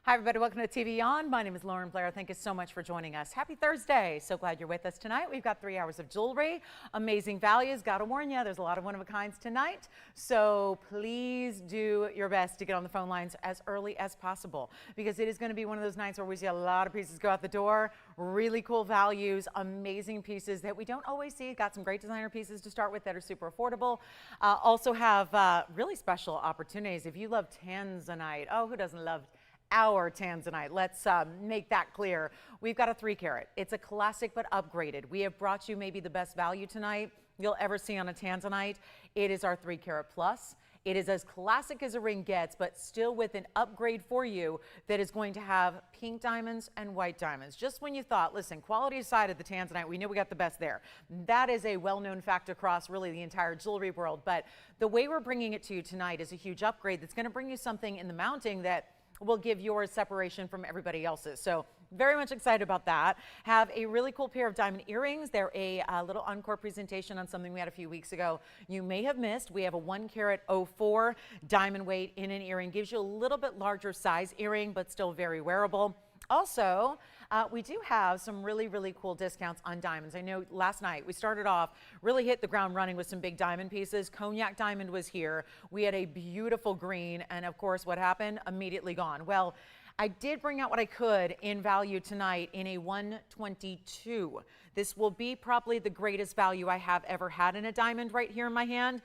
Hi, everybody. Welcome to TVON. My name is Blair. Thank you so much for joining us. Happy Thursday. So glad you're with us tonight. We've got 3 hours of jewelry, amazing values. Got to warn you, there's a lot of one-of-a-kinds tonight. So please do your best to get on the phone lines as early as possible, because it is going to be one of those nights where we see a lot of pieces go out the door. Really cool values, amazing pieces that we don't always see. Got some great designer pieces to start with that are super affordable. Also have really special opportunities. If you love Tanzanite, oh, who doesn't love our Tanzanite? Let's make that clear. We've got a 3 carat. It's a classic but upgraded. We have brought you maybe the best value tonight you'll ever see on a Tanzanite. It is our 3 carat plus. It is as classic as a ring gets, but still with an upgrade for you that is going to have pink diamonds and white diamonds. Just when you thought, listen, quality aside of the Tanzanite, we knew we got the best there. That is a well-known fact across really the entire jewelry world. But the way we're bringing it to you tonight is a huge upgrade that's going to bring you something in the mounting that will give yours separation from everybody else's. So very much excited about that. Have a really cool pair of diamond earrings. They're a little encore presentation on something we had a few weeks ago you may have missed. We have a 1 carat 04 diamond weight in an earring. Gives you a little bit larger size earring, but still very wearable. Also, we do have some really cool discounts on diamonds. I know last night we started off, really hit the ground running with some big diamond pieces. Cognac diamond was here. We had a beautiful green, and of course what happened? Immediately gone. Well, I did bring out what I could in value tonight in a 122. This will be probably the greatest value I have ever had in a diamond right here in my hand.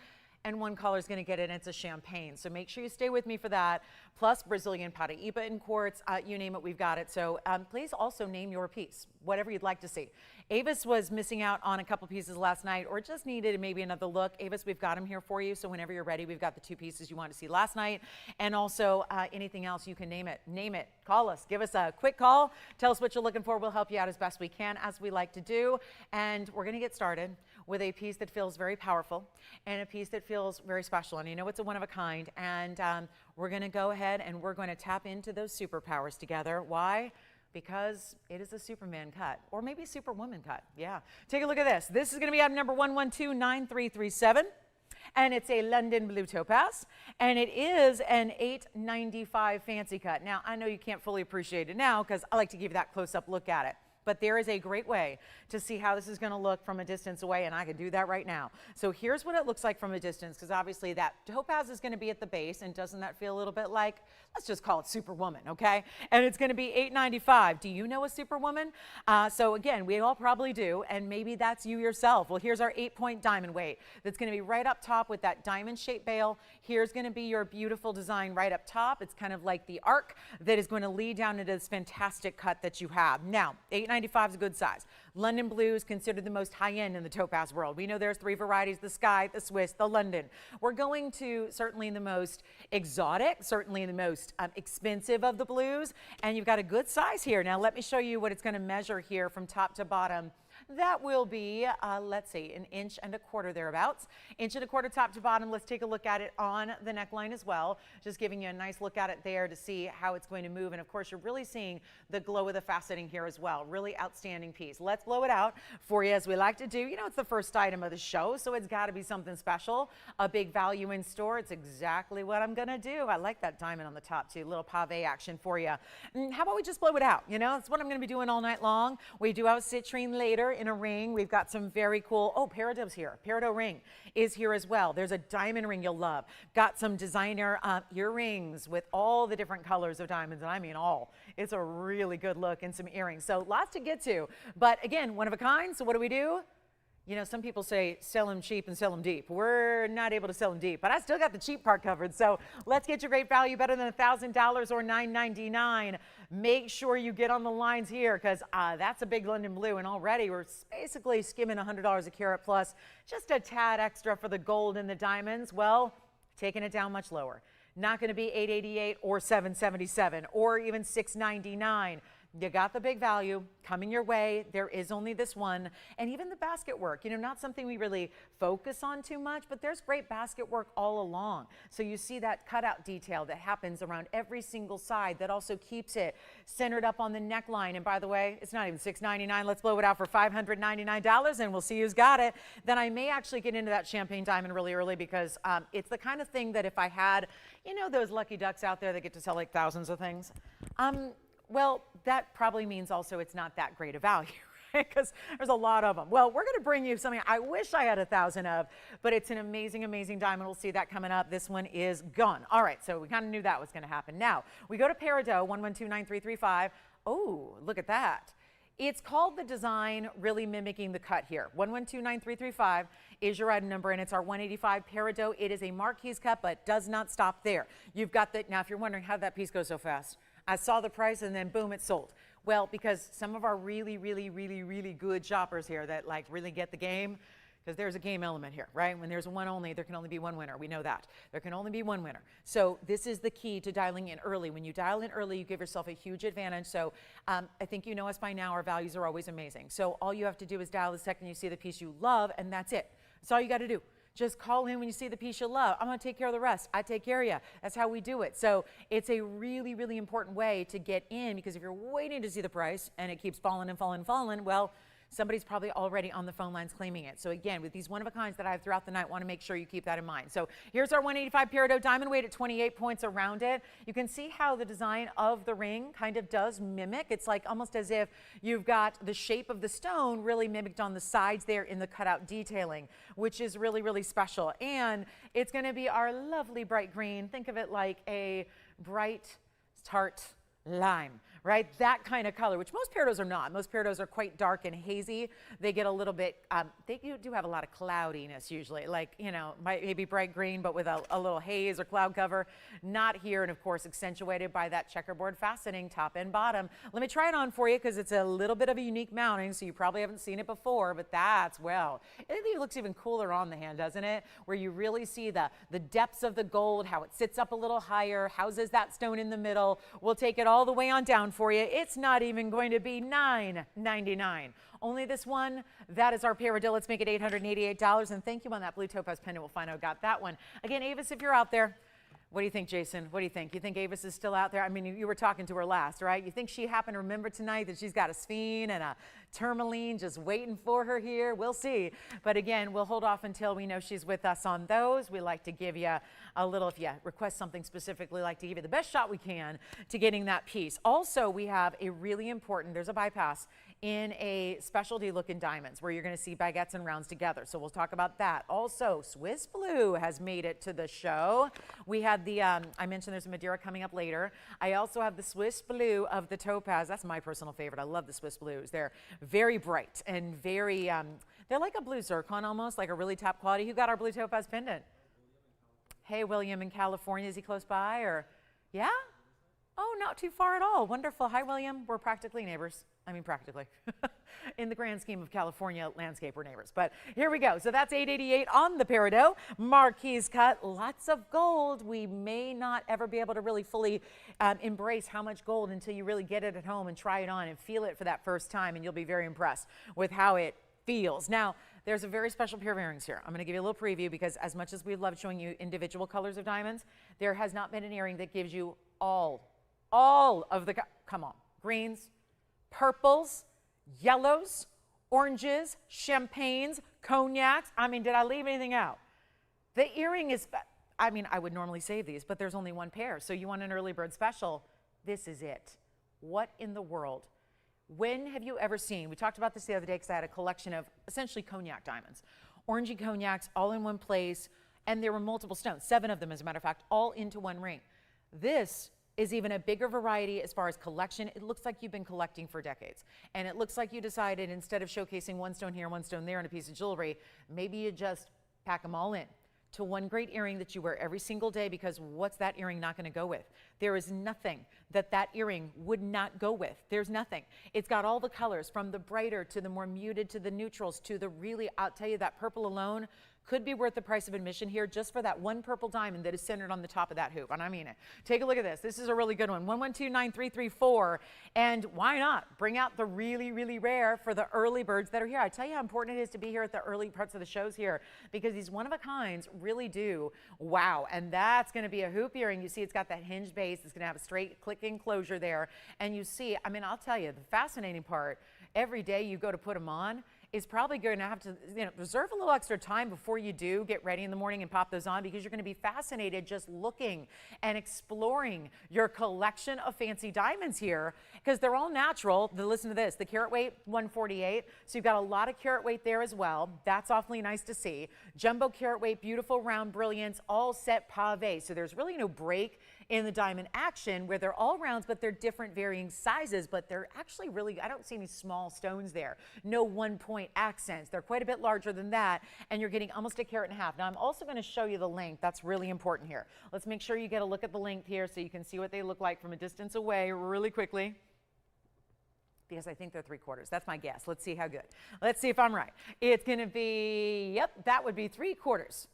And one color is going to get it, and it's a champagne. So make sure you stay with me for that. Plus Brazilian Paraiba in quartz, you name it, we've got it. So please also name your piece, whatever you'd like to see. Avis was missing out on a couple pieces last night, or just needed maybe another look. Avis, we've got them here for you. So whenever you're ready, we've got the 2 pieces you wanted to see last night. And also anything else, you can name it. Name it. Call us. Give us a quick call. Tell us what you're looking for. We'll help you out as best we can, as we like to do. And we're going to get started with a piece that feels very powerful and a piece that feels very special. And you know it's a one of a kind. And we're going to go ahead and we're going to tap into those superpowers together. Why? Because it is a Superman cut, or maybe Superwoman cut. Yeah. Take a look at this. This is going to be item number 1129337. And it's a London blue topaz, and it is an 895 fancy cut. Now, I know you can't fully appreciate it now because I like to give you that close-up look at it. But there is a great way to see how this is going to look from a distance away, and I can do that right now. So here's what it looks like from a distance, because obviously that topaz is going to be at the base, and doesn't that feel a little bit like, let's just call it Superwoman, okay? And it's going to be $895. Do you know a Superwoman? So again, we all probably do, and maybe that's you yourself. Well, here's our 8-point diamond weight that's going to be right up top with that diamond-shaped bail. Here's going to be your beautiful design right up top. It's kind of like the arc that is going to lead down into this fantastic cut that you have. Now, $895 is a good size. London blue is considered the most high-end in the topaz world. We know there's 3 varieties: the Sky, the Swiss, the London. We're going to certainly the most exotic, certainly the most expensive of the blues, and you've got a good size here. Now let me show you what it's going to measure here from top to bottom. That will be, let's see, 1 1/4 inches thereabouts. 1 1/4 inches top to bottom. Let's take a look at it on the neckline as well. Just giving you a nice look at it there to see how it's going to move. And of course, you're really seeing the glow of the faceting here as well. Really outstanding piece. Let's blow it out for you as we like to do. You know, it's the first item of the show, so it's got to be something special. A big value in store. It's exactly what I'm going to do. I like that diamond on the top too. A little pave action for you. How about we just blow it out? You know, that's what I'm going to be doing all night long. We do have citrine later in a ring. We've got some very cool, oh, Peridot's here. Peridot ring is here as well. There's a diamond ring you'll love. Got some designer earrings with all the different colors of diamonds, and I mean all. It's a really good look, and some earrings. So lots to get to. But again, one of a kind. So what do? You know, some people say sell them cheap and sell them deep. We're not able to sell them deep, but I still got the cheap part covered. So let's get your great value, better than $1,000 or $999. Make sure you get on the lines here, because that's a big London blue, and already we're basically skimming $100 a carat plus, just a tad extra for the gold and the diamonds. Well, taking it down much lower. Not going to be $888 or $777 or even $699. You got the big value coming your way. There is only this one. And even the basket work, you know, not something we really focus on too much, but there's great basket work all along. So you see that cutout detail that happens around every single side that also keeps it centered up on the neckline. And by the way, it's not even $6.99. Let's blow it out for $599 and we'll see who's got it. Then I may actually get into that champagne diamond really early because it's the kind of thing that if I had, you know, those lucky ducks out there that get to sell like thousands of things, well, that probably means also it's not that great a value, right? Because there's a lot of them. Well, we're going to bring you something I wish I had 1,000 of, but it's an amazing, amazing diamond. We'll see that coming up. This one is gone. All right, so we kind of knew that was going to happen. Now, we go to Peridot, 1129335. Oh, look at that. It's called the design, really mimicking the cut here. 1129335 is your item number, and it's our 185 Peridot. It is a Marquise cut, but does not stop there. You've got the, now if you're wondering how that piece goes so fast, I saw the price and then boom, it's sold. Well, because some of our really, really, really, really good shoppers here that like really get the game, because there's a game element here, right? When there's one only, there can only be one winner. We know that. There can only be one winner. So this is the key to dialing in early. When you dial in early, you give yourself a huge advantage. So I think you know us by now. Our values are always amazing. So all you have to do is dial the second you see the piece you love, and that's it. That's all you got to do. Just call in when you see the piece you love. I'm going to take care of the rest. I take care of you. That's how we do it. So it's a really, really important way to get in, because if you're waiting to see the price and it keeps falling and falling and falling, well, somebody's probably already on the phone lines claiming it. So again, with these one-of-a-kinds that I have throughout the night, want to make sure you keep that in mind. So here's our 185 Peridot diamond weight at 28 points around it. You can see how the design of the ring kind of does mimic. It's like almost as if you've got the shape of the stone really mimicked on the sides there in the cutout detailing, which is really, really special. And it's going to be our lovely bright green. Think of it like a bright, tart lime, right? That kind of color, which most Peridots are not. Most Peridots are quite dark and hazy. They get a little bit, they do have a lot of cloudiness usually, like, you know, maybe bright green, but with a little haze or cloud cover. Not here, and of course accentuated by that checkerboard faceting top and bottom. Let me try it on for you because it's a little bit of a unique mounting, so you probably haven't seen it before, but that's, well, it looks even cooler on the hand, doesn't it? Where you really see the depths of the gold, how it sits up a little higher, houses that stone in the middle. We'll take it all the way on down for you. It's not even going to be $9.99. Only this one. That is our Peridot. Let's make it $888. And thank you on that blue topaz pendant. We'll find out who got that one. Again, Avis, if you're out there, what do you think, Jason? What do you think? You think Avis is still out there? I mean, you were talking to her last, right? You think she happened to remember tonight that she's got a sphene and a tourmaline just waiting for her here? We'll see. But again, we'll hold off until we know she's with us on those. We like to give you a little, if you request something specifically, like to give you the best shot we can to getting that piece. Also, we have a really important, there's a bypass in a specialty look in diamonds where you're going to see baguettes and rounds together. So we'll talk about that. Also, Swiss Blue has made it to the show. We had the, I mentioned there's a Madera coming up later. I also have the Swiss Blue of the topaz. That's my personal favorite. I love the Swiss Blues. They're very bright and very, they're like a blue zircon almost, like a really top quality. Who got our blue topaz pendant? Hey, William in California. Is he close by or? Yeah? Oh, not too far at all. Wonderful. Hi, William. We're practically neighbors. I mean, practically. In the grand scheme of California landscape, we're neighbors. But here we go. So that's $888 on the Peridot. Marquise cut. Lots of gold. We may not ever be able to really fully embrace how much gold until you really get it at home and try it on and feel it for that first time. And you'll be very impressed with how it feels. Now, there's a very special pair of earrings here. I'm going to give you a little preview because as much as we love showing you individual colors of diamonds, there has not been an earring that gives you all of the, come on, greens, purples, yellows, oranges, champagnes, cognacs. I mean, did I leave anything out? The earring is, I mean, I would normally save these, but there's only one pair. So you want an early bird special, this is it. What in the world? When have you ever seen, we talked about this the other day because I had a collection of essentially cognac diamonds, orangey cognacs all in one place, and there were multiple stones, 7 of them as a matter of fact, all into one ring. This is even a bigger variety as far as collection. It looks like you've been collecting for decades. And it looks like you decided instead of showcasing one stone here, one stone there, and a piece of jewelry, maybe you just pack them all in to one great earring that you wear every single day, because what's that earring not going to go with? There is nothing that that earring would not go with. There's nothing. It's got all the colors from the brighter to the more muted to the neutrals to the really, I'll tell you, that purple alone, could be worth the price of admission here just for that one purple diamond that is centered on the top of that hoop. And I mean it. Take a look at this. This is a really good one. 1129334. And why not bring out the really, really rare for the early birds that are here? I tell you how important it is to be here at the early parts of the shows here, because these one-of-a-kinds really do wow. And that's going to be a hoop earring. You see it's got that hinged base. It's going to have a straight clicking closure there. And you see, I mean, I'll tell you, the fascinating part, every day you go to put them on, is probably going to have to, reserve a little extra time before you do get ready in the morning and pop those on, because you're going to be fascinated just looking and exploring your collection of fancy diamonds here, because they're all natural. Listen to this, the carat weight, 148. So you've got a lot of carat weight there as well. That's awfully nice to see. Jumbo carat weight, beautiful round brilliance, all set pave. So there's really no break in the diamond action, where they're all rounds, but they're different varying sizes, but they're actually really, I don't see any small stones there. No 1 point accents. They're quite a bit larger than that, and you're getting almost a carat and a half. Now I'm also going to show you the length. That's really important here. Let's make sure you get a look at the length here so you can see what they look like from a distance away really quickly, because I think they're 3/4. That's my guess. Let's see how good. Let's see if I'm right. It's going to be, yep, that would be 3/4.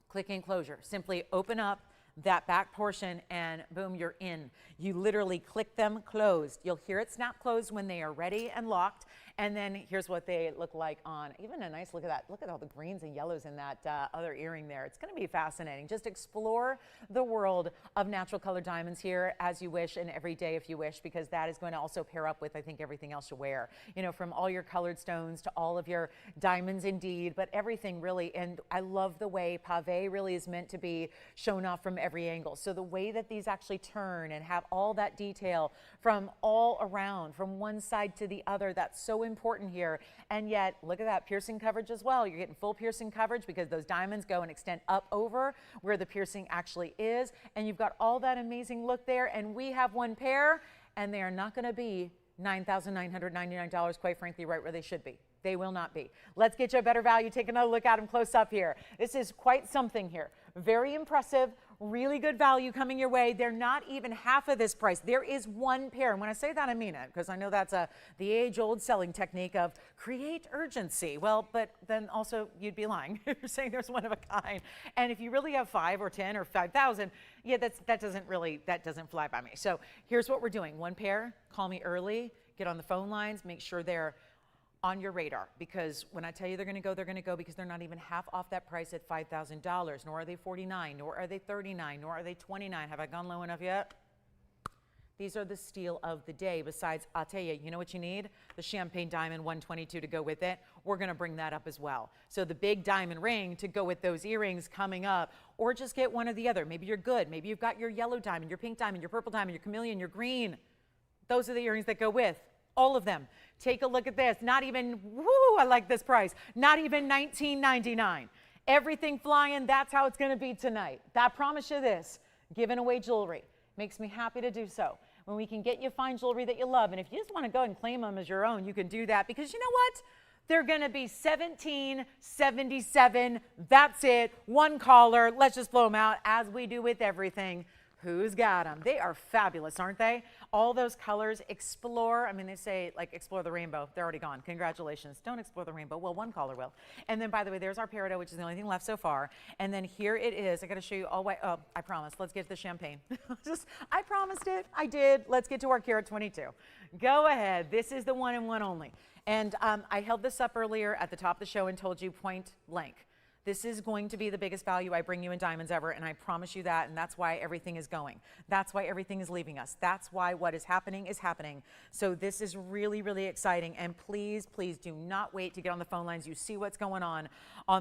Click and closure. Simply open up that back portion and boom, you're in. You literally click them closed. You'll hear it snap closed when they are ready and locked. And then here's what they look like on. Even a nice look at that. Look at all the greens and yellows in that other earring there. It's going to be fascinating. Just explore the world of natural colored diamonds here as you wish, and every day if you wish, because that is going to also pair up with, I think, everything else you wear. From all your colored stones to all of your diamonds indeed, but everything really. And I love the way pave really is meant to be shown off from every angle. So the way that these actually turn and have all that detail from all around, from one side to the other, that's so important here. And yet, look at that piercing coverage as well. You're getting full piercing coverage because those diamonds go and extend up over where the piercing actually is. And you've got all that amazing look there. And we have one pair, and they are not going to be $9,999, quite frankly, right where they should be. They will not be. Let's get you a better value. Take another look at them close up here. This is quite something here. Very impressive, really good value coming your way. They're not even half of this price. There is one pair. And when I say that, I mean it, because I know that's the age-old selling technique of create urgency. Well, but then also you'd be lying if you're saying there's one of a kind. And if you really have 5 or 10 or 5,000, yeah, that doesn't fly by me. So here's what we're doing. One pair, call me early, get on the phone lines, make sure they're on your radar, because when I tell you they're going to go, because they're not even half off that price at $5,000, nor are they $49, nor are they $39, nor are they $29. Have I gone low enough yet? These are the steal of the day. Besides, I'll tell you, you know what you need? The champagne diamond 122 to go with it. We're going to bring that up as well. So the big diamond ring to go with those earrings coming up, or just get one or the other. Maybe you're good. Maybe you've got your yellow diamond, your pink diamond, your purple diamond, your chameleon, your green. Those are the earrings that go with. All of them. Take a look at this. Not even, woo, I like this price. Not even $19.99. Everything flying. That's how it's going to be tonight. I promise you this. Giving away jewelry. Makes me happy to do so. When we can get you fine jewelry that you love. And if you just want to go and claim them as your own, you can do that. Because you know what? They're going to be $17.77. That's it. One caller. Let's just blow them out as we do with everything. Who's got them? They are fabulous, aren't they? All those colors, explore. I mean, they say, like, explore the rainbow. They're already gone. Congratulations. Don't explore the rainbow. Well, one caller will. And then, by the way, there's our Peridot, which is the only thing left so far. And then here it is. I got to show you all way. Oh, I promised. Let's get to the champagne. I promised it. I did. Let's get to our carat 22. Go ahead. This is the one and one only. And I held this up earlier at the top of the show and told you point blank. This is going to be the biggest value I bring you in diamonds ever, and I promise you that, and that's why everything is going. That's why everything is leaving us. That's why what is happening is happening. So this is really, really exciting, and please, please do not wait to get on the phone lines. You see what's going on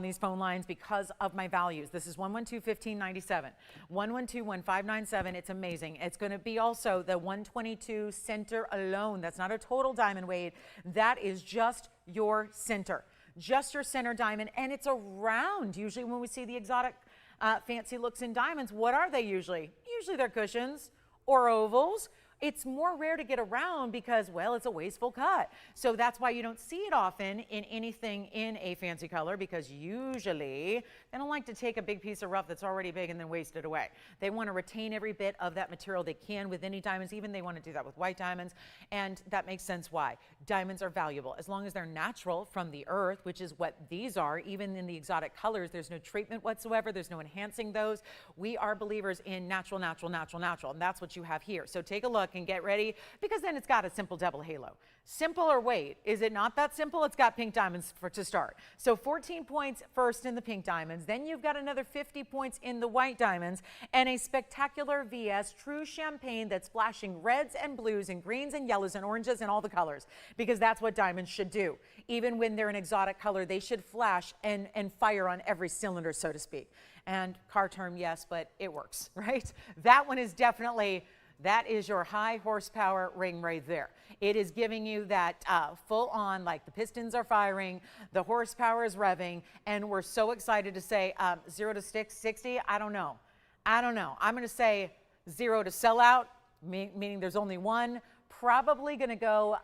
these phone lines because of my values. This is 112-1597, 112-1597. It's amazing. It's going to be also the 122 center alone. That's not a total diamond weight. That is just your center. Just your center diamond, and it's a round. Usually when we see the exotic fancy looks in diamonds, what are they usually? Usually they're cushions or ovals. it's more rare to get around because, well, it's a wasteful cut. So that's why you don't see it often in anything in a fancy color, because usually they don't like to take a big piece of rough that's already big and then waste it away. They want to retain every bit of that material they can with any diamonds. Even they want to do that with white diamonds, and that makes sense why. Diamonds are valuable as long as they're natural from the earth, which is what these are. Even in the exotic colors, there's no treatment whatsoever. There's no enhancing those. We are believers in natural, natural, natural, natural, and that's what you have here. So take a look and get ready, because then it's got a simple double halo. Simple or wait, is it not that simple? It's got pink diamonds to start. So 14 points first in the pink diamonds, then you've got another 50 points in the white diamonds, and a spectacular VS true champagne that's flashing reds and blues and greens and yellows and oranges and all the colors, because that's what diamonds should do. Even when they're an exotic color, they should flash and fire on every cylinder, so to speak. And car term, yes, but it works, right? That one is definitely, that is your high horsepower ring right there. It is giving you that full on, like the pistons are firing, the horsepower is revving, and we're so excited to say 0 to 60. I don't know. I'm going to say 0 to sell out, meaning there's only one. Probably going to go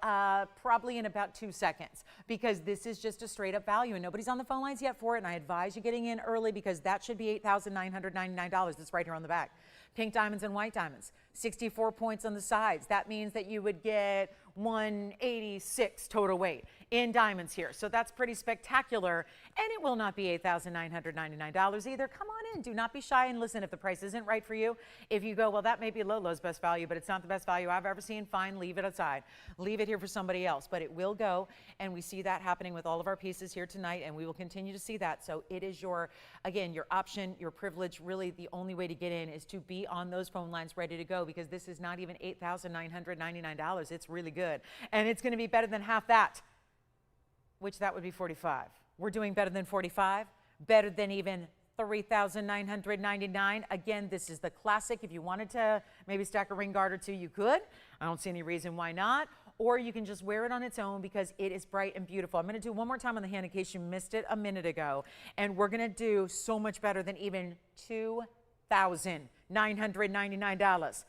probably in about 2 seconds, because this is just a straight up value and nobody's on the phone lines yet for it. And I advise you getting in early, because that should be $8,999. That's right here on the back. Pink diamonds and white diamonds, 64 points on the sides. That means that you would get 186 total weight in diamonds here. So that's pretty spectacular, and it will not be $8,999 either. Come on in, do not be shy, and listen, if the price isn't right for you, if you go, well, that may be Lolo's best value, but it's not the best value I've ever seen, fine, leave it aside. Leave it here for somebody else, but it will go, and we see that happening with all of our pieces here tonight, and we will continue to see that. So it is your, again, your option, your privilege. Really, the only way to get in is to be on those phone lines ready to go, because this is not even $8,999. It's really good, and it's going to be better than half that, which that would be 45. We're doing better than 45, better than even $3,999. Again, this is the classic. If you wanted to maybe stack a ring guard or two, you could. I don't see any reason why not. Or you can just wear it on its own, because it is bright and beautiful. I'm going to do one more time on the hand in case you missed it a minute ago, and we're going to do so much better than even $2,999.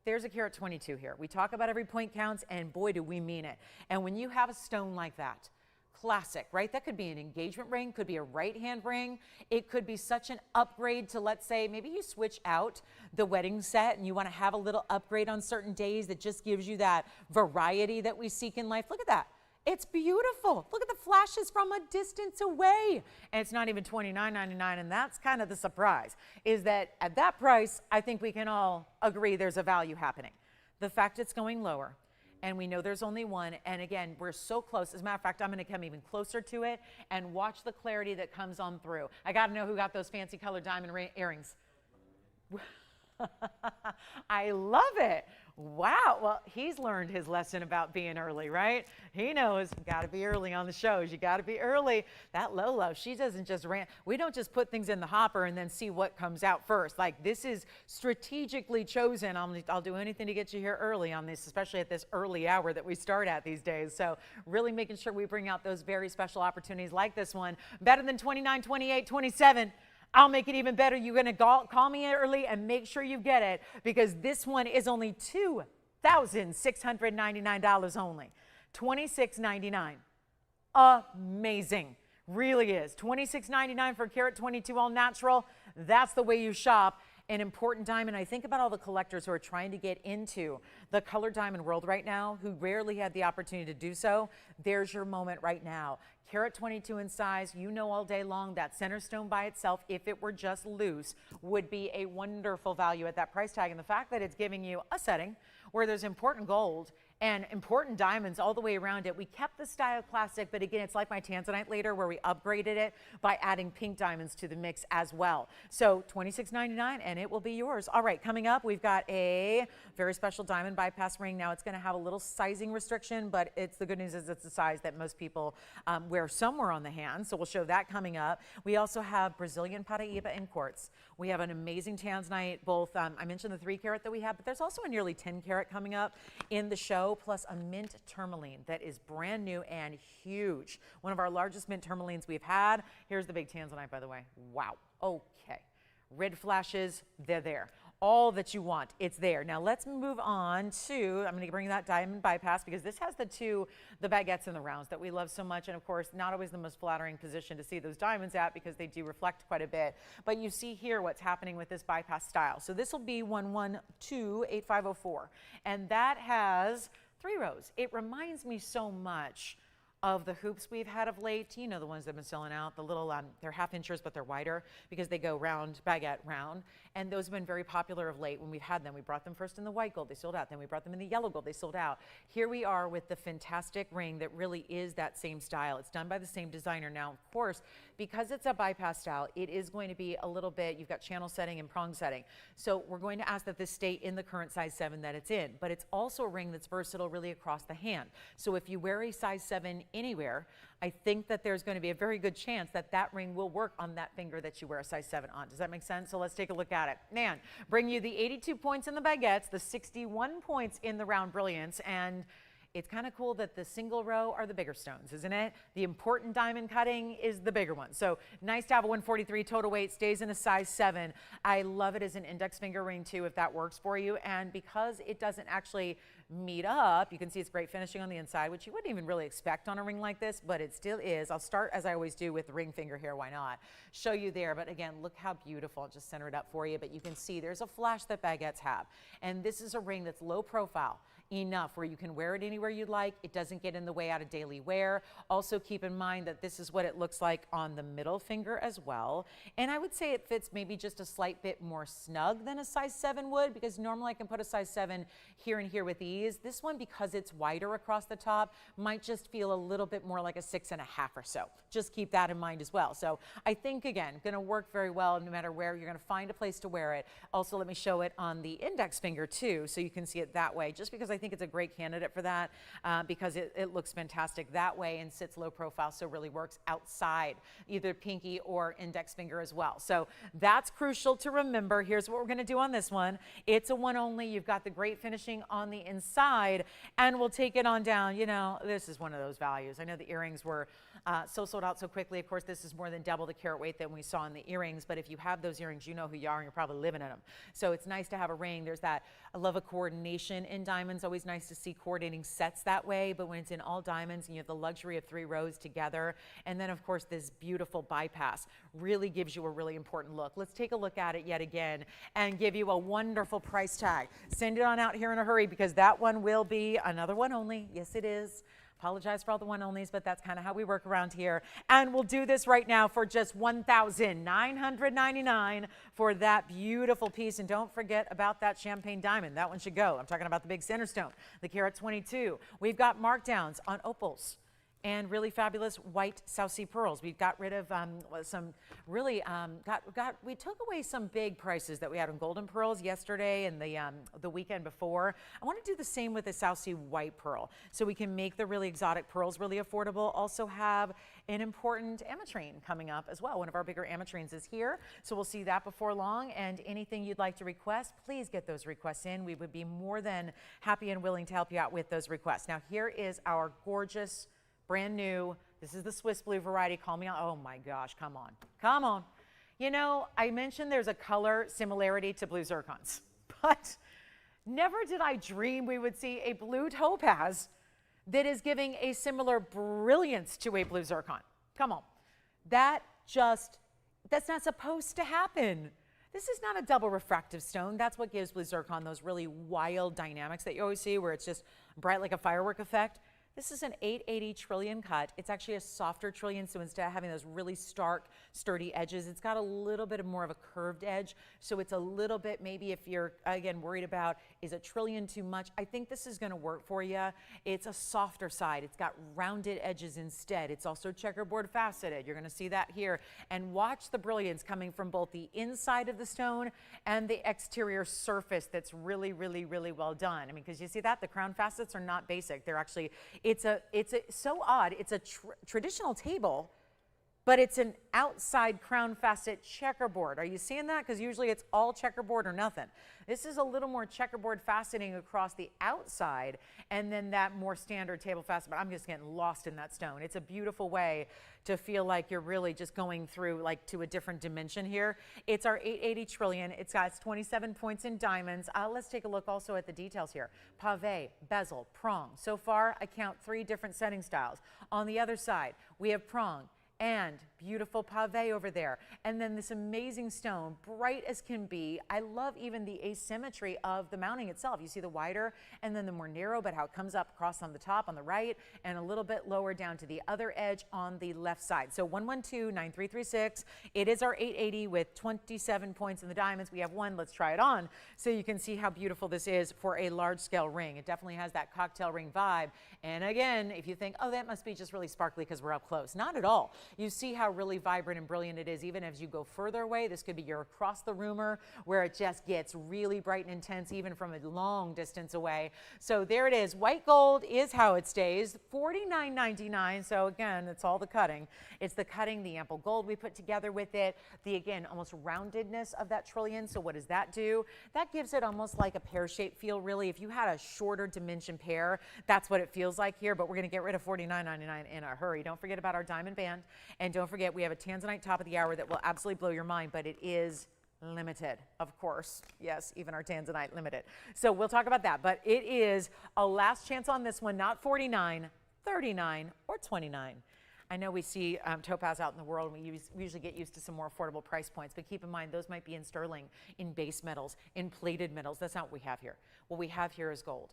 There's a carat 22 here. We talk about every point counts, and boy, do we mean it. And when you have a stone like that, classic, right? That could be an engagement ring, could be a right hand ring. It could be such an upgrade to, let's say, maybe you switch out the wedding set and you want to have a little upgrade on certain days that just gives you that variety that we seek in life. Look at that. It's beautiful. Look at the flashes from a distance away. And it's not even $29.99, and that's kind of the surprise, is that at that price, I think we can all agree there's a value happening. The fact it's going lower, and we know there's only one, and again, we're so close. As a matter of fact, I'm going to come even closer to it and watch the clarity that comes on through. I got to know who got those fancy colored diamond earrings. I love it. Wow. Well, he's learned his lesson about being early, right? He knows, got to be early on the shows. You got to be early. That Lolo, she doesn't just we don't just put things in the hopper and then see what comes out first. Like, this is strategically chosen. I'll do anything to get you here early on this, especially at this early hour that we start at these days. So really making sure we bring out those very special opportunities like this one. Better than 29, 28, 27. I'll make it even better. You're going to call me early and make sure you get it, because this one is only $2,699 only. $26.99. Amazing. Really is. $26.99 for carat 22 all natural. That's the way you shop an important diamond. I think about all the collectors who are trying to get into the colored diamond world right now, who rarely had the opportunity to do so. There's your moment right now. Carat 22 in size, you know all day long that center stone by itself, if it were just loose, would be a wonderful value at that price tag. And the fact that it's giving you a setting where there's important gold and important diamonds all the way around it. We kept the style classic, but again, it's like my Tanzanite later, where we upgraded it by adding pink diamonds to the mix as well. So $26.99, and it will be yours. All right, coming up, we've got a very special diamond bypass ring. Now, it's going to have a little sizing restriction, but the good news is it's the size that most people wear somewhere on the hand, so we'll show that coming up. We also have Brazilian Paraiba in quartz. We have an amazing Tanzanite, both, I mentioned the 3 carat that we have, but there's also a nearly 10 carat coming up in the show, plus a mint tourmaline that is brand new and huge. One of our largest mint tourmalines we've had. Here's the big Tanzanite, by the way. Wow. Okay. Red flashes, they're there. all that you want, it's there. Now let's move on to, I'm going to bring that diamond bypass because this has the baguettes and the rounds that we love so much. And of course, not always the most flattering position to see those diamonds at because they do reflect quite a bit. But you see here what's happening with this bypass style. So this will be 1128504. And that has 3 rows. It reminds me so much of the hoops we've had of late, you know, the ones that have been selling out, the little, they're 1/2 inches, but they're wider because they go round, baguette, round. And those have been very popular of late when we've had them. We brought them first in the white gold, they sold out. Then we brought them in the yellow gold, they sold out. Here we are with the fantastic ring that really is that same style. It's done by the same designer. Now, of course, because it's a bypass style, it is going to be a little bit, you've got channel setting and prong setting. So we're going to ask that this stay in the current size 7 that it's in, but it's also a ring that's versatile really across the hand. So if you wear a size 7 anywhere, I think that there's going to be a very good chance that that ring will work on that finger that you wear a size 7 on. Does that make sense? So let's take a look at it. Nan, bring you the 82 points in the baguettes, the 61 points in the round brilliance, and it's kind of cool that the single row are the bigger stones, isn't it? The important diamond cutting is the bigger one. So nice to have a 143 total weight, stays in a size 7. I love it as an index finger ring too, if that works for you. And because it doesn't actually meet up, you can see it's great finishing on the inside, which you wouldn't even really expect on a ring like this, but it still is. I'll start, as I always do, with the ring finger here, why not? Show you there, but again, look how beautiful. I'll just center it up for you, but you can see there's a flash that baguettes have. And this is a ring that's low profile enough where you can wear it anywhere you'd like. It doesn't get in the way out of daily wear. Also keep in mind that this is what it looks like on the middle finger as well. And I would say it fits maybe just a slight bit more snug than a size 7 would, because normally I can put a size 7 here and here with ease. This one, because it's wider across the top, might just feel a little bit more like a 6.5 or so. Just keep that in mind as well. So I think, again, going to work very well no matter where. You're going to find a place to wear it. Also, let me show it on the index finger too, so you can see it that way, just because I think it's a great candidate for that, because it looks fantastic that way and sits low profile, so really works outside either pinky or index finger as well. So that's crucial to remember. Here's what we're going to do on this one. It's a one only. You've got the great finishing on the inside, and we'll take it on down. You know, this is one of those values. I know the earrings were so sold out so quickly. Of course, this is more than double the carat weight that we saw in the earrings, but if you have those earrings, you know who you are and you're probably living in them. So it's nice to have a ring. There's that, I love a coordination in diamonds. Always nice to see coordinating sets that way, but when it's in all diamonds and you have the luxury of 3 rows together, and then of course this beautiful bypass really gives you a really important look. Let's take a look at it yet again and give you a wonderful price tag. Send it on out here in a hurry, because that one will be another one only. Yes, it is. Apologize for all the one onlys, but that's kind of how we work around here. And we'll do this right now for just $1,999 for that beautiful piece. And don't forget about that champagne diamond. That one should go. I'm talking about the big center stone, the carat 22. We've got markdowns on opals and really fabulous white South Sea pearls. We've got rid of some really, we took away some big prices that we had on golden pearls yesterday and the weekend before. I want to do the same with the South Sea white pearl, so we can make the really exotic pearls really affordable. Also have an important Amitrine coming up as well. One of our bigger Amitrines is here, so we'll see that before long. And anything you'd like to request, please get those requests in. We would be more than happy and willing to help you out with those requests. Now here is our gorgeous, brand new, this is the Swiss blue variety. Call me on, oh my gosh, come on, come on. You know, I mentioned there's a color similarity to blue zircons, but never did I dream we would see a blue topaz that is giving a similar brilliance to a blue zircon. Come on, that's not supposed to happen. This is not a double refractive stone. That's what gives blue zircon those really wild dynamics that you always see, where it's just bright like a firework effect. This is an 880 trillion cut. It's actually a softer trillion, so instead of having those really stark, sturdy edges, it's got a little bit more of a curved edge. So it's a little bit, maybe if you're, again, worried about, is a trillion too much? I think this is gonna work for you. It's a softer side. It's got rounded edges instead. It's also checkerboard faceted. You're gonna see that here. And watch the brilliance coming from both the inside of the stone and the exterior surface that's really, really, really well done. I mean, because you see that? The crown facets are not basic. They're actually, it's so odd. It's a traditional table, but it's an outside crown facet checkerboard. Are you seeing that? Because usually it's all checkerboard or nothing. This is a little more checkerboard faceting across the outside, and then that more standard table facet, but I'm just getting lost in that stone. It's a beautiful way to feel like you're really just going through like to a different dimension here. It's our 880 trillion. It's got 27 points in diamonds. Let's take a look also at the details here. Pave, bezel, prong. So far, I count 3 different setting styles. On the other side, we have prong and beautiful pave over there. And then this amazing stone, bright as can be. I love even the asymmetry of the mounting itself. You see the wider and then the more narrow, but how it comes up across on the top on the right and a little bit lower down to the other edge on the left side. So 112-9336. It is our 880 with 27 points in the diamonds. We have one. Let's try it on so you can see how beautiful this is for a large scale ring. It definitely has that cocktail ring vibe. And again, if you think, oh, that must be just really sparkly because we're up close. Not at all. You see how really vibrant and brilliant it is. Even as you go further away, this could be your across the roomer where it just gets really bright and intense even from a long distance away. So there it is. White gold is how it stays. $49.99. So again, it's all the cutting. It's the cutting, the ample gold we put together with it, the again almost roundedness of that trillion. So what does that do? That gives it almost like a pear-shaped feel, really. If you had a shorter dimension pear, that's what it feels like here. But we're going to get rid of $49.99 in a hurry. Don't forget about our diamond band. And don't forget, we have a Tanzanite top of the hour that will absolutely blow your mind, but it is limited, of course. Yes, even our Tanzanite limited. So we'll talk about that, but it is a last chance on this one, not 49, 39, or 29. I know we see topaz out in the world, and we usually get used to some more affordable price points, but keep in mind those might be in sterling, in base metals, in plated metals. That's not what we have here. What we have here is gold.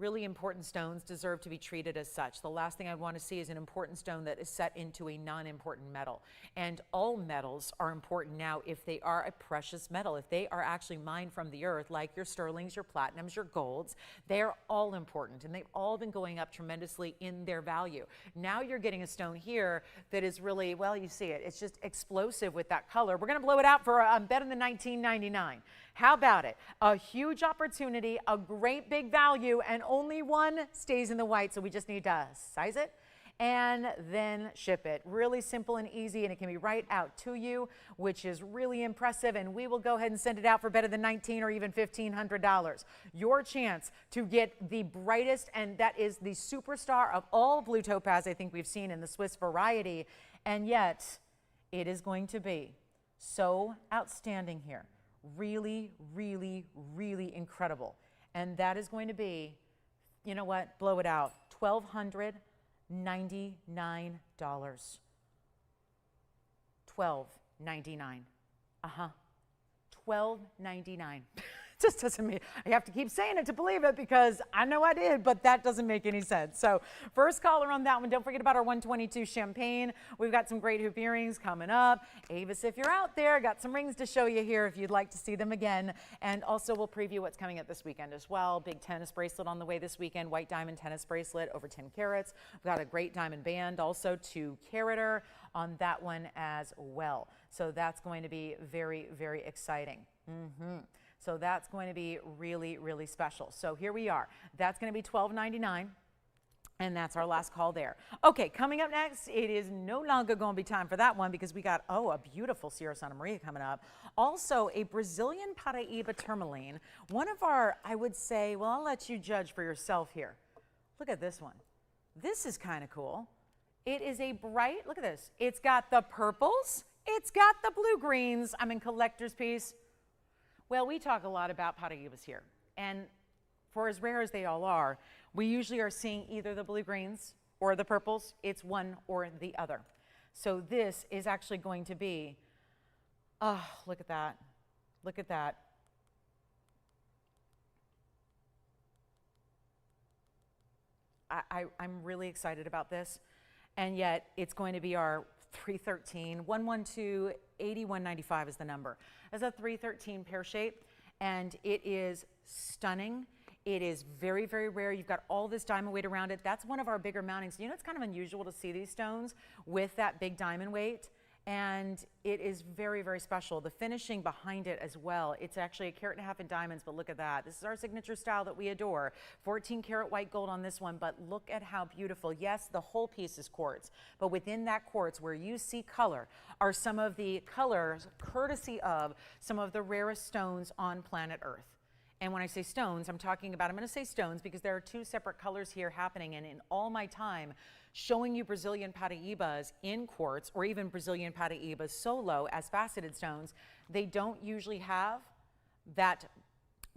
Really important stones deserve to be treated as such. The last thing I want to see is an important stone that is set into a non-important metal. And all metals are important now if they are a precious metal. If they are actually mined from the earth, like your sterlings, your platinums, your golds, they are all important. And they've all been going up tremendously in their value. Now you're getting a stone here that is really, well, you see it. It's just explosive with that color. We're going to blow it out for better than $19.99. How about it? A huge opportunity, a great big value, and only one stays in the white, so we just need to size it and then ship it. Really simple and easy, and it can be right out to you, which is really impressive, and we will go ahead and send it out for better than $1,900 or even $1,500. Your chance to get the brightest, and that is the superstar of all blue topaz I think we've seen in the Swiss variety, and yet it is going to be so outstanding here. Really, really, really incredible. And that is going to be, you know what, blow it out, $1,299. $1,299. $1,299. Just doesn't mean, I have to keep saying it to believe it because I know I did, but that doesn't make any sense. So first caller on that one. Don't forget about our 122 champagne. We've got some great hoop earrings coming up. Avis, if you're out there, got some rings to show you here if you'd like to see them again. And also we'll preview what's coming up this weekend as well. Big tennis bracelet on the way this weekend, white diamond tennis bracelet over 10 carats. We've got a great diamond band, also 2 carater on that one as well. So that's going to be very, very exciting. So that's going to be really, really special. So here we are. That's going to be $12.99. And that's our last call there. Okay, coming up next, it is no longer going to be time for that one because we got, oh, a beautiful Sierra Santa Maria coming up. Also, a Brazilian Paraiba tourmaline. One of our, I would say, well, I'll let you judge for yourself here. Look at this one. This is kind of cool. It is a bright, look at this. It's got the purples. It's got the blue-greens. I'm in collector's piece. Well, we talk a lot about Paraibas here, and for as rare as they all are, we usually are seeing either the blue-greens or the purples. It's one or the other. So this is actually going to be, oh, look at that. Look at that. I'm really excited about this, and yet it's going to be our 313, 112, 8195 is the number. It's a 313 pear shape, and it is stunning. It is very, very rare. You've got all this diamond weight around it. That's one of our bigger mountings. You know, it's kind of unusual to see these stones with that big diamond weight. And it is very, very special. The finishing behind it as well. It's actually 1.5 carats in diamonds, but look at that. This is our signature style that we adore. 14 karat white gold on this one, but look at how beautiful. Yes, the whole piece is quartz, but within that quartz where you see color are some of the colors courtesy of some of the rarest stones on planet Earth. And when I say stones, I'm going to say stones because there are two separate colors here happening. And in all my time showing you Brazilian Paraibas in quartz, or even Brazilian Paraibas solo as faceted stones, they don't usually have that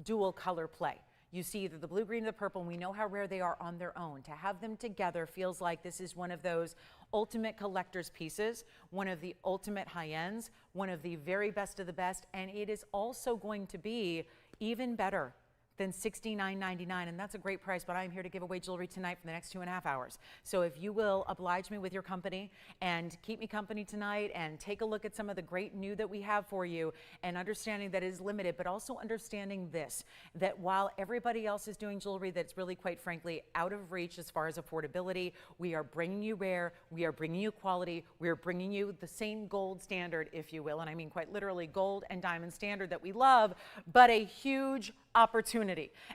dual color play. You see either the blue, green, or the purple, and we know how rare they are on their own. To have them together feels like this is one of those ultimate collector's pieces, one of the ultimate high ends, one of the very best of the best, and it is also going to be even better than $69.99, and that's a great price, but I'm here to give away jewelry tonight for the next 2.5 hours. So if you will oblige me with your company and keep me company tonight and take a look at some of the great new that we have for you, and understanding that it is limited, but also understanding this, that while everybody else is doing jewelry that's really, quite frankly, out of reach as far as affordability, we are bringing you rare, we are bringing you quality, we are bringing you the same gold standard, if you will, and I mean quite literally gold and diamond standard that we love, but a huge opportunity.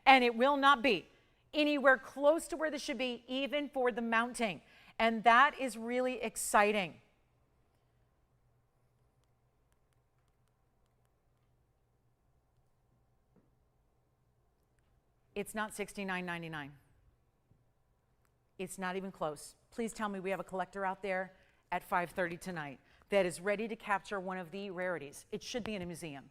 And it will not be anywhere close to where this should be, even for the mounting. And that is really exciting. It's not $69.99. It's not even close. Please tell me we have a collector out there at 5:30 tonight that is ready to capture one of the rarities. It should be in a museum.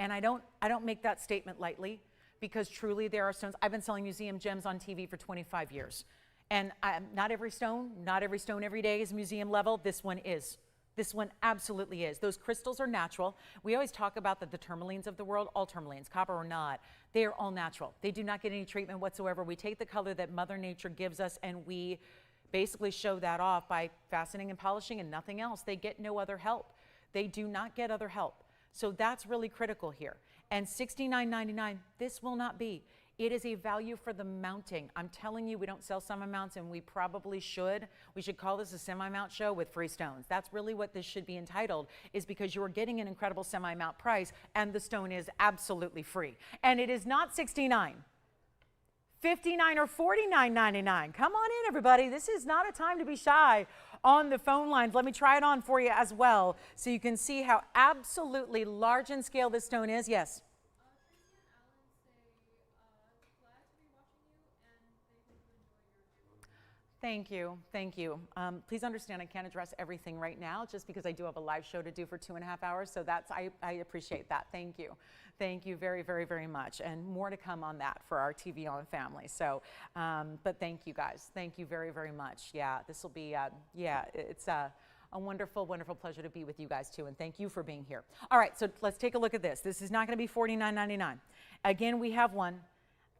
And I don't make that statement lightly, because truly there are stones. I've been selling museum gems on TV for 25 years. And not every stone every day is museum level. This one is. This one absolutely is. Those crystals are natural. We always talk about the tourmalines of the world, all tourmalines, copper or not. They are all natural. They do not get any treatment whatsoever. We take the color that Mother Nature gives us and we basically show that off by fastening and polishing and nothing else. They get no other help. They do not get other help. So that's really critical here. And $69.99, this will not be. It is a value for the mounting. I'm telling you, we don't sell semi-mounts, and we probably should. We should call this a semi-mount show with free stones. That's really what this should be entitled, is because you're getting an incredible semi-mount price, and the stone is absolutely free. And it is not $69, $59, or $49.99. Come on in, everybody. This is not a time to be shy on the phone lines. Let me try it on for you as well, so you can see how absolutely large in scale this stone is. Yes? Thank you. Thank you. Please understand I can't address everything right now just because I do have a live show to do for 2.5 hours. So I appreciate that. Thank you. Thank you very, very, very much. And more to come on that for our TVON family. So, but thank you guys. Thank you very, very much. Yeah, this will be, it's a wonderful, wonderful pleasure to be with you guys too. And thank you for being here. All right, so let's take a look at this. This is not going to be $49.99. Again, we have one.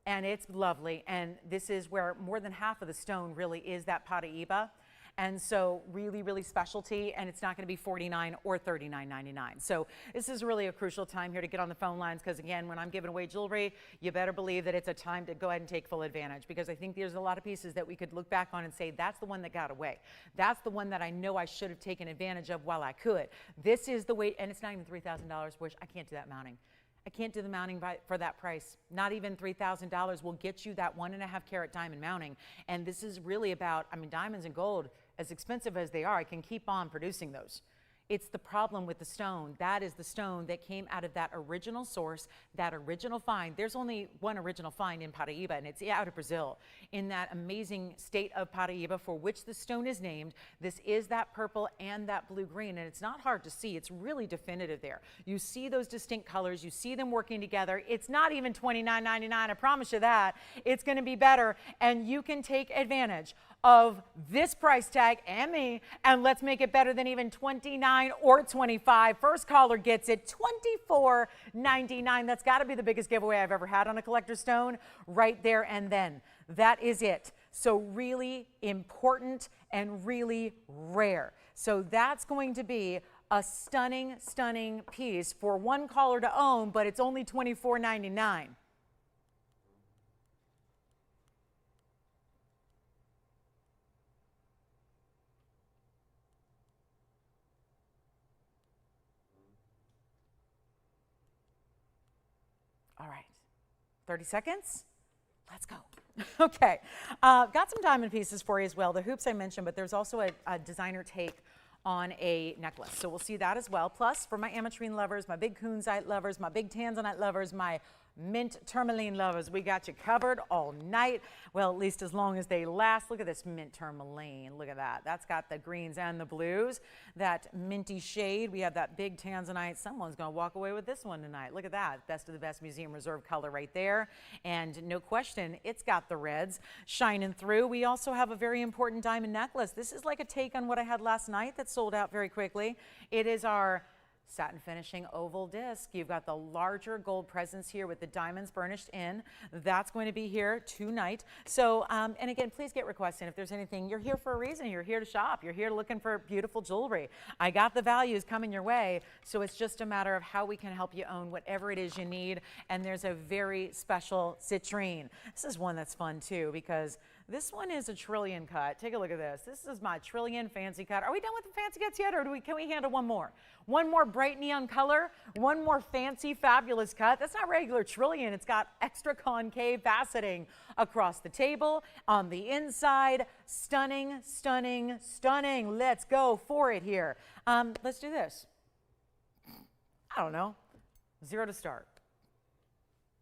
And it's lovely, and this is where more than half of the stone really is that Paraiba, and so really, really specialty, and it's not going to be $49 or $39.99. So this is really a crucial time here to get on the phone lines, because again, when I'm giving away jewelry, you better believe that it's a time to go ahead and take full advantage, because I think there's a lot of pieces that we could look back on and say, that's the one that got away. That's the one that I know I should have taken advantage of while I could. This is the way, and it's not even $3,000, which I can't do that mounting. I can't do the mounting for that price. Not even $3,000 will get you that 1.5 carat diamond mounting. And this is really about, I mean, diamonds and gold, as expensive as they are, I can keep on producing those. It's the problem with the stone. That is the stone that came out of that original source, that original find. There's only one original find in Paraiba, and it's out of Brazil, in that amazing state of Paraiba for which the stone is named. This is that purple and that blue-green, and it's not hard to see. It's really definitive there. You see those distinct colors. You see them working together. It's not even $29.99, I promise you that. It's going to be better, and you can take advantage of this price tag and me, and let's make it better than even $29 or $25. First caller gets it, $24.99. That's got to be the biggest giveaway I've ever had on a collector's stone, right there and then. That is it. So really important and really rare. So that's going to be a stunning, stunning piece for one caller to own, but it's only $24.99. All right, 30 seconds. Let's go. Okay, got some diamond pieces for you as well. The hoops I mentioned, but there's also a designer take on a necklace. So we'll see that as well. Plus, for my Amitrine lovers, my big kunzite lovers, my big Tanzanite lovers, my mint tourmaline lovers, we got you covered all night. Well, at least as long as they last. Look at this mint tourmaline. Look at that. That's got the greens and the blues. That minty shade. We have that big Tanzanite. Someone's going to walk away with this one tonight. Look at that. Best of the best museum reserve color right there. And no question, it's got the reds shining through. We also have a very important diamond necklace. This is like a take on what I had last night that sold out very quickly. It is our satin finishing oval disc. You've got the larger gold presence here with the diamonds burnished in. That's going to be here tonight. So, and again, please get requests in if there's anything. You're here for a reason. You're here to shop. You're here looking for beautiful jewelry. I got the values coming your way. So it's just a matter of how we can help you own whatever it is you need. And there's a very special citrine. This is one that's fun too, because this one is a trillion cut. Take a look at this. This is my trillion fancy cut. Are we done with the fancy cuts yet, or can we handle one more? One more bright neon color, one more fancy fabulous cut. That's not regular trillion. It's got extra concave faceting across the table, on the inside. Stunning, stunning, stunning. Let's go for it here. Let's do this. I don't know. 0 to start.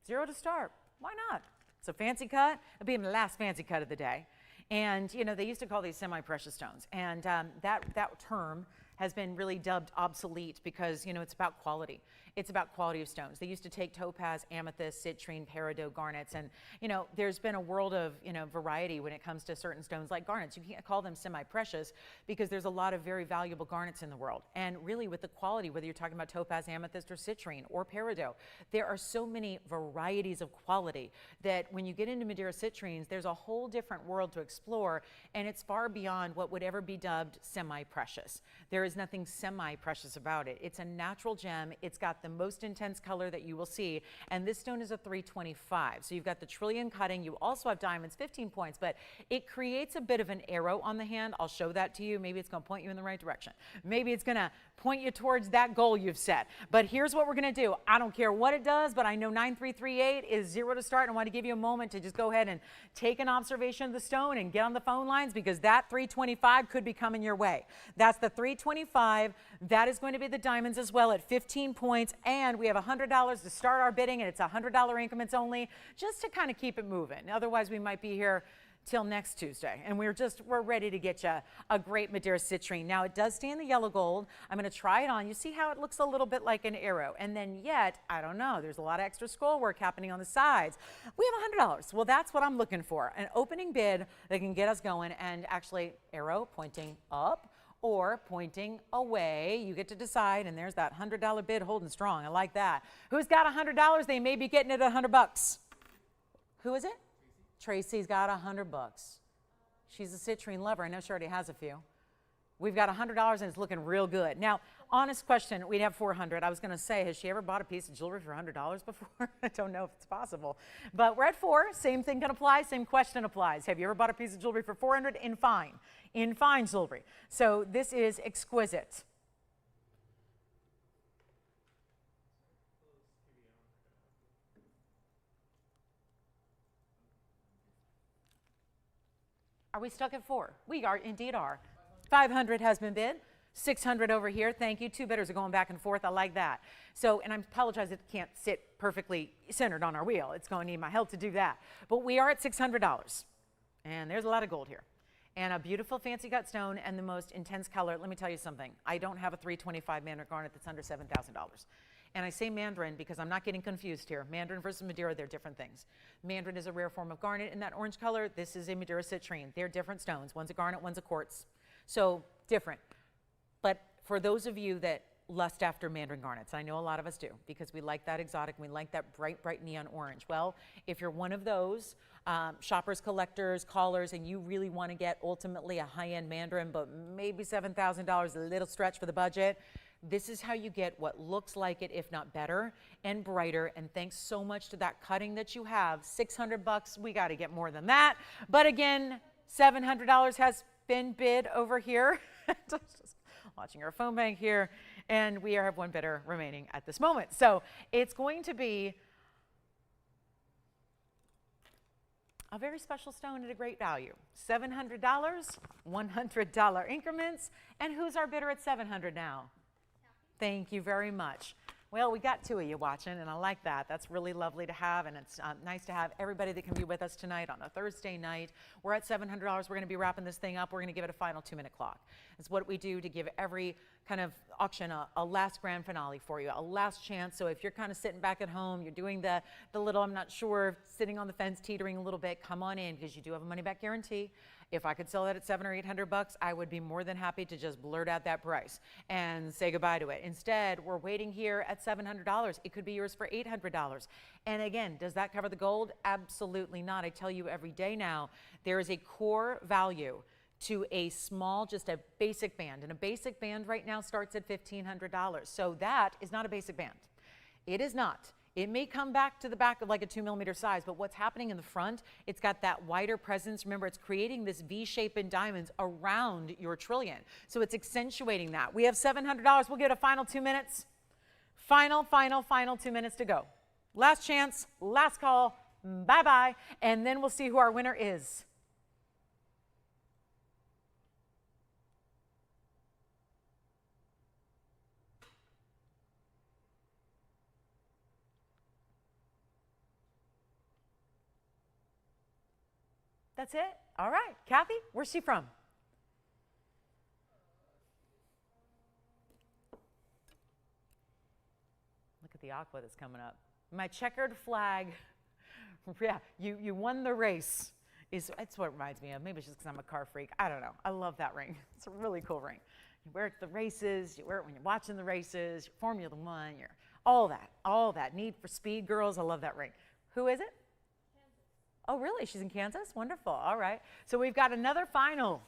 0 to start. Why not? It's a fancy cut. It'll be the last fancy cut of the day. And, you know, they used to call these semi-precious stones. And that term has been really dubbed obsolete because, you know, it's about quality. It's about quality of stones. They used to take topaz, amethyst, citrine, peridot, garnets, and, you know, there's been a world of, you know, variety when it comes to certain stones like garnets. You can't call them semi-precious because there's a lot of very valuable garnets in the world. And really with the quality, whether you're talking about topaz, amethyst, or citrine, or peridot, there are so many varieties of quality that when you get into Madera citrines, there's a whole different world to explore, and it's far beyond what would ever be dubbed semi-precious. There is nothing semi-precious about it. It's a natural gem. It's got the most intense color that you will see, and this stone is a 325. So you've got the trillion cutting. You also have diamonds, 15 points, but it creates a bit of an arrow on the hand. I'll show that to you. Maybe it's going to point you in the right direction. Maybe it's going to point you towards that goal you've set. But here's what we're going to do. I don't care what it does, but I know 9338 is 0 to start, and I want to give you a moment to just go ahead and take an observation of the stone and get on the phone lines, because that 325 could be coming your way. That's the 325. That is going to be the diamonds as well at 15 points, and we have $100 to start our bidding, and it's $100 increments only, just to kind of keep it moving. Otherwise, we might be here till next Tuesday, and we're ready to get you a great Madera citrine. Now, it does stay in the yellow gold. I'm going to try it on. You see how it looks a little bit like an arrow, and then yet, I don't know, there's a lot of extra scroll work happening on the sides. We have $100. Well, that's what I'm looking for, an opening bid that can get us going, and actually, arrow pointing up or pointing away. You get to decide, and there's that $100 bid holding strong. I like that. Who's got $100? They may be getting it at $100. Who is it? Tracy's got $100. She's a citrine lover. I know she already has a few. We've got $100, and it's looking real good. Now, honest question, we'd have 400. I was going to say, has she ever bought a piece of jewelry for $100 before? I don't know if it's possible. But we're at 4. Same thing can apply. Same question applies. Have you ever bought a piece of jewelry for 400 in fine? In fine jewelry. So this is exquisite. Are we stuck at 4? We are, indeed are. 500 has been bid. 600 over here. Thank you. 2 bidders are going back and forth. I like that. So, and I apologize, it can't sit perfectly centered on our wheel. It's going to need my help to do that. But we are at $600. And there's a lot of gold here. And a beautiful fancy cut stone and the most intense color. Let me tell you something. I don't have a 325 mandarin garnet that's under $7,000. And I say mandarin because I'm not getting confused here. Mandarin versus Madera, they're different things. Mandarin is a rare form of garnet in that orange color. This is a Madera citrine. They're different stones. One's a garnet, one's a quartz. So different. But for those of you that lust after mandarin garnets, I know a lot of us do, because we like that exotic, we like that bright, bright neon orange. Well, if you're one of those shoppers, collectors, callers, and you really want to get ultimately a high-end mandarin, but maybe $7,000, a little stretch for the budget, this is how you get what looks like it, if not better and brighter. And thanks so much to that cutting that you have. $600, we got to get more than that. But again, $700 has been bid over here. Just watching our phone bank here, and we have 1 bidder remaining at this moment. So it's going to be a very special stone at a great value. $700, $100 increments. And who's our bidder at $700 now? Thank you very much. Well, we got two of you watching, and I like that. That's really lovely to have, and it's nice to have everybody that can be with us tonight on a Thursday night. We're at $700. We're going to be wrapping this thing up. We're going to give it a final 2-minute clock. It's what we do to give every kind of auction a last grand finale for you, a last chance. So if you're kind of sitting back at home, you're doing the little, I'm not sure, sitting on the fence, teetering a little bit, come on in, because you do have a money-back guarantee. If I could sell that at $700 or $800, I would be more than happy to just blurt out that price and say goodbye to it. Instead, we're waiting here at $700. It could be yours for $800. And again, does that cover the gold? Absolutely not. I tell you every day now, there is a core value to a small, just a basic band. And a basic band right now starts at $1,500. So that is not a basic band. It is not. It may come back to the back of like a 2mm size, but what's happening in the front, it's got that wider presence. Remember, it's creating this V shape in diamonds around your trillion. So it's accentuating that. We have $700. We'll get a final 2 minutes. Final 2 minutes to go. Last chance, last call, bye-bye. And then we'll see who our winner is. That's it? All right. Kathy, where's she from? Look at the aqua that's coming up. My checkered flag. Yeah, you won the race. It's what it reminds me of. Maybe it's just because I'm a car freak. I don't know. I love that ring. It's a really cool ring. You wear it at the races. You wear it when you're watching the races. You're Formula One. You're all that. Need for Speed girls. I love that ring. Who is it? Oh, really? She's in Kansas? Wonderful. All right. So we've got another final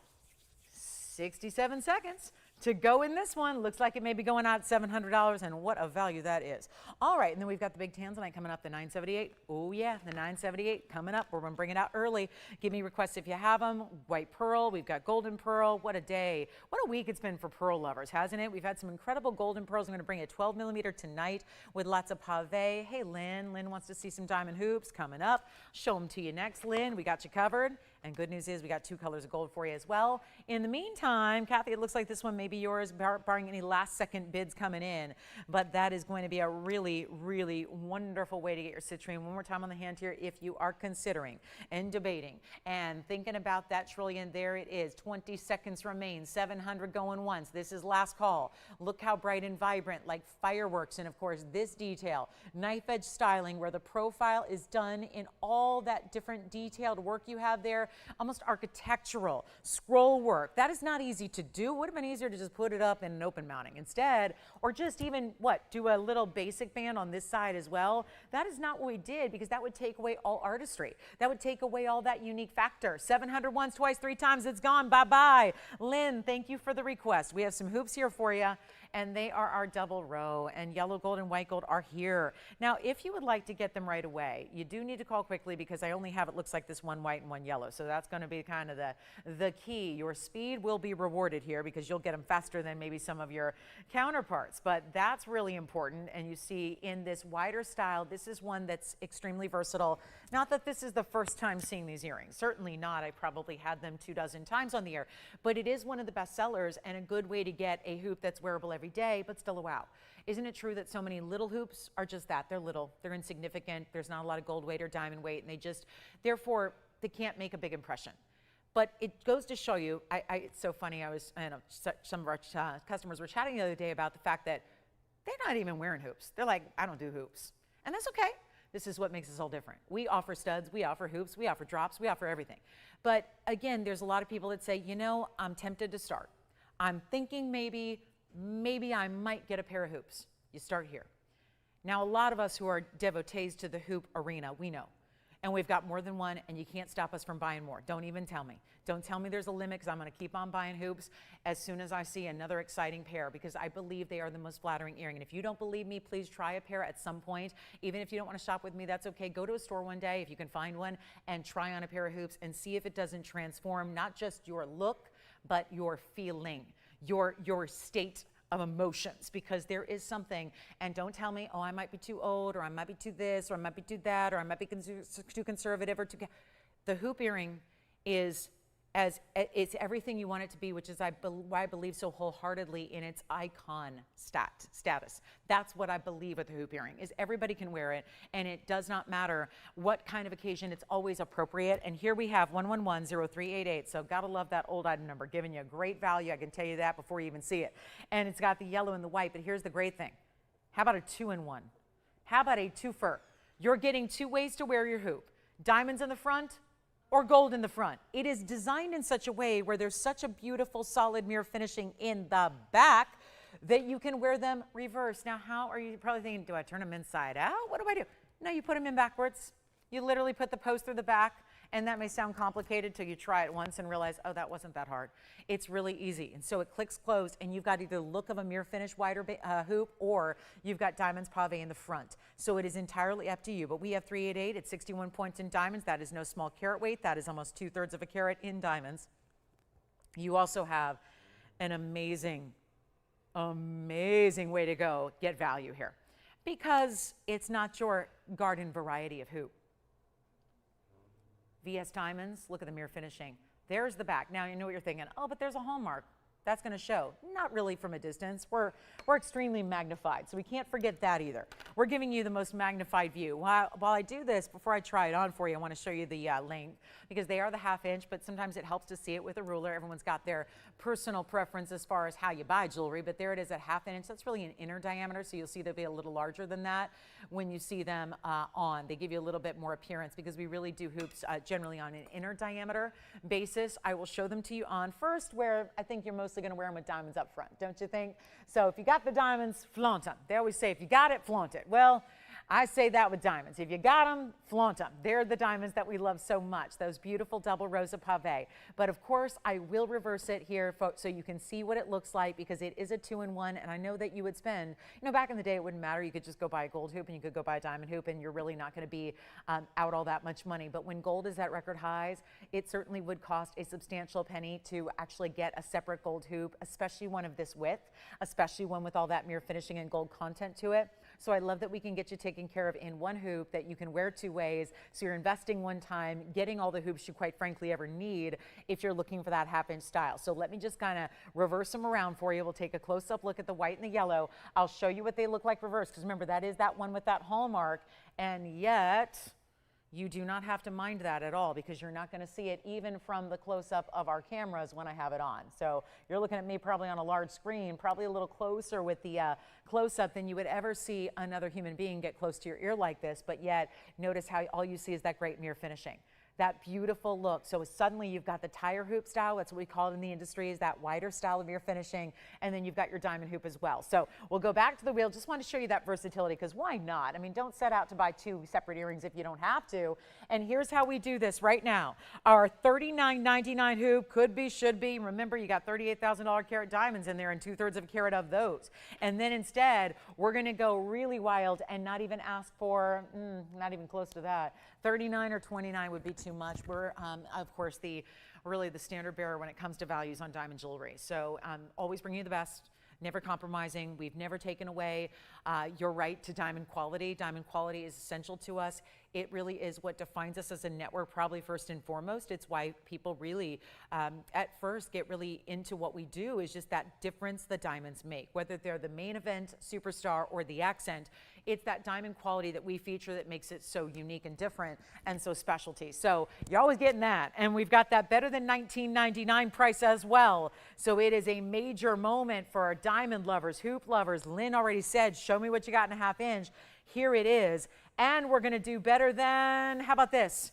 67 seconds to go in this one. Looks like it may be going out at $700, and what a value that is. All right, and then we've got the big Tanzanite coming up, the 978. Oh, yeah, the 978 coming up. We're going to bring it out early. Give me requests if you have them. White pearl. We've got golden pearl. What a day. What a week it's been for pearl lovers, hasn't it? We've had some incredible golden pearls. I'm going to bring a 12mm tonight with lots of pave. Hey, Lynn. Lynn wants to see some diamond hoops coming up. Show them to you next, Lynn. We got you covered. And good news is we got 2 colors of gold for you as well. In the meantime, Kathy, it looks like this one may be yours, barring any last-second bids coming in. But that is going to be a really, really wonderful way to get your citrine. One more time on the hand here. If you are considering and debating and thinking about that trillion, there it is. 20 seconds remain. 700 going once. This is last call. Look how bright and vibrant, like fireworks. And, of course, this detail, knife-edge styling, where the profile is done in all that different detailed work you have there. Almost architectural scroll work. That is not easy to do. Would have been easier to just put it up in an open mounting instead, or just even do a little basic band on this side as well. That is not what we did, because that would take away all artistry. That would take away all that unique factor. 700 once, twice, 3 times, it's gone. Bye-bye. Lynn, thank you for the request. We have some hoops here for you, and they are our double row, and yellow gold and white gold are here. Now, if you would like to get them right away, you do need to call quickly, because I only have, it looks like this, 1 white and 1 yellow. So that's going to be kind of the key. Your speed will be rewarded here, because you'll get them faster than maybe some of your counterparts. But that's really important. And you see in this wider style, this is one that's extremely versatile. Not that this is the first time seeing these earrings. Certainly not. I probably had them 24 times on the air. But it is one of the best sellers, and a good way to get a hoop that's wearable every day, but still a wow. Isn't it true that so many little hoops are just that? They're little. They're insignificant. There's not a lot of gold weight or diamond weight, and therefore, they can't make a big impression. But it goes to show you, it's so funny, some of our customers were chatting the other day about the fact that they're not even wearing hoops. They're like, I don't do hoops. And that's okay. This is what makes us all different. We offer studs, we offer hoops, we offer drops, we offer everything. But again, there's a lot of people that say, I'm tempted to start. I'm thinking maybe I might get a pair of hoops. You start here. Now, a lot of us who are devotees to the hoop arena, we know. And we've got more than one, and you can't stop us from buying more. Don't even tell me. Don't tell me there's a limit, because I'm going to keep on buying hoops as soon as I see another exciting pair, because I believe they are the most flattering earring. And if you don't believe me, please try a pair at some point. Even if you don't want to shop with me, that's okay. Go to a store one day, if you can find one, and try on a pair of hoops and see if it doesn't transform not just your look, but your feeling, your state of emotions, because there is something. And don't tell me, I might be too old, or I might be too this, or I might be too that, or I might be too conservative, or too. The hoop earring is it's everything you want it to be, which is why I believe so wholeheartedly in its icon status. That's what I believe with the hoop earring, is everybody can wear it, and it does not matter what kind of occasion, it's always appropriate. And here we have 111-0388, so gotta love that old item number, giving you a great value, I can tell you that before you even see it. And it's got the yellow and the white, but here's the great thing. How about a 2-in-1? How about a twofer? You're getting 2 ways to wear your hoop. Diamonds in the front, or gold in the front. It is designed in such a way where there's such a beautiful solid mirror finishing in the back that you can wear them reverse. Now, how are you probably thinking, do I turn them inside out? What do I do? No, you put them in backwards. You literally put the post through the back, and that may sound complicated till you try it once and realize, oh, that wasn't that hard. It's really easy. And so it clicks closed, and you've got either the look of a mirror finish wider hoop, or you've got diamonds pave in the front. So it is entirely up to you. But we have 388 at 61 points in diamonds. That is no small carat weight. That is almost 2/3 of a carat in diamonds. You also have an amazing, amazing way to go get value here, because it's not your garden variety of hoop. VS diamonds, look at the mirror finishing. There's the back. Now you know what you're thinking, oh, but there's a hallmark. That's going to show. Not really from a distance. We're extremely magnified, so we can't forget that either. We're giving you the most magnified view. While I do this, before I try it on for you, I want to show you the length, because they are the 1/2 inch, but sometimes it helps to see it with a ruler. Everyone's got their personal preference as far as how you buy jewelry, but there it is at 1/2 inch. That's really an inner diameter, so you'll see they'll be a little larger than that when you see them on. They give you a little bit more appearance, because we really do hoops generally on an inner diameter basis. I will show them to you on first, where I think you're mostly going to wear them with diamonds up front, don't you think? So if you got the diamonds, flaunt them. They always say, if you got it, flaunt it. Well, I say that with diamonds. If you got them, flaunt them. They're the diamonds that we love so much, those beautiful double rows of pave. But of course, I will reverse it here so you can see what it looks like, because it is a 2-in-1, and I know that you would spend, back in the day, it wouldn't matter. You could just go buy a gold hoop, and you could go buy a diamond hoop, and you're really not going to be out all that much money. But when gold is at record highs, it certainly would cost a substantial penny to actually get a separate gold hoop, especially one of this width, especially one with all that mirror finishing and gold content to it. So I love that we can get you taken care of in one hoop that you can wear 2 ways. So you're investing one time, getting all the hoops you quite frankly ever need if you're looking for that 1/2 inch style. So let me just kind of reverse them around for you. We'll take a close-up look at the white and the yellow. I'll show you what they look like reversed, because remember, that is that one with that hallmark, and yet you do not have to mind that at all, because you're not going to see it even from the close-up of our cameras when I have it on. So you're looking at me probably on a large screen, probably a little closer with the close-up than you would ever see another human being get close to your ear like this, but yet notice how all you see is that great mirror finishing. That beautiful look. So suddenly you've got the tire hoop style, that's what we call it in the industry, is that wider style of mirror finishing, and then you've got your diamond hoop as well. So we'll go back to the wheel. Just want to show you that versatility, because why not? I mean, don't set out to buy 2 separate earrings if you don't have to. And here's how we do this right now. Our $39.99 hoop could be, should be. Remember, you got $38,000 carat diamonds in there, and 2/3 of a carat of those. And then instead, we're going to go really wild and not even ask for, not even close to that. 39 or 29 would be too much. We're, of course, really the standard bearer when it comes to values on diamond jewelry. So always bring you the best, never compromising. We've never taken away your right to diamond quality. Diamond quality is essential to us. It really is what defines us as a network, probably first and foremost. It's why people really, at first, get really into what we do, is just that difference the diamonds make. Whether they're the main event, superstar, or the accent, it's that diamond quality that we feature that makes it so unique and different and so specialty. So you're always getting that. And we've got that better than $19.99 price as well. So it is a major moment for our diamond lovers, hoop lovers. Lynn already said, show me what you got in a 1/2 inch. Here it is. And we're going to do better than, how about this?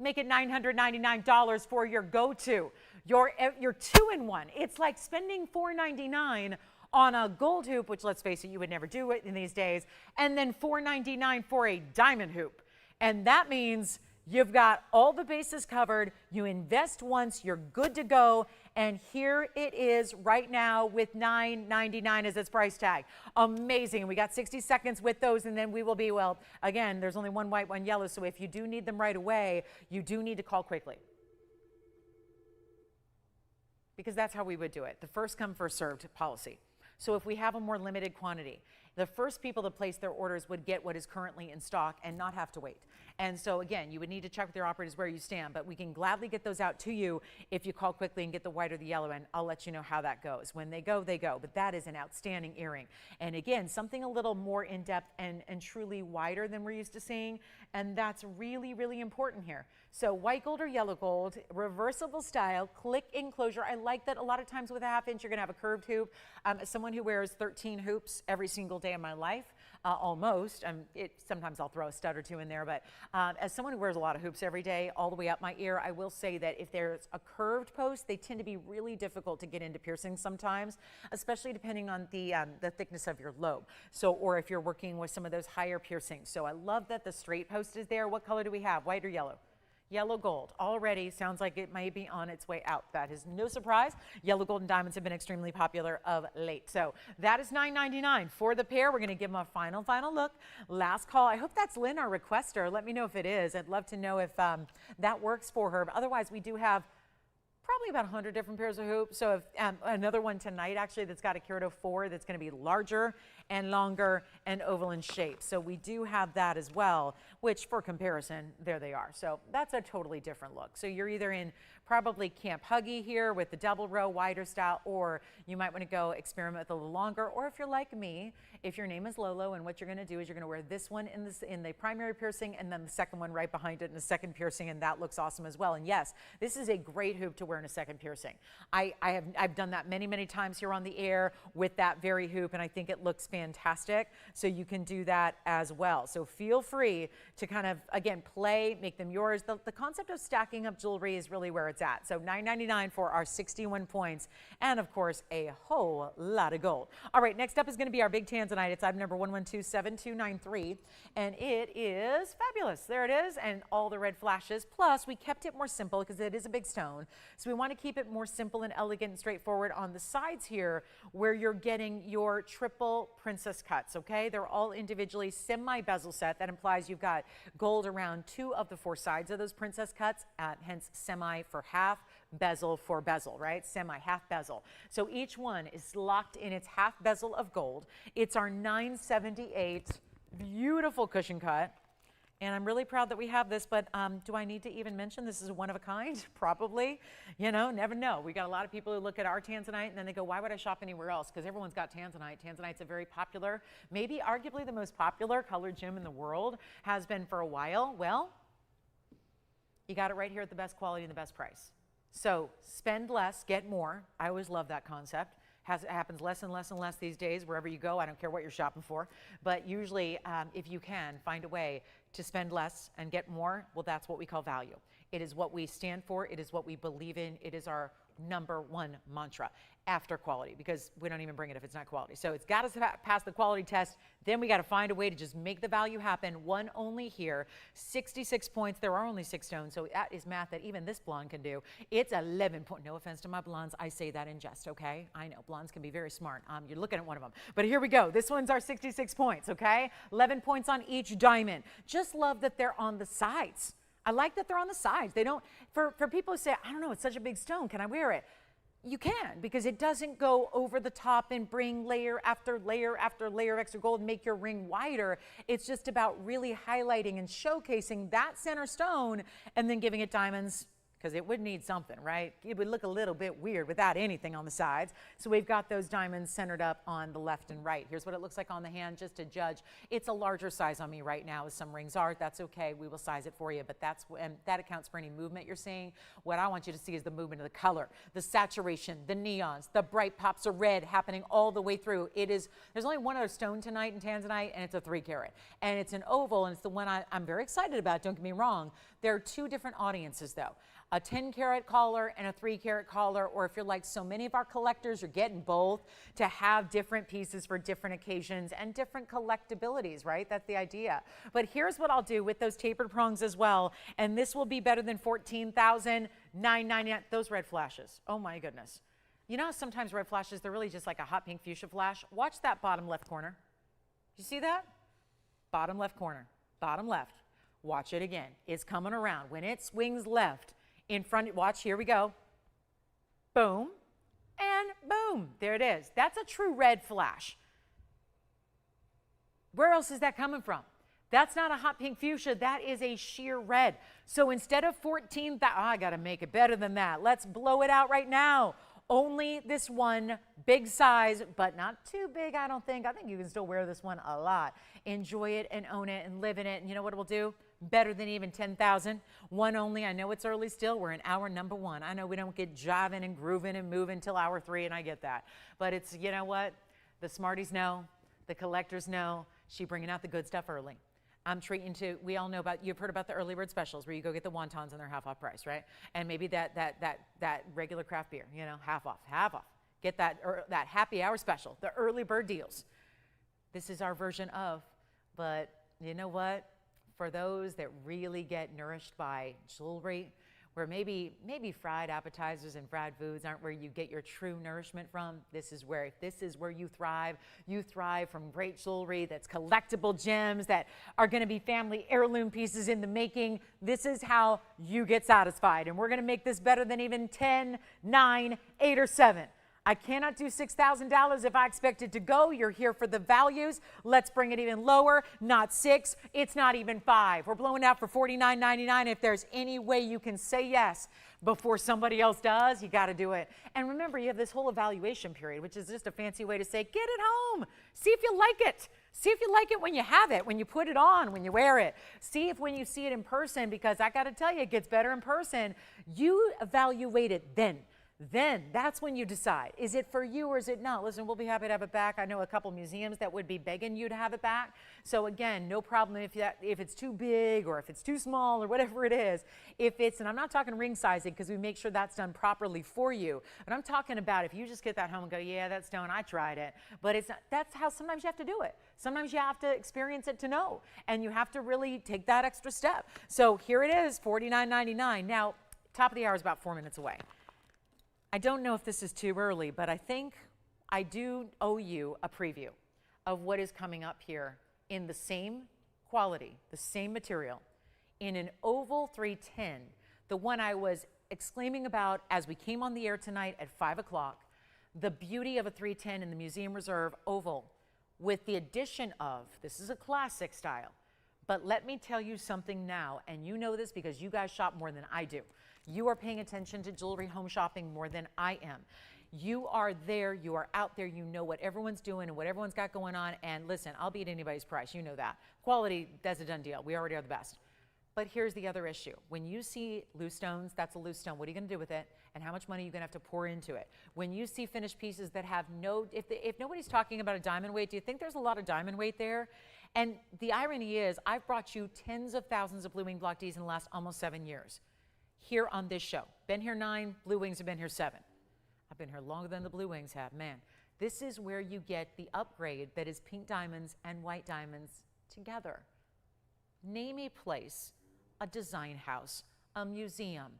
Make it $999 for your go-to, your 2-in-1. It's like spending $499 on a gold hoop, which, let's face it, you would never do it in these days, and then $499 for a diamond hoop. And that means you've got all the bases covered. You invest once, you're good to go. And here it is right now with $999 as its price tag. Amazing. We got 60 seconds with those, and then we will be, well, again, there's only one white, one yellow. So if you do need them right away, you do need to call quickly, because that's how we would do it. The first come, first served policy. So if we have a more limited quantity, the first people to place their orders would get what is currently in stock and not have to wait. And so again, you would need to check with your operators where you stand, but we can gladly get those out to you if you call quickly and get the white or the yellow, and I'll let you know how that goes. When they go, they go. But that is an outstanding earring. And again, something a little more in-depth and truly wider than we're used to seeing, and that's really, really important here. So white gold or yellow gold, reversible style, click enclosure. I like that a lot of times with a 1/2 inch, you're gonna have a curved hoop. As someone who wears 13 hoops every single day of my life, almost, sometimes I'll throw a stud or two in there, but as someone who wears a lot of hoops every day, all the way up my ear, I will say that if there's a curved post, they tend to be really difficult to get into piercings sometimes, especially depending on the thickness of your lobe. So, or if you're working with some of those higher piercings. So I love that the straight post is there. What color do we have, white or yellow? Yellow gold already sounds like it may be on its way out. That is no surprise. Yellow gold and diamonds have been extremely popular of late. So that is $9.99 for the pair. We're going to give them a final look. Last call. I hope that's Lynn, our requester. Let me know if it is. I'd love to know if that works for her. But otherwise, we do have probably about 100 different pairs of hoops. So if, another one tonight actually that's got a Peridot 4 that's going to be larger and longer and oval in shape. So we do have that as well, which for comparison, there they are. So that's a totally different look. So you're either in probably Camp Huggy here with the double row wider style, or you might want to go experiment with a little longer. Or if you're like me, if your name is Lolo, and what you're going to do is you're going to wear this one in the primary piercing, and then the second one right behind it in the second piercing, and that looks awesome as well. And yes, this is a great hoop to wear in a second piercing. I've done that many times here on the air with that very hoop, and I think it looks fantastic. So you can do that as well. So feel free to kind of, again, play, make them yours. The concept of stacking up jewelry is really where it's at. So $9.99 for our 61 points, and of course a whole lot of gold. All right, next up is going to be our big Tanzanite. It's item number 1127293, and it is fabulous. There it is, and all the red flashes. Plus, we kept it more simple because it is a big stone. So we want to keep it more simple and elegant and straightforward on the sides here, where you're getting your triple princess cuts. Okay, they're all individually semi-bezel set. That implies you've got gold around 2 of the 4 sides of those princess cuts, hence semi for half, bezel for bezel, right? Semi, half bezel. So each one is locked in its half bezel of gold. It's our 978 beautiful cushion cut. And I'm really proud that we have this, but do I need to even mention this is a one of a kind? Probably. You know, never know. We got a lot of people who look at our Tanzanite and then they go, why would I shop anywhere else? Because everyone's got Tanzanite. Tanzanite's a very popular, maybe arguably the most popular colored gem in the world, has been for a while. Well, you got it right here at the best quality and the best price. So spend less, get more. I always love that concept. It happens less and less and less these days wherever you go. I don't care what you're shopping for. But usually, if you can, find a way to spend less and get more, well, that's what we call value. It is what we stand for. It is what we believe in. It is our #1 mantra after quality, because we don't even bring it if it's not quality. So it's got to pass the quality test. Then we got to find a way to just make the value happen. One only here, 66 points. There are only 6 stones, so that is math that even this blonde can do. It's 11 points. No offense to my blondes. I say that in jest, okay? I know blondes can be very smart. You're looking at one of them. But here we go. This one's our 66 points, okay? 11 points on each diamond. Just love that they're on the sides. I like that they're on the sides. They don't, for people who say, I don't know, it's such a big stone, can I wear it? You can, because it doesn't go over the top and bring layer after layer after layer of extra gold and make your ring wider. It's just about really highlighting and showcasing that center stone and then giving it diamonds, because it would need something, right? It would look a little bit weird without anything on the sides. So we've got those diamonds centered up on the left and right. Here's what it looks like on the hand, just to judge. It's a larger size on me right now, as some rings are. That's okay. We will size it for you, but that accounts for any movement you're seeing. What I want you to see is the movement of the color, the saturation, the neons, the bright pops of red happening all the way through. There's only one other stone tonight in Tanzanite, and it's a 3 carat. And it's an oval, and it's the one I'm very excited about, don't get me wrong. There are 2 different audiences, though. A 10 carat collar and a 3 carat collar, or if you're like so many of our collectors, you're getting both to have different pieces for different occasions and different collectabilities, right? That's the idea. But here's what I'll do with those tapered prongs as well, and this will be better than $14,999. Those red flashes, oh my goodness. You know, sometimes red flashes, they're really just like a hot pink fuchsia flash. Watch that bottom left corner. You see that? Bottom left corner, bottom left. Watch it again. It's coming around. When it swings left, in front, watch, here we go. Boom, and boom, there it is. That's a true red flash. Where else is that coming from? That's not a hot pink fuchsia. That is a sheer red. So instead of 14, I got to make it better than that. Let's blow it out right now. Only this one big size, but not too big, I don't think. I think you can still wear this one a lot. Enjoy it and own it and live in it. And you know what it will do? Better than even 10,000. One only. I know it's early still. We're in hour number 1. I know we don't get jiving and grooving and moving till hour 3, and I get that. But it's, you know what? The smarties know. The collectors know. She bringing out the good stuff early. I'm treating to, we all know about, you've heard about the early bird specials where you go get the wontons and they're half off price, right? And maybe that regular craft beer, you know, half off. Get that happy hour special, the early bird deals. This is our version of, but you know what? For those that really get nourished by jewelry, where maybe fried appetizers and fried foods aren't where you get your true nourishment from, this is where you thrive. You thrive from great jewelry that's collectible gems that are going to be family heirloom pieces in the making. This is how you get satisfied. And we're going to make this better than even 10, 9, 8, or 7. I cannot do $6,000 if I expect it to go. You're here for the values. Let's bring it even lower. Not 6. It's not even 5. We're blowing out for $49.99. If there's any way you can say yes before somebody else does, you got to do it. And remember, you have this whole evaluation period, which is just a fancy way to say, get it home. See if you like it. See if you like it when you have it, when you put it on, when you wear it. See if when you see it in person, because I got to tell you, it gets better in person. You evaluate it then. Then that's when you decide, is it for you or is it not? Listen, we'll be happy to have it back. I know a couple museums that would be begging you to have it back. So again, no problem if it's too big or if it's too small or whatever it is. And I'm not talking ring sizing because we make sure that's done properly for you. But I'm talking about if you just get that home and go, yeah, that stone, I tried it. But it's not, that's how sometimes you have to do it. Sometimes you have to experience it to know. And you have to really take that extra step. So here it is, $49.99. Now, top of the hour is about 4 minutes away. I don't know if this is too early, but I think I do owe you a preview of what is coming up here in the same quality, the same material, in an oval 310, the one I was exclaiming about as we came on the air tonight at 5 o'clock, the beauty of a 310 in the Museum Reserve oval with the addition of, this is a classic style, but let me tell you something now, and you know this because you guys shop more than I do. You are paying attention to jewelry home shopping more than I am. You are there, you are out there, you know what everyone's doing and what everyone's got going on. And listen, I'll beat anybody's price, you know that. Quality, that's a done deal. We already are the best. But here's the other issue. When you see loose stones, that's a loose stone. What are you going to do with it? And how much money are you going to have to pour into it? When you see finished pieces that have no, if nobody's talking about a diamond weight, do you think there's a lot of diamond weight there? And the irony is, I've brought you tens of thousands of blue wing block Ds in the last almost 7 years. Here on this show. Been here 9, Blue Wings have been here 7. I've been here longer than the Blue Wings have. Man, this is where you get the upgrade that is pink diamonds and white diamonds together. Name a place, a design house, a museum,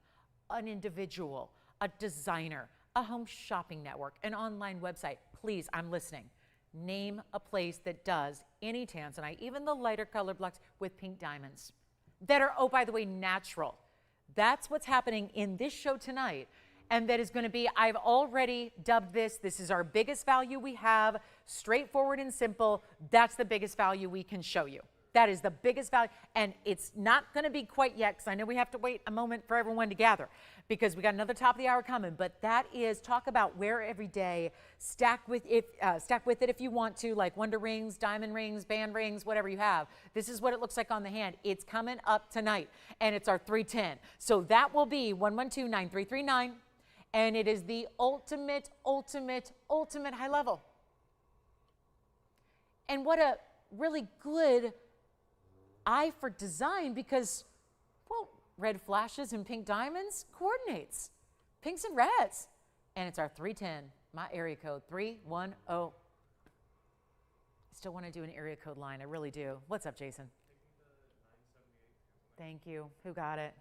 an individual, a designer, a home shopping network, an online website. Please, I'm listening. Name a place that does any Tanzanite, even the lighter colored blocks with pink diamonds that are, oh, by the way, natural. That's what's happening in this show tonight. And that is going to be, I've already dubbed this is our biggest value we have, straightforward and simple. That's the biggest value we can show you. That is the biggest value. And it's not going to be quite yet, because I know we have to wait a moment for everyone to gather, because we got another top of the hour coming. But that is, talk about wear every day, stack with it if you want to, like wonder rings, diamond rings, band rings, whatever you have. This is what it looks like on the hand. It's coming up tonight, and it's our 310. So that will be 112-9339, and it is the ultimate high level. And what a really good eye for design, because, well, red flashes and pink diamonds coordinates. Pinks and reds. And it's our 310, my area code, 310. I still want to do an area code line. I really do. What's up, Jason? Thank you. Who got it?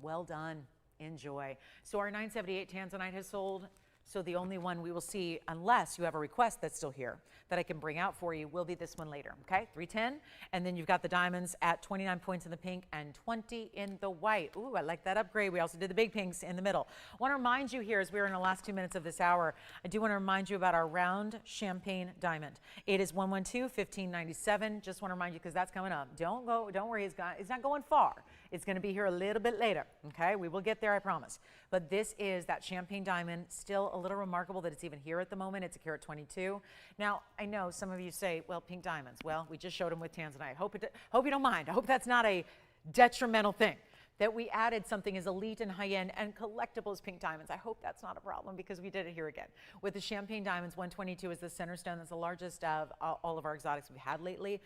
Well done. Enjoy. So our 978 Tanzanite has sold So the only one we will see, unless you have a request that's still here, that I can bring out for you, will be this one later, okay? 310, and then you've got the diamonds at 29 points in the pink and 20 in the white. Ooh, I like that upgrade. We also did the big pinks in the middle. I want to remind you here, as we're in the last 2 minutes of this hour, I do want to remind you about our round champagne diamond. It is 112-1597. Just want to remind you, because that's coming up. Don't worry, it's not going far. It's going to be here a little bit later, okay? We will get there, I promise. But this is that champagne diamond, still a little remarkable that it's even here at the moment. It's a carat 22. Now, I know some of you say, well, pink diamonds. Well, we just showed them with Tanzanite. Hope you don't mind. I hope that's not a detrimental thing, that we added something as elite and high-end and collectible as pink diamonds. I hope that's not a problem, because we did it here again. With the champagne diamonds, 122 is the center stone. That's the largest of all of our exotics we've had lately.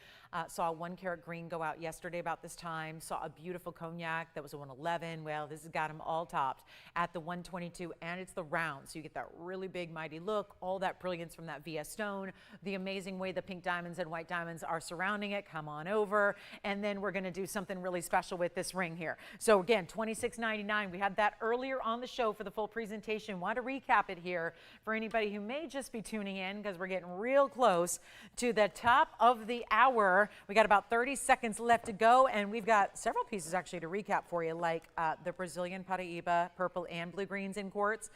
Saw a 1 carat green go out yesterday about this time. Saw a beautiful cognac that was a 111. Well, this has got them all topped at the 122, and it's the round. So you get that really big, mighty look, all that brilliance from that VS stone, the amazing way the pink diamonds and white diamonds are surrounding it. Come on over. And then we're going to do something really special with this ring here. So again, $26.99. We had that earlier on the show for the full presentation. Want to recap it here for anybody who may just be tuning in, because we're getting real close to the top of the hour. We got about 30 seconds left to go, and we've got several pieces actually to recap for you, like the Brazilian Paraiba purple and blue greens in quartz.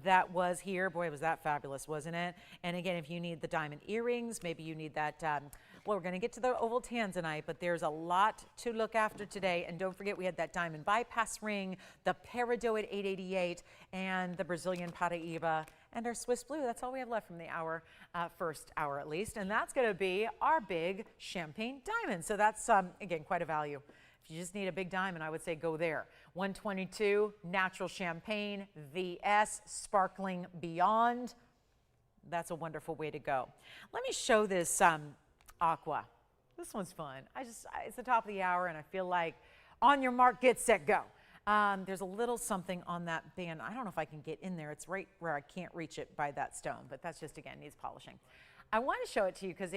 That was here. Boy, was that fabulous, wasn't it? And again, if you need the diamond earrings, maybe you need that well, we're going to get to the oval Tanzanite, but there's a lot to look after today. And don't forget, we had that diamond bypass ring, the Peridot at 888, and the Brazilian Paraiba, and our Swiss blue. That's all we have left from the hour, first hour at least. And that's going to be our big champagne diamond. So that's, again, quite a value. If you just need a big diamond, I would say go there. 122, natural champagne, VS, sparkling beyond. That's a wonderful way to go. Let me show this aqua. This one's fun. It's the top of the hour, and I feel like on your mark, get set, go. There's a little something on that band. I don't know if I can get in there. It's right where I can't reach it by that stone, but that's just, again, needs polishing. I want to show it to you because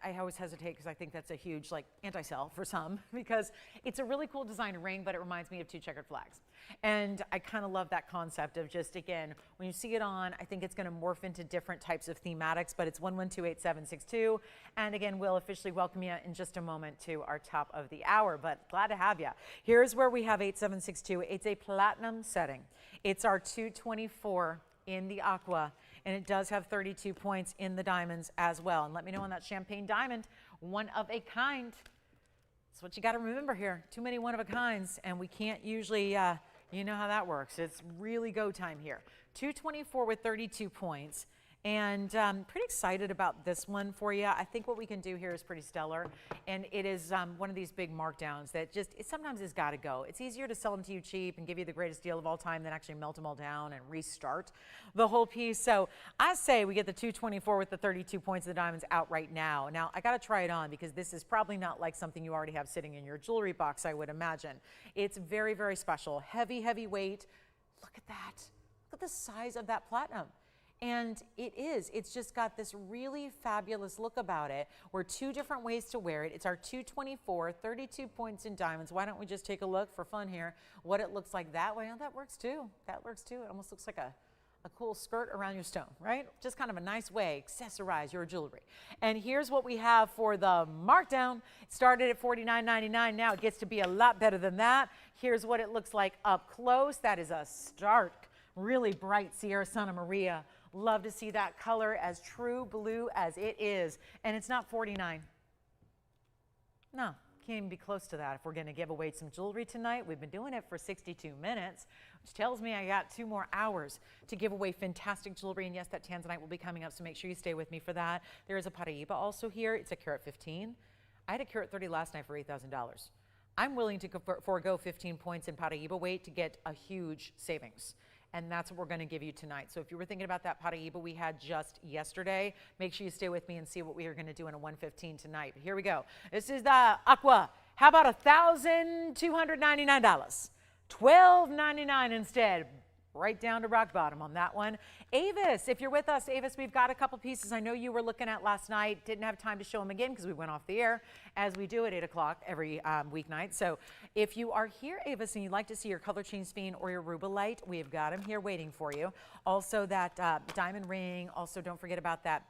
I always hesitate because I think that's a huge anti-sell for some, because it's a really cool design ring, but it reminds me of 2 checkered flags. And I kind of love that concept of just, again, when you see it on, I think it's going to morph into different types of thematics, but it's 1128762. And again, we'll officially welcome you in just a moment to our top of the hour, but glad to have you. Here's where we have 8762. It's a platinum setting. It's our 224 in the aqua, and it does have 32 points in the diamonds as well. And let me know on that champagne diamond, one of a kind. That's what you got to remember here. Too many one of a kinds, and we can't usually, you know how that works. It's really go time here. 224 with 32 points. And pretty excited about this one for you. I think what we can do here is pretty stellar. And it is one of these big markdowns that sometimes has got to go. It's easier to sell them to you cheap and give you the greatest deal of all time than actually melt them all down and restart the whole piece. So I say we get the 224 with the 32 points of the diamonds out right now. Now, I got to try it on because this is probably not like something you already have sitting in your jewelry box, I would imagine. It's very, very special. Heavy, heavy weight. Look at that. Look at the size of that platinum. And it's just got this really fabulous look about it. We're 2 different ways to wear it. It's our 224, 32 points in diamonds. Why don't we just take a look for fun here, what it looks like that way? Oh, that works too. That works too. It almost looks like a cool skirt around your stone, right? Just kind of a nice way, accessorize your jewelry. And here's what we have for the markdown. It started at $49.99. Now it gets to be a lot better than that. Here's what it looks like up close. That is a stark, really bright Sierra Santa Maria. Love to see that color as true blue as it is. And it's not $49. No, can't even be close to that. If we're going to give away some jewelry tonight, we've been doing it for 62 minutes, which tells me I got 2 more hours to give away fantastic jewelry. And yes, that Tanzanite will be coming up, so make sure you stay with me for that. There is a Paraiba also here. It's a carat 15. I had a carat 30 last night for $8,000. I'm willing to forego 15 points in Paraiba weight to get a huge savings. And that's what we're going to give you tonight. So if you were thinking about that Paraiba we had just yesterday, make sure you stay with me and see what we are going to do in a 115 tonight. But here we go. This is the aqua. How about $1,299? $1,299 instead. right down to rock bottom on that one. Avis, if you're with us, Avis, we've got a couple pieces I know you were looking at last night. Didn't have time to show them again because we went off the air, as we do at 8 o'clock every weeknight. So if you are here, Avis, and you'd like to see your color change sphene or your Rubilite, we've got them here waiting for you. Also that diamond ring. Also don't forget about that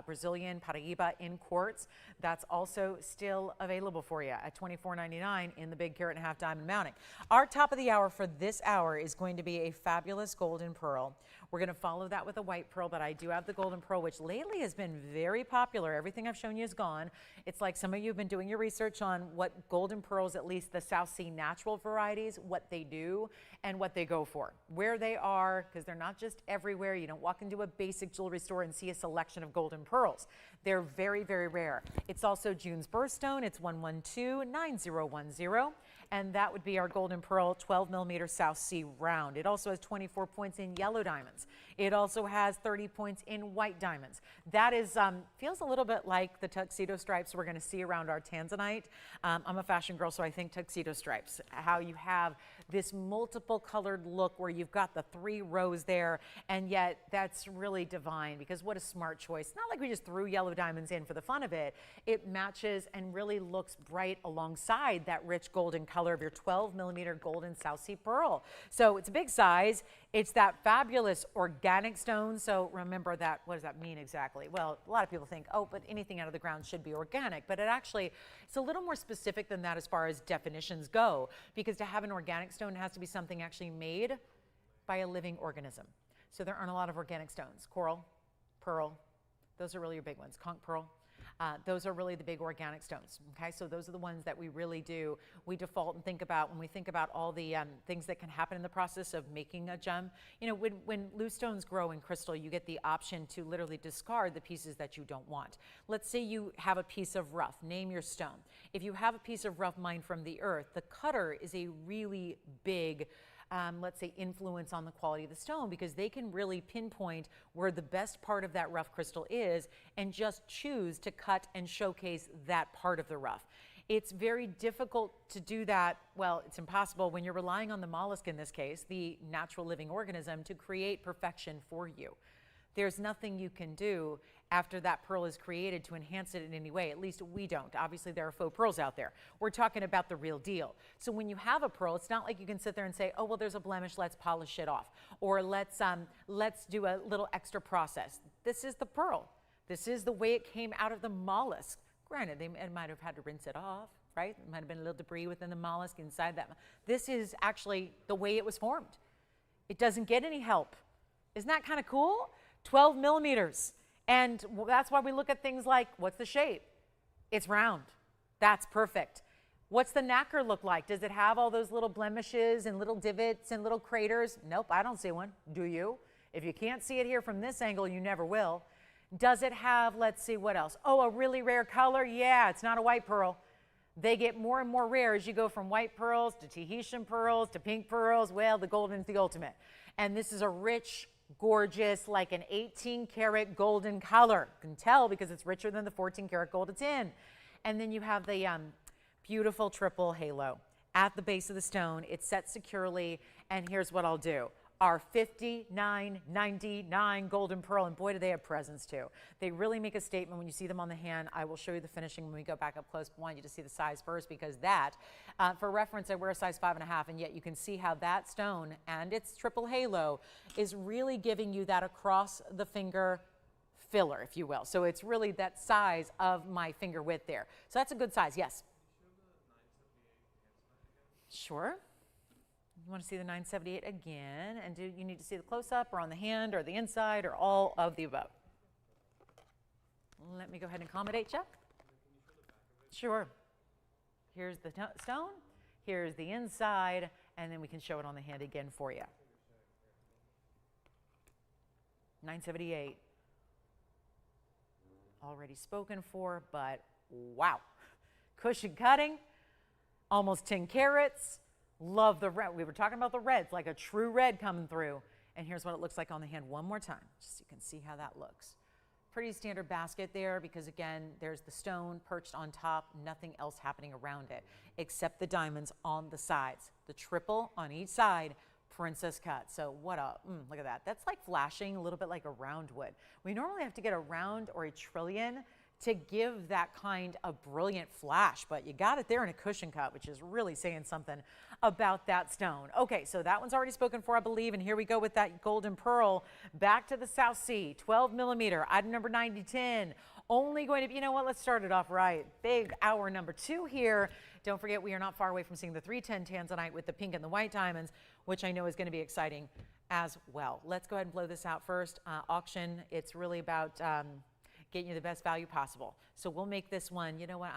Brazilian Paraiba in quartz. That's also still available for you at $24.99 in the big carat and a half diamond mounting. Our top of the hour for this hour is going to be a fabulous golden pearl. We're going to follow that with a white pearl, but I do have the golden pearl, which lately has been very popular. Everything I've shown you is gone. It's like some of you have been doing your research on what golden pearls, at least the South Sea natural varieties, what they do and what they go for, where they are, because they're not just everywhere. You don't walk into a basic jewelry store and see a selection of golden pearls. They're very, very rare. It's also June's birthstone. It's 112-9010. And that would be our golden pearl 12 millimeter South Sea round. It also has 24 points in yellow diamonds. It also has 30 points in white diamonds. That is, feels a little bit like the tuxedo stripes we're going to see around our Tanzanite. I'm a fashion girl, so I think tuxedo stripes, how you have this multiple colored look where you've got the 3 rows there, and yet that's really divine, because what a smart choice. Not like we just threw yellow diamonds in for the fun of it. It matches and really looks bright alongside that rich golden color of your 12 millimeter golden South Sea pearl. So it's a big size. It's that fabulous organic stone. So remember that, what does that mean exactly? Well, a lot of people think, oh, but anything out of the ground should be organic, but it's a little more specific than that as far as definitions go, because to have an organic stone, it has to be something actually made by a living organism. So there aren't a lot of organic stones. Coral, pearl, those are really your big ones. Conch pearl. Those are really the big organic stones, okay? So those are the ones that we really do. We default and think about when we think about all the things that can happen in the process of making a gem. You know, when loose stones grow in crystal, you get the option to literally discard the pieces that you don't want. Let's say you have a piece of rough, name your stone. If you have a piece of rough mined from the earth, the cutter is a really big let's say, influence on the quality of the stone, because they can really pinpoint where the best part of that rough crystal is and just choose to cut and showcase that part of the rough. It's very difficult to do that. Well, it's impossible when you're relying on the mollusk, in this case, the natural living organism, to create perfection for you. There's nothing you can do after that pearl is created to enhance it in any way. At least we don't. Obviously, there are faux pearls out there. We're talking about the real deal. So when you have a pearl, it's not like you can sit there and say, oh, well, there's a blemish, let's polish it off. Or let's do a little extra process. This is the pearl. This is the way it came out of the mollusk. Granted, they might have had to rinse it off, right? There might have been a little debris within the mollusk inside that. This is actually the way it was formed. It doesn't get any help. Isn't that kind of cool? 12 millimeters. And that's why we look at things like, what's the shape? It's round. That's perfect. What's the nacre look like? Does it have all those little blemishes and little divots and little craters? Nope, I don't see one. Do you? If you can't see it here from this angle, you never will. Does it have, let's see, what else? Oh, a really rare color? Yeah, it's not a white pearl. They get more and more rare as you go from white pearls to Tahitian pearls to pink pearls. Well, the golden's the ultimate. And this is a rich, gorgeous, like an 18 karat golden color. You can tell because it's richer than the 14 karat gold it's in. And then you have the beautiful triple halo at the base of the stone. It's set securely, and here's what I'll do. Our $59.99 golden pearl, and boy, do they have presence too. They really make a statement when you see them on the hand. I will show you the finishing when we go back up close. I want you to see the size first, because that, for reference, I wear a size 5.5, and yet you can see how that stone and its triple halo is really giving you that across the finger filler, if you will. So it's really that size of my finger width there. So that's a good size, yes. Sure. You want to see the 978 again, and do you need to see the close-up or on the hand or the inside or all of the above? Let me go ahead and accommodate you. Sure. Here's the stone, here's the inside, and then we can show it on the hand again for you. 978. Already spoken for, but wow. Cushion cutting, almost 10 carats. Love the red. We were talking about the reds, like a true red coming through. And here's what it looks like on the hand one more time, just so you can see how that looks. Pretty standard basket there, because again, there's the stone perched on top, nothing else happening around it, except the diamonds on the sides. The triple on each side, princess cut. So what a, look at that. That's like flashing, a little bit like a round wood. We normally have to get a round or a trillion to give that kind of brilliant flash, but you got it there in a cushion cut, which is really saying something about that stone. Okay, so that one's already spoken for, I believe, and here we go with that golden pearl. Back to the South Sea, 12 millimeter, item number 9010. Only going to be, you know what, let's start it off right. Big hour number 2 here. Don't forget, we are not far away from seeing the 310 Tanzanite with the pink and the white diamonds, which I know is going to be exciting as well. Let's go ahead and blow this out first. Auction, it's really about getting you the best value possible. So we'll make this one, you know what,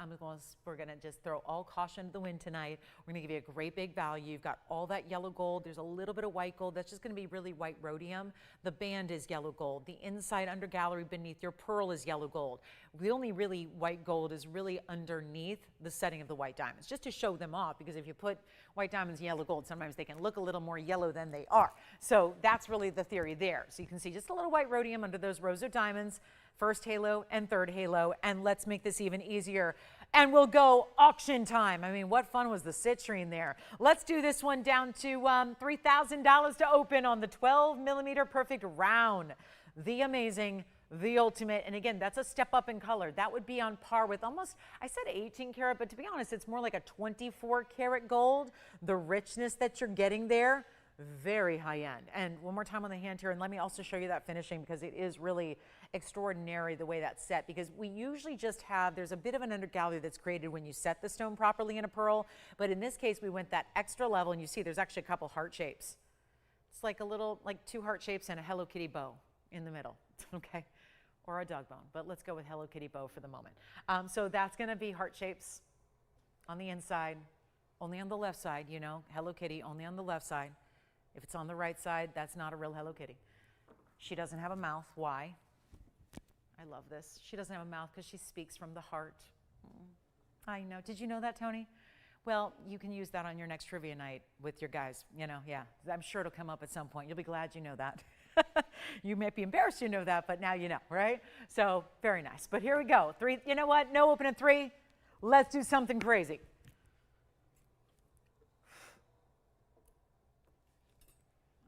we're gonna just throw all caution to the wind tonight. We're gonna give you a great big value. You've got all that yellow gold. There's a little bit of white gold. That's just gonna be really white rhodium. The band is yellow gold. The inside under gallery beneath your pearl is yellow gold. The only really white gold is really underneath the setting of the white diamonds, just to show them off, because if you put white diamonds in yellow gold, sometimes they can look a little more yellow than they are. So that's really the theory there. So you can see just a little white rhodium under those rows of diamonds, first halo and third halo, and let's make this even easier. And we'll go auction time. I mean, what fun was the citrine there? Let's do this one down to $3,000 to open on the 12 millimeter perfect round. The amazing, the ultimate, and again, that's a step up in color. That would be on par with almost, I said 18 karat, but to be honest, it's more like a 24 karat gold. The richness that you're getting there, very high end. And one more time on the hand here, and let me also show you that finishing, because it is really extraordinary the way that's set, because we usually just have, there's a bit of an undergallery that's created when you set the stone properly in a pearl, but in this case we went that extra level, and you see there's actually a couple heart shapes. It's like a little, like 2 heart shapes and a Hello Kitty bow in the middle, okay? Or a dog bone, but let's go with Hello Kitty bow for the moment. So that's gonna be heart shapes on the inside, only on the left side, you know, Hello Kitty only on the left side. If it's on the right side, that's not a real Hello Kitty. She doesn't have a mouth. Why? I love this. She doesn't have a mouth because she speaks from the heart. I know. Did you know that, Tony? Well, you can use that on your next trivia night with your guys. You know, yeah. I'm sure it'll come up at some point. You'll be glad you know that. You may be embarrassed you know that, but now you know, right? So, very nice. But here we go. 3, you know what? No open at 3. Let's do something crazy.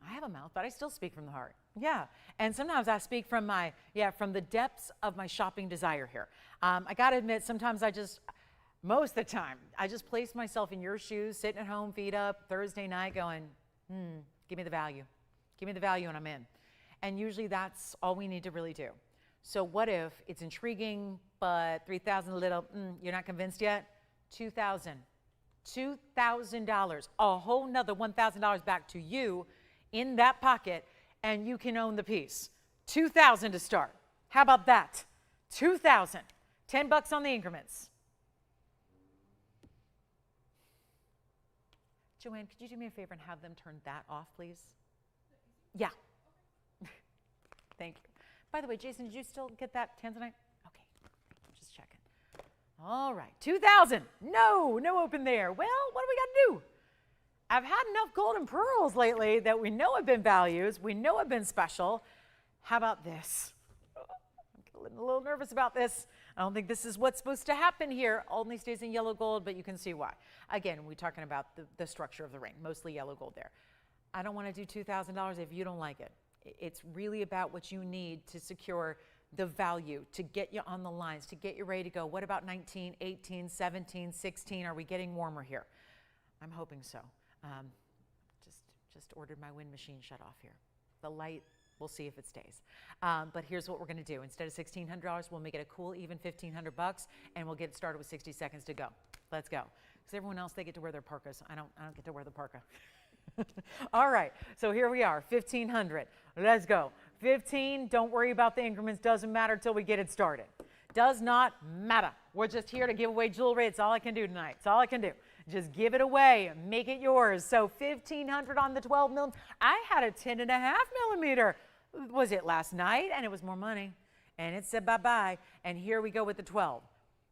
I have a mouth, but I still speak from the heart. Yeah, and sometimes I speak from my, from the depths of my shopping desire here. I gotta admit, sometimes most of the time, I just place myself in your shoes, sitting at home, feet up, Thursday night going, give me the value. Give me the value and I'm in. And usually that's all we need to really do. So what if it's intriguing, but $3,000 a little, you're not convinced yet? $2,000. $2,000, a whole nother $1,000 back to you in that pocket, and you can own the piece. $2,000 to start. How about that? $2,000. $10 on the increments. Joanne, could you do me a favor and have them turn that off, please? Yeah. Thank you. By the way, Jason, did you still get that Tanzanite? Okay, just checking. All right, $2,000. No open there. Well, what do we got to do? I've had enough golden pearls lately that we know have been values, we know have been special. How about this? I'm getting a little nervous about this. I don't think this is what's supposed to happen here. Only stays in yellow gold, but you can see why. Again, we're talking about the structure of the ring, mostly yellow gold there. I don't want to do $2,000 if you don't like it. It's really about what you need to secure the value, to get you on the lines, to get you ready to go. What about 19, 18, 17, 16? Are we getting warmer here? I'm hoping so. Just ordered my wind machine shut off here. The light, we'll see if it stays. But here's what we're going to do. Instead of $1,600, we'll make it a cool even $1,500, and we'll get started with 60 seconds to go. Let's go. Because everyone else, they get to wear their parkas. I don't get to wear the parka. All right, so here we are, 1,500. Let's go. 15, don't worry about the increments. Doesn't matter till we get it started. Does not matter. We're just here to give away jewelry. It's all I can do tonight. It's all I can do. Just give it away, make it yours. So 1,500 on the 12 mil. I had a 10.5 millimeter. Was it last night? And it was more money. And it said bye-bye. And here we go with the 12.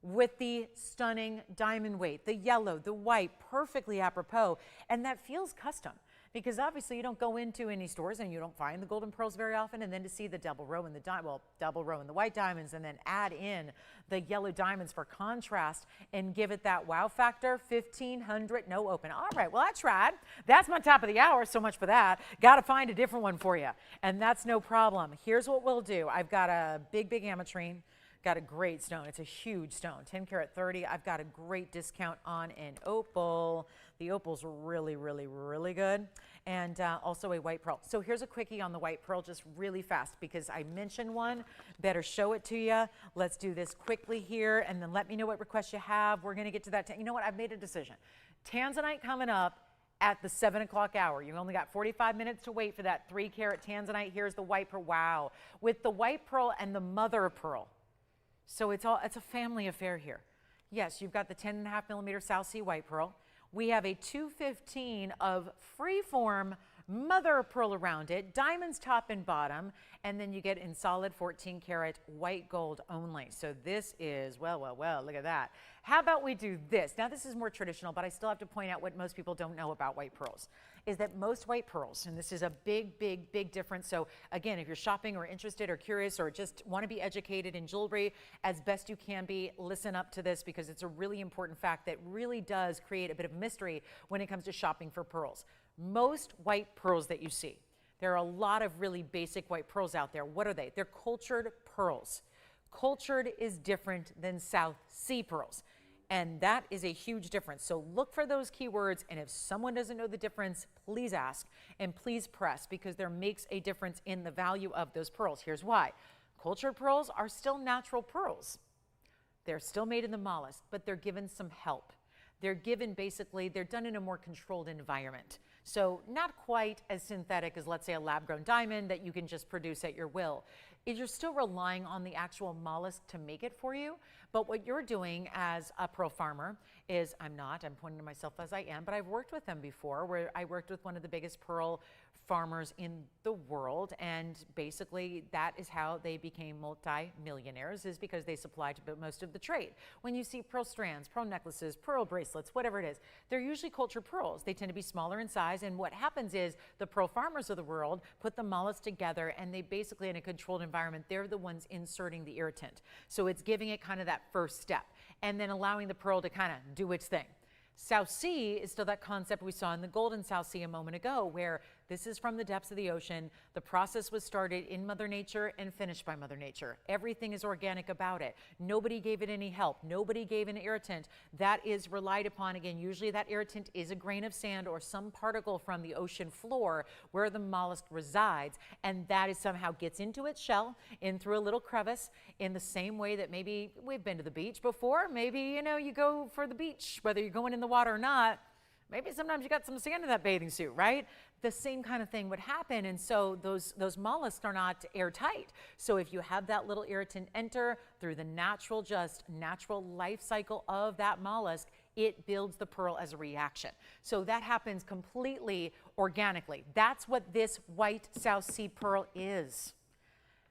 With the stunning diamond weight, the yellow, the white, perfectly apropos. And that feels custom. because obviously you don't go into any stores and you don't find the golden pearls very often, and then to see the double row and double row and the white diamonds, and then add in the yellow diamonds for contrast and give it that wow factor. 1,500, no open. All right, well, I tried. That's my top of the hour. So much for that. Got to find a different one for you, and that's no problem. Here's what we'll do. I've got a big Amitrine. Got a great stone. It's a huge stone, 10 karat 30. I've got a great discount on an opal. The opal's really, really, really good. And also a white pearl. So here's a quickie on the white pearl, just really fast, because I mentioned one. Better show it to you. Let's do this quickly here, and then let me know what requests you have. We're going to get to that. You know what? I've made a decision. Tanzanite coming up at the 7 o'clock hour. You only got 45 minutes to wait for that 3 karat Tanzanite. Here's the white pearl. Wow. With the white pearl and the mother of pearl. So it's a family affair here. Yes, you've got the 10.5 millimeter South Sea white pearl. We have a 215 of freeform mother of pearl around it, diamonds top and bottom, and then you get in solid 14 karat white gold only. So this is, well, look at that. How about we do this? Now this is more traditional, but I still have to point out what most people don't know about white pearls, is that most white pearls, and this is a big, big, big difference. So again, if you're shopping or interested or curious or just want to be educated in jewelry as best you can be, listen up to this, because it's a really important fact that really does create a bit of mystery when it comes to shopping for pearls. Most white pearls that you see, there are a lot of really basic white pearls out there. What are they? They're cultured pearls. Cultured is different than South Sea pearls. And that is a huge difference. So look for those keywords, and if someone doesn't know the difference, please ask and please press, because there makes a difference in the value of those pearls. Here's why. Cultured pearls are still natural pearls. They're still made in the mollusk, but they're given some help. They're given basically, they're done in a more controlled environment. So not quite as synthetic as, let's say, a lab-grown diamond that you can just produce at your will. You're still relying on the actual mollusk to make it for you. But what you're doing as a pearl farmer is, I'm pointing to myself as I am, but I've worked with them before, where I worked with one of the biggest pearl farmers in the world, and basically that is how they became multi-millionaires, is because they supplied to most of the trade. When you see pearl strands, pearl necklaces, pearl bracelets, whatever it is, they're usually cultured pearls. They tend to be smaller in size, and what happens is the pearl farmers of the world put the mollusks together, and they basically, in a controlled environment, they're the ones inserting the irritant. So it's giving it kind of that first step, and then allowing the pearl to kind of do its thing. South Sea is still that concept we saw in the golden South Sea a moment ago, where this is from the depths of the ocean. The process was started in Mother Nature and finished by Mother Nature. Everything is organic about it. Nobody gave it any help. Nobody gave an irritant. That is relied upon. Again, usually that irritant is a grain of sand or some particle from the ocean floor where the mollusk resides, and that is somehow gets into its shell, in through a little crevice, in the same way that maybe we've been to the beach before. Maybe, you know, you go for the beach, whether you're going in the water or not. Maybe sometimes you got some sand in that bathing suit, right? The same kind of thing would happen, and so those mollusks are not airtight. So if you have that little irritant enter through the natural life cycle of that mollusk, it builds the pearl as a reaction. So that happens completely organically. That's what this white South Sea pearl is.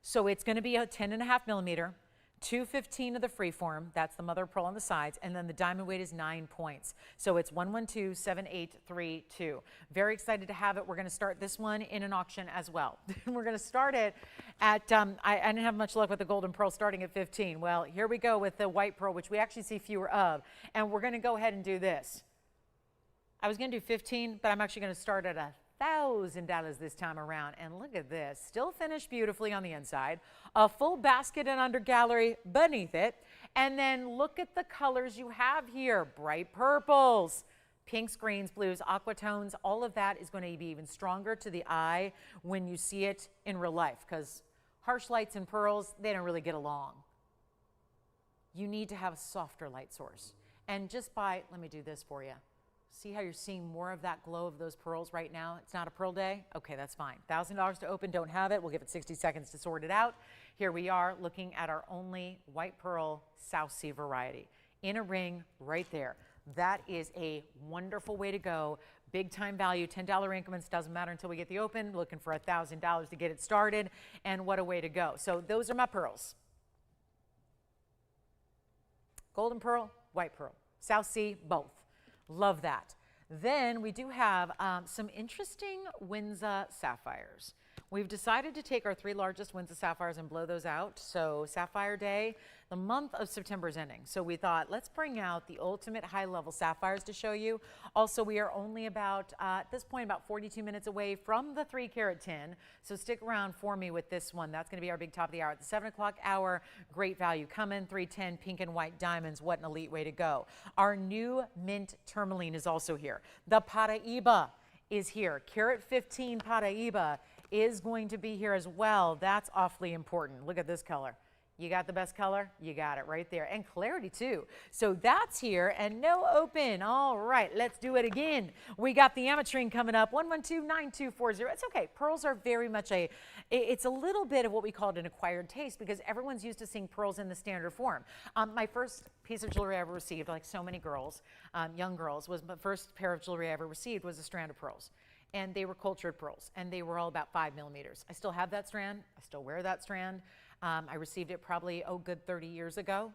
So it's going to be a 10.5 millimeter. 215 of the freeform, that's the mother of pearl on the sides, and then the diamond weight is 9 points. So it's 1127832. Very excited to have it. We're going to start this one in an auction as well. We're going to start it at, I didn't have much luck with the golden pearl starting at 15. Well, here we go with the white pearl, which we actually see fewer of, and we're going to go ahead and do this. I was going to do 15, but I'm actually going to start at $1,000 this time around. And look at this, still finished beautifully on the inside, a full basket and under gallery beneath it. And then look at the colors you have here, bright purples, pinks, greens, blues, aqua tones. All of that is going to be even stronger to the eye when you see it in real life, because harsh lights and pearls, they don't really get along. You need to have a softer light source. And just by, let me do this for you. See how you're seeing more of that glow of those pearls right now? It's not a pearl day? Okay, that's fine. $1,000 to open, don't have it. We'll give it 60 seconds to sort it out. Here we are looking at our only white pearl South Sea variety in a ring right there. That is a wonderful way to go. Big time value, $10 increments, doesn't matter until we get the open. Looking for $1,000 to get it started, and what a way to go. So those are my pearls. Golden pearl, white pearl, South Sea, both. Love that. Then we do have some interesting Windsor sapphires. We've decided to take our 3 largest Windsor sapphires and blow those out. So Sapphire Day, the month of September is ending. So we thought, let's bring out the ultimate high-level sapphires to show you. Also, we are only about, at this point, about 42 minutes away from the 3-carat tin. So stick around for me with this one. That's going to be our big top of the hour at the 7 o'clock hour. Great value coming, 310 pink and white diamonds. What an elite way to go. Our new mint tourmaline is also here. The Paraiba is here. Carat 15 Paraiba is going to be here as well. That's awfully important. Look at this color. You got the best color? You got it right there. And clarity too. So that's here and no open. All right, let's do it again. We got the Amitrine coming up, 112-9240. It's okay. Pearls are very much it's a little bit of what we called an acquired taste because everyone's used to seeing pearls in the standard form. My first piece of jewelry I ever received, like so many girls, young girls, was my first pair of jewelry I ever received was a strand of pearls. And they were cultured pearls, and they were all about 5 millimeters. I still have that strand. I still wear that strand. I received it probably, good 30 years ago.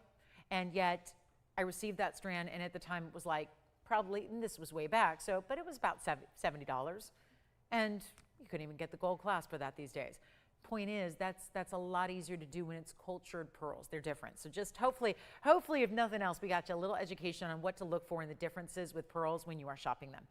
And yet I received that strand, and at the time it was like probably, and this was way back, so, but it was about $70. And you couldn't even get the gold clasp for that these days. Point is, that's a lot easier to do when it's cultured pearls. They're different. So just hopefully, if nothing else, we got you a little education on what to look for in the differences with pearls when you are shopping them.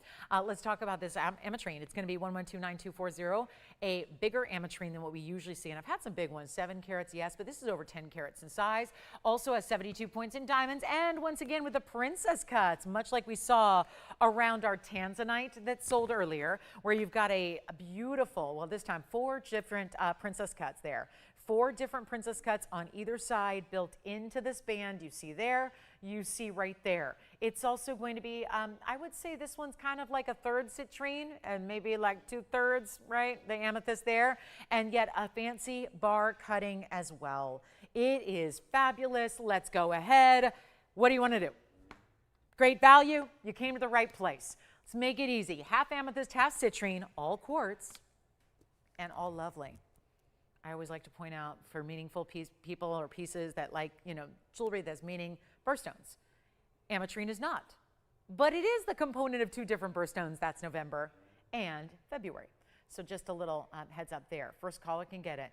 Let's talk about this Amitrine. It's going to be 112-9240, a bigger Amitrine than what we usually see. And I've had some big ones, 7 carats, yes, but this is over 10 carats in size. Also has 72 points in diamonds. And once again, with the princess cuts, much like we saw around our Tanzanite that sold earlier, where you've got a beautiful, well, this time 4 different princess cuts there. 4 different princess cuts on either side built into this band. You see there, you see right there. It's also going to be, I would say this one's kind of like a 3rd citrine and maybe like 2/3, right? The amethyst there, and yet a fancy bar cutting as well. It is fabulous. Let's go ahead. What do you want to do? Great value. You came to the right place. Let's make it easy. Half amethyst, half citrine, all quartz, and all lovely. I always like to point out for meaningful people or pieces that like, jewelry that's meaning, birthstones. Amitrine is not. But it is the component of 2 different birthstones. That's November and February. So just a little heads up there. First caller can get it.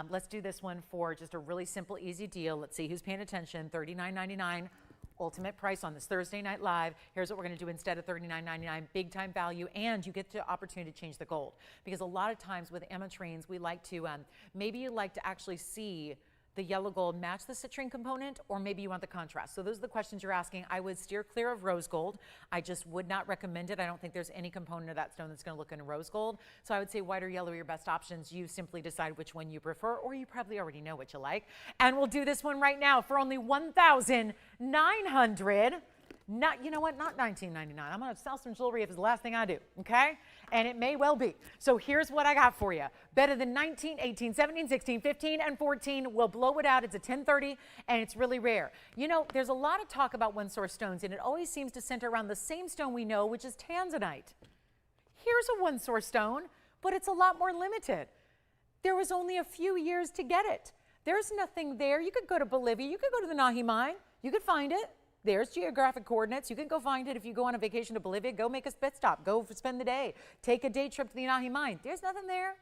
Let's do this one for just a really simple, easy deal. Let's see who's paying attention. $39.99. Ultimate price on this Thursday Night Live. Here's what we're going to do instead of $39.99, big time value, and you get the opportunity to change the gold. Because a lot of times with Amitrines, we like to, maybe you like to actually see the yellow gold match the citrine component, or maybe you want the contrast. So those are the questions you're asking. I would steer clear of rose gold. I just would not recommend it. I don't think there's any component of that stone that's going to look in rose gold. So I would say white or yellow are your best options. You simply decide which one you prefer, or you probably already know what you like. And we'll do this one right now for only $1,900. Not, you know what, not $19.99. I'm going to sell some jewelry if it's the last thing I do, okay? And it may well be. So here's what I got for you. Better than 19, 18, 17, 16, 15, and 14. We'll blow it out. It's a 1030, and it's really rare. There's a lot of talk about one-source stones, and it always seems to center around the same stone we know, which is Tanzanite. Here's a one-source stone, but it's a lot more limited. There was only a few years to get it. There's nothing there. You could go to Bolivia. You could go to the Nahi mine. You could find it. There's geographic coordinates. You can go find it if you go on a vacation to Bolivia. Go make a pit stop. Go spend the day. Take a day trip to the Nahi mine. There's nothing there.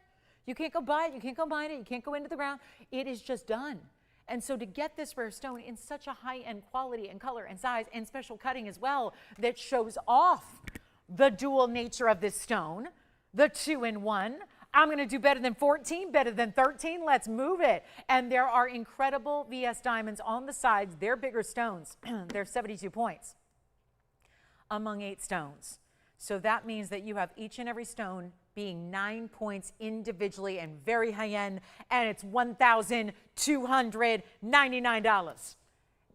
You can't go buy it. You can't go mine it. You can't go into the ground. It is just done. And so to get this rare stone in such a high-end quality and color and size and special cutting as well that shows off the dual nature of this stone, the 2-in-1, I'm going to do better than 14, better than 13. Let's move it. And there are incredible VS diamonds on the sides. They're bigger stones. They're 72 points among 8 stones. So that means that you have each and every stone being 9 points individually and very high end. And it's $1,299.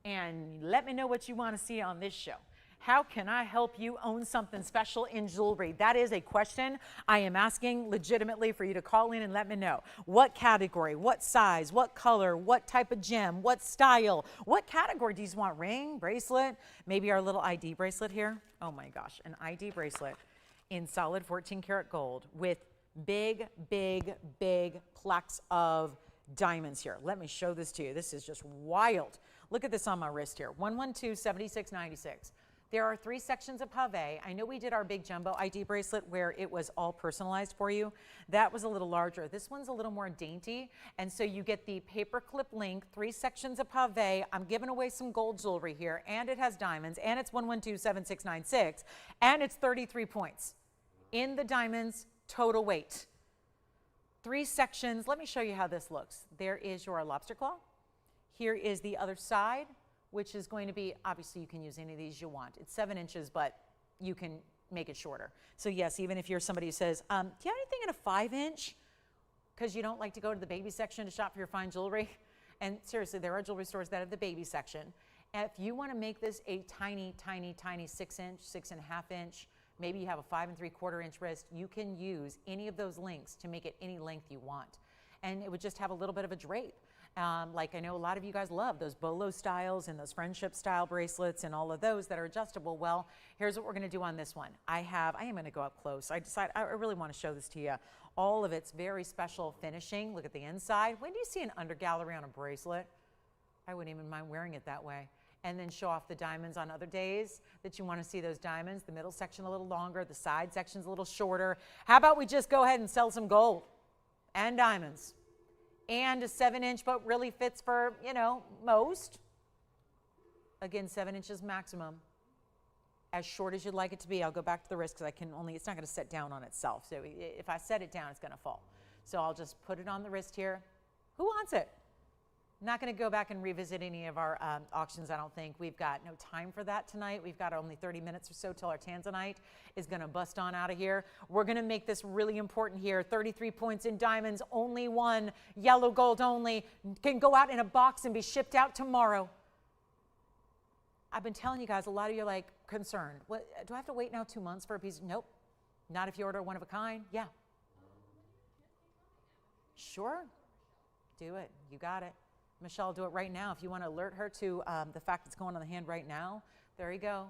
And let me know what you want to see on this show. How can I help you own something special in jewelry? That is a question I am asking legitimately for you to call in and let me know. What category, what size, what color, what type of gem, what style, what category do you want? Ring, bracelet, maybe our little ID bracelet here? Oh my gosh, an ID bracelet in solid 14 karat gold with big, big, big plaques of diamonds here. Let me show this to you. This is just wild. Look at this on my wrist here, 112-7696. There are 3 sections of pave. I know we did our big jumbo ID bracelet where it was all personalized for you. That was a little larger. This one's a little more dainty. And so you get the paper clip link, 3 sections of pave. I'm giving away some gold jewelry here, and it has diamonds, and it's 1127696, and it's 33 points in the diamonds total weight. 3 sections. Let me show you how this looks. There is your lobster claw. Here is the other side, which is going to be, obviously you can use any of these you want. It's 7 inches, but you can make it shorter. So yes, even if you're somebody who says, do you have anything in a 5-inch? Because you don't like to go to the baby section to shop for your fine jewelry. And seriously, there are jewelry stores that have the baby section. And if you want to make this a tiny, tiny, tiny 6-inch, 6.5-inch, maybe you have a 5 3/4-inch wrist, you can use any of those links to make it any length you want. And it would just have a little bit of a drape. Like I know a lot of you guys love those bolo styles and those friendship style bracelets and all of those that are adjustable. Well, here's what we're going to do on this one. I am going to go up close. I really want to show this to you. All of its very special finishing. Look at the inside. When do you see an undergallery on a bracelet? I wouldn't even mind wearing it that way. And then show off the diamonds on other days that you want to see those diamonds. The middle section a little longer, the side section's a little shorter. How about we just go ahead and sell some gold and diamonds? And a 7-inch, but really fits for, you know, most. Again, 7 inches maximum. As short as you'd like it to be. I'll go back to the wrist because it's not going to set down on itself. So if I set it down, it's going to fall. So I'll just put it on the wrist here. Who wants it? Not going to go back and revisit any of our auctions, I don't think. We've got no time for that tonight. We've got only 30 minutes or so till our Tanzanite is going to bust on out of here. We're going to make this really important here. 33 points in diamonds, only one, yellow gold only, can go out in a box and be shipped out tomorrow. I've been telling you guys, a lot of you are like concerned. What, do I have to wait now 2 months for a piece? Nope. Not if you order one of a kind. Yeah. Sure. Do it. You got it. Michelle, do it right now. If you want to alert her to the fact it's going on the hand right now, there you go.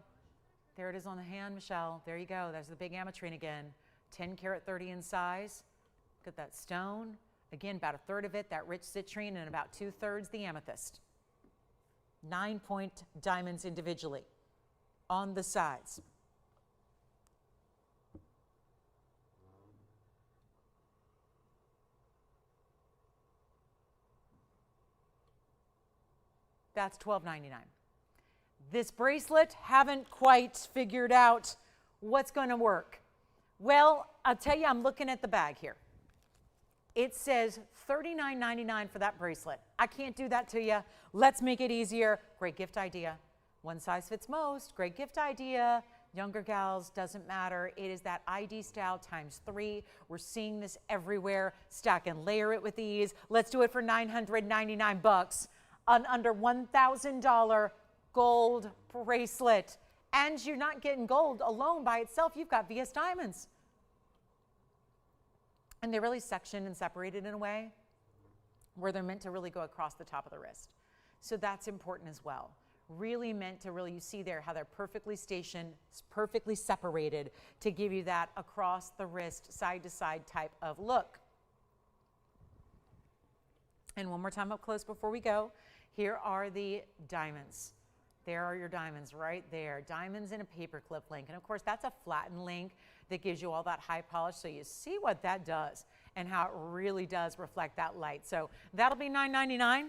There it is on the hand, Michelle. There you go. There's the big Amitrine again. 10 karat 30 in size. Look at that stone. Again, about 1/3 of it, that rich citrine, and about 2/3 the amethyst. 9-point diamonds individually on the sides. That's $12.99. This bracelet, haven't quite figured out what's going to work. Well, I'll tell you, I'm looking at the bag here. It says $39.99 for that bracelet. I can't do that to you. Let's make it easier. Great gift idea. One size fits most. Great gift idea. Younger gals, doesn't matter. It is that ID style ×3. We're seeing this everywhere. Stack and layer it with ease. Let's do it for $999. An under $1,000 gold bracelet. And you're not getting gold alone by itself. You've got VS diamonds. And they're really sectioned and separated in a way where they're meant to really go across the top of the wrist. So that's important as well. Really meant to really, you see there how they're perfectly stationed, perfectly separated to give you that across the wrist, side to side type of look. And one more time up close before we go. Here are the diamonds. There are your diamonds right there. Diamonds in a paperclip link. And of course, that's a flattened link that gives you all that high polish. So you see what that does and how it really does reflect that light. So that'll be $9.99.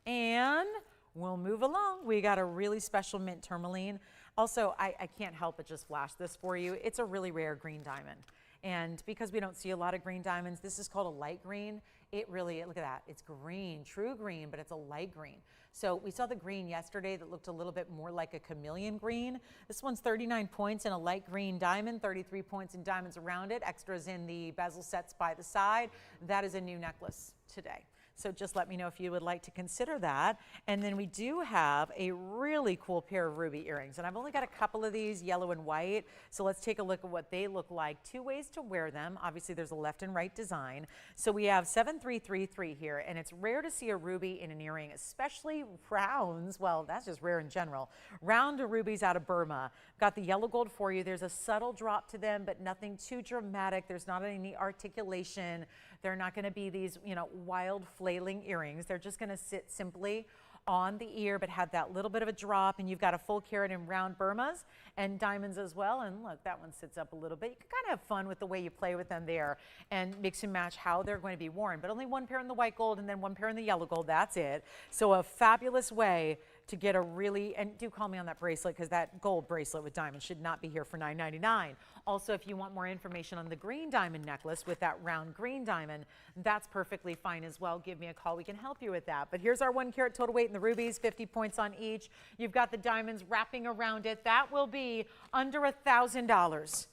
And we'll move along. We got a really special mint tourmaline. Also, I can't help but just flash this for you. It's a really rare green diamond. And because we don't see a lot of green diamonds, this is called a light green. It really, look at that, it's green, true green, but it's a light green. So we saw the green yesterday that looked a little bit more like a chameleon green. This one's 39 points in a light green diamond, 33 points in diamonds around it, extras in the bezel sets by the side. That is a new necklace today. So just let me know if you would like to consider that. And then we do have a really cool pair of ruby earrings. And I've only got a couple of these, yellow and white. So let's take a look at what they look like. 2 ways to wear them. Obviously, there's a left and right design. So we have 7333 here. And it's rare to see a ruby in an earring, especially rounds. Well, that's just rare in general. Round rubies out of Burma. Got the yellow gold for you. There's a subtle drop to them, but nothing too dramatic. There's not any articulation. They're not going to be these, you know, wild flailing earrings. They're just going to sit simply on the ear, but have that little bit of a drop, and you've got a full carat in round Burmas and diamonds as well. And look, that one sits up a little bit. You can kind of have fun with the way you play with them there and mix and match how they're going to be worn, but only one pair in the white gold and then one pair in the yellow gold. That's it. So a fabulous way to get a really, and do call me on that bracelet, because that gold bracelet with diamonds should not be here for $9.99. Also, if you want more information on the green diamond necklace with that round green diamond, that's perfectly fine as well. Give me a call. We can help you with that. But here's our 1 carat total weight in the rubies, 50 points on each. You've got the diamonds wrapping around it. That will be under $1,000.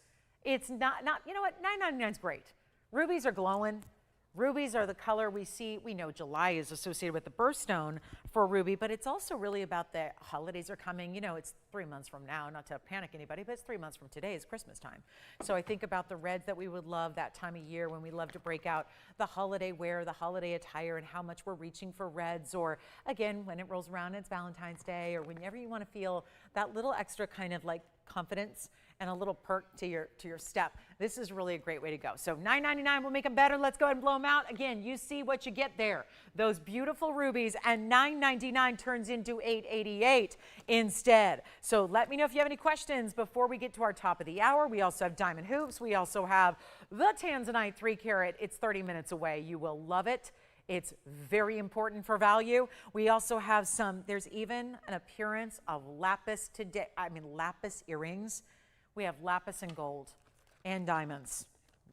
It's not, you know what, $9.99 is great. Rubies are glowing. Rubies are the color we see. We know July is associated with the birthstone for ruby, but it's also really about the holidays are coming. You know, it's 3 months from now, not to panic anybody, but it's 3 months from today is Christmas time. So I think about the reds that we would love that time of year when we love to break out the holiday wear, the holiday attire, and how much we're reaching for reds. Or again, when it rolls around, it's Valentine's Day, or whenever you want to feel that little extra kind of like confidence and a little perk to your step. This is really a great way to go. So $9.99 will make them better. Let's go ahead and blow them out. Again, you see what you get there. Those beautiful rubies, and $9.99 turns into $8.88 instead. So let me know if you have any questions before we get to our top of the hour. We also have diamond hoops. We also have the Tanzanite 3 carat. It's 30 minutes away. You will love it. It's very important for value. We also have some, there's even an appearance of lapis today. Lapis earrings. We have lapis and gold and diamonds.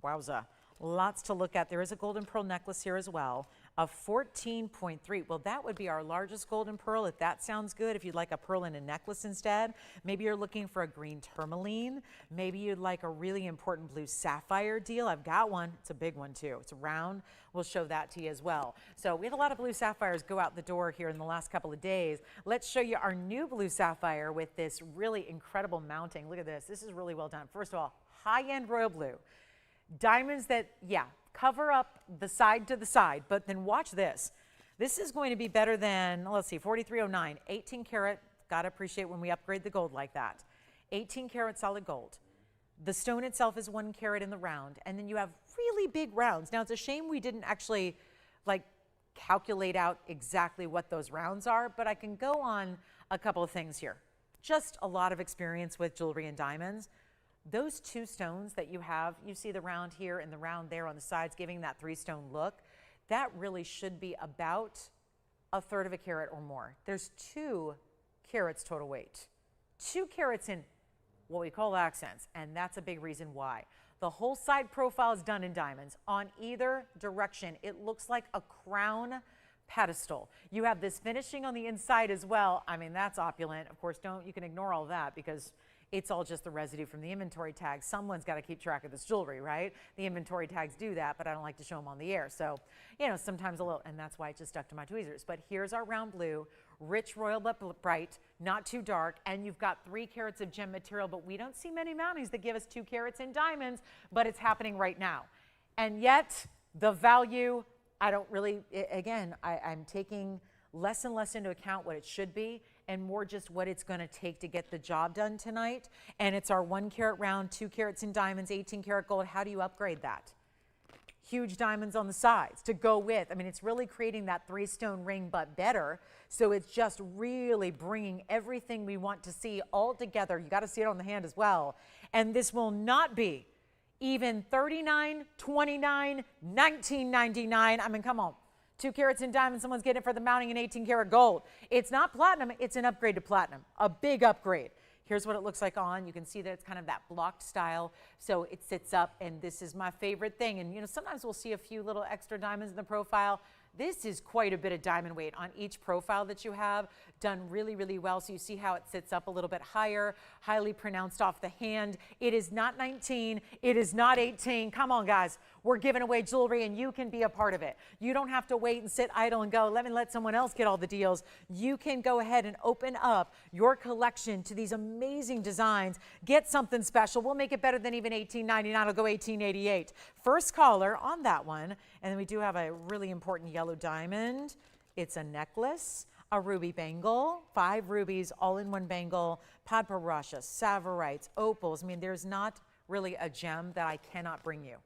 Wowza. Lots to look at. There is a golden pearl necklace here as well of 14.3. Well, that would be our largest golden pearl, if that sounds good. If you'd like a pearl in a necklace instead, maybe you're looking for a green tourmaline. Maybe you'd like a really important blue sapphire deal. I've got one. It's a big one too. It's round. We'll show that to you as well. So we had a lot of blue sapphires go out the door here in the last couple of days. Let's show you our new blue sapphire with this really incredible mounting. Look at this. This is really well done. First of all, high-end royal blue. Diamonds that, yeah, cover up the side to the side, but then watch this. This is going to be better than, let's see, 4309, 18 karat. Gotta appreciate when we upgrade the gold like that. 18 karat solid gold. The stone itself is 1 carat in the round, and then you have really big rounds. Now, it's a shame we didn't actually like calculate out exactly what those rounds are, but I can go on a couple of things here. Just a lot of experience with jewelry and diamonds. Those 2 stones that you have, you see the round here and the round there on the sides giving that 3-stone look, that really should be about 1/3 of a carat or more. There's 2 carats total weight. 2 carats in what we call accents, and that's a big reason why. The whole side profile is done in diamonds. On either direction, it looks like a crown pedestal. You have this finishing on the inside as well. I mean, that's opulent. Of course, you can ignore all that because it's all just the residue from the inventory tags. Someone's got to keep track of this jewelry, right? The inventory tags do that, but I don't like to show them on the air. So, you know, sometimes a little, and that's why it just stuck to my tweezers. But here's our round blue, rich royal but bright, not too dark, and you've got 3 carats of gem material, but we don't see many mountings that give us 2 carats in diamonds, but it's happening right now. And yet, the value, I don't really, again, I'm taking less and less into account what it should be and more just what it's going to take to get the job done tonight. And it's our 1 carat round, 2 carats in diamonds, 18 karat gold. How do you upgrade that? Huge diamonds on the sides to go with. I mean, it's really creating that 3-stone ring, but better. So it's just really bringing everything we want to see all together. You got to see it on the hand as well. And this will not be even $39, $29, $19.99. I mean, come on. 2 carats in diamonds, someone's getting it for the mounting in 18 karat gold. It's not platinum, it's an upgrade to platinum, a big upgrade. Here's what it looks like on. You can see that it's kind of that blocked style, so it sits up, and this is my favorite thing. And you know, sometimes we'll see a few little extra diamonds in the profile. This is quite a bit of diamond weight on each profile that you have, done really, really well. So you see how it sits up a little bit higher, highly pronounced off the hand. It is not 19, it is not 18. Come on, guys. We're giving away jewelry, and you can be a part of it. You don't have to wait and sit idle and go, let someone else get all the deals. You can go ahead and open up your collection to these amazing designs. Get something special. We'll make it better than even $18.99. It'll go $18.88. First caller on that one. And then we do have a really important yellow diamond. It's a necklace, a ruby bangle, 5 rubies all in one bangle, padparashas, savorites, opals. I mean, there's not really a gem that I cannot bring you,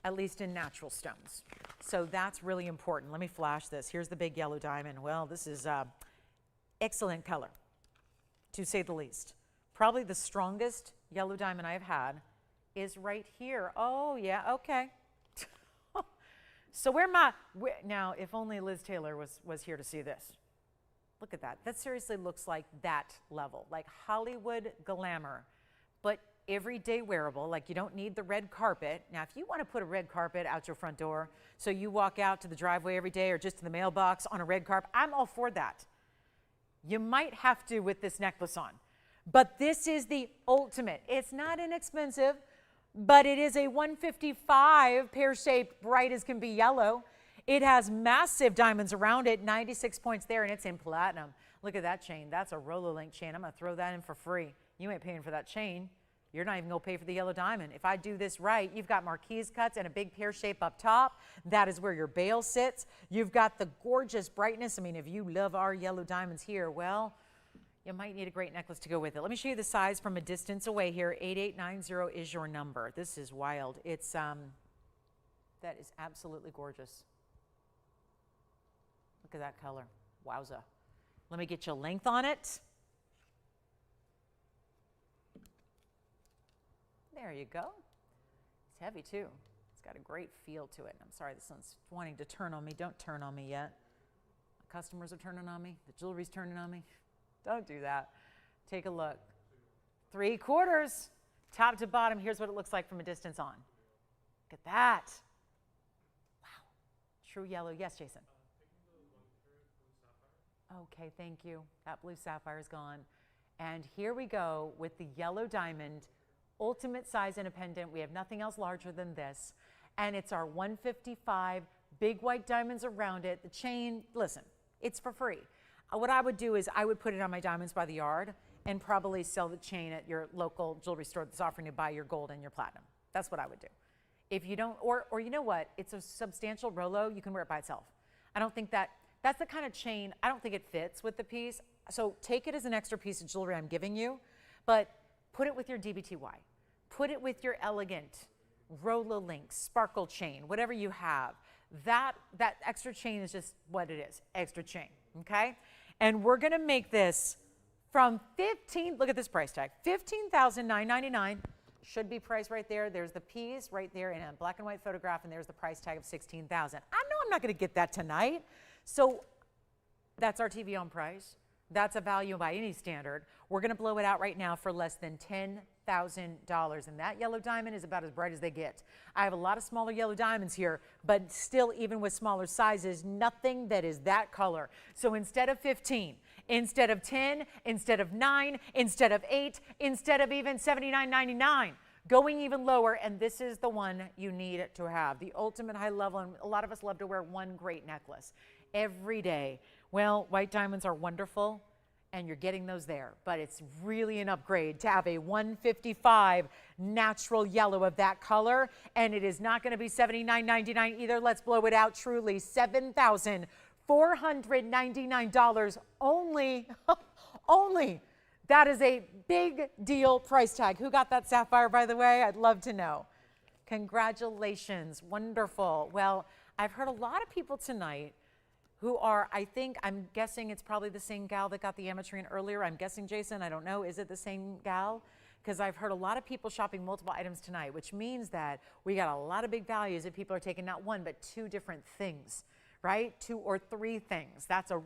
at least in natural stones. So that's really important. Let me flash this. Here's the big yellow diamond. Well, this is Excellent color, to say the least. Probably the strongest yellow diamond I've had is right here. Oh, yeah, okay. So now, if only Liz Taylor was here to see this. Look at that. That seriously looks like that level, like Hollywood glamour, but everyday wearable. Like, you don't need the red carpet. Now, if you want to put a red carpet out your front door so you walk out to the driveway every day or just to the mailbox on a red carpet, I'm all for that. You might have to with this necklace on, but this is the ultimate. It's not inexpensive, but it is a 155 pear-shaped, bright as can be yellow. It has massive diamonds around it, 96 points there, and it's in platinum. Look at that chain. That's a Rubilite chain. I'm going to throw that in for free. You ain't paying for that chain. You're not even going to pay for the yellow diamond. If I do this right, you've got marquise cuts and a big pear shape up top. That is where your bail sits. You've got the gorgeous brightness. I mean, if you love our yellow diamonds here, well, you might need a great necklace to go with it. Let me show you the size from a distance away here. 8890 is your number. This is wild. It's, that is absolutely gorgeous. Look at that color. Wowza. Let me get you a length on it. There you go. It's heavy too. It's got a great feel to it. I'm sorry, this one's wanting to turn on me. Don't turn on me yet. My customers are turning on me. The jewelry's turning on me. Don't do that. Take a look. 3/4, top to bottom. Here's what it looks like from a distance on. Look at that. Wow. True yellow. Yes, Jason. Okay, thank you. That blue sapphire is gone. And here we go with the yellow diamond, ultimate size in a pendant. We have nothing else larger than this. And it's our 155, big white diamonds around it. The chain, listen, it's for free. What I would do is I would put it on my Diamonds by the Yard and probably sell the chain at your local jewelry store that's offering to buy your gold and your platinum. That's what I would do. If you don't, or you know what, it's a substantial Rolo, you can wear it by itself. I don't think that's the kind of chain, I don't think it fits with the piece. So take it as an extra piece of jewelry I'm giving you, but put it with your DBTY. Put it with your elegant Rolo link, sparkle chain, whatever you have. That extra chain is just what it is, extra chain, okay? And we're gonna make this from look at this price tag, $15,999. Should be priced right there. There's the piece right there in a black and white photograph, and there's the price tag of $16,000. I know I'm not gonna get that tonight. So that's our TVON price. That's a value by any standard. We're gonna blow it out right now for less than $10,000. And that yellow diamond is about as bright as they get. I have a lot of smaller yellow diamonds here, but still, even with smaller sizes, nothing that is that color. So instead of 15, instead of 10, instead of 9, instead of 8, instead of even $79.99, going even lower, and this is the one you need to have, the ultimate high level. And a lot of us love to wear one great necklace every day. Well, white diamonds are wonderful, and you're getting those there, but it's really an upgrade to have a 155 natural yellow of that color, and it is not going to be $79.99 either. Let's blow it out truly. $7,499 only. Only. That is a big deal price tag. Who got that sapphire, by the way? I'd love to know. Congratulations. Wonderful. Well, I've heard a lot of people tonight who are, I'm guessing it's probably the same gal that got the Amitrine earlier. I'm guessing, Jason, I don't know. Is it the same gal? Because I've heard a lot of people shopping multiple items tonight, which means that we got a lot of big values if people are taking not one, but two different things, right? 2 or 3 things. That's I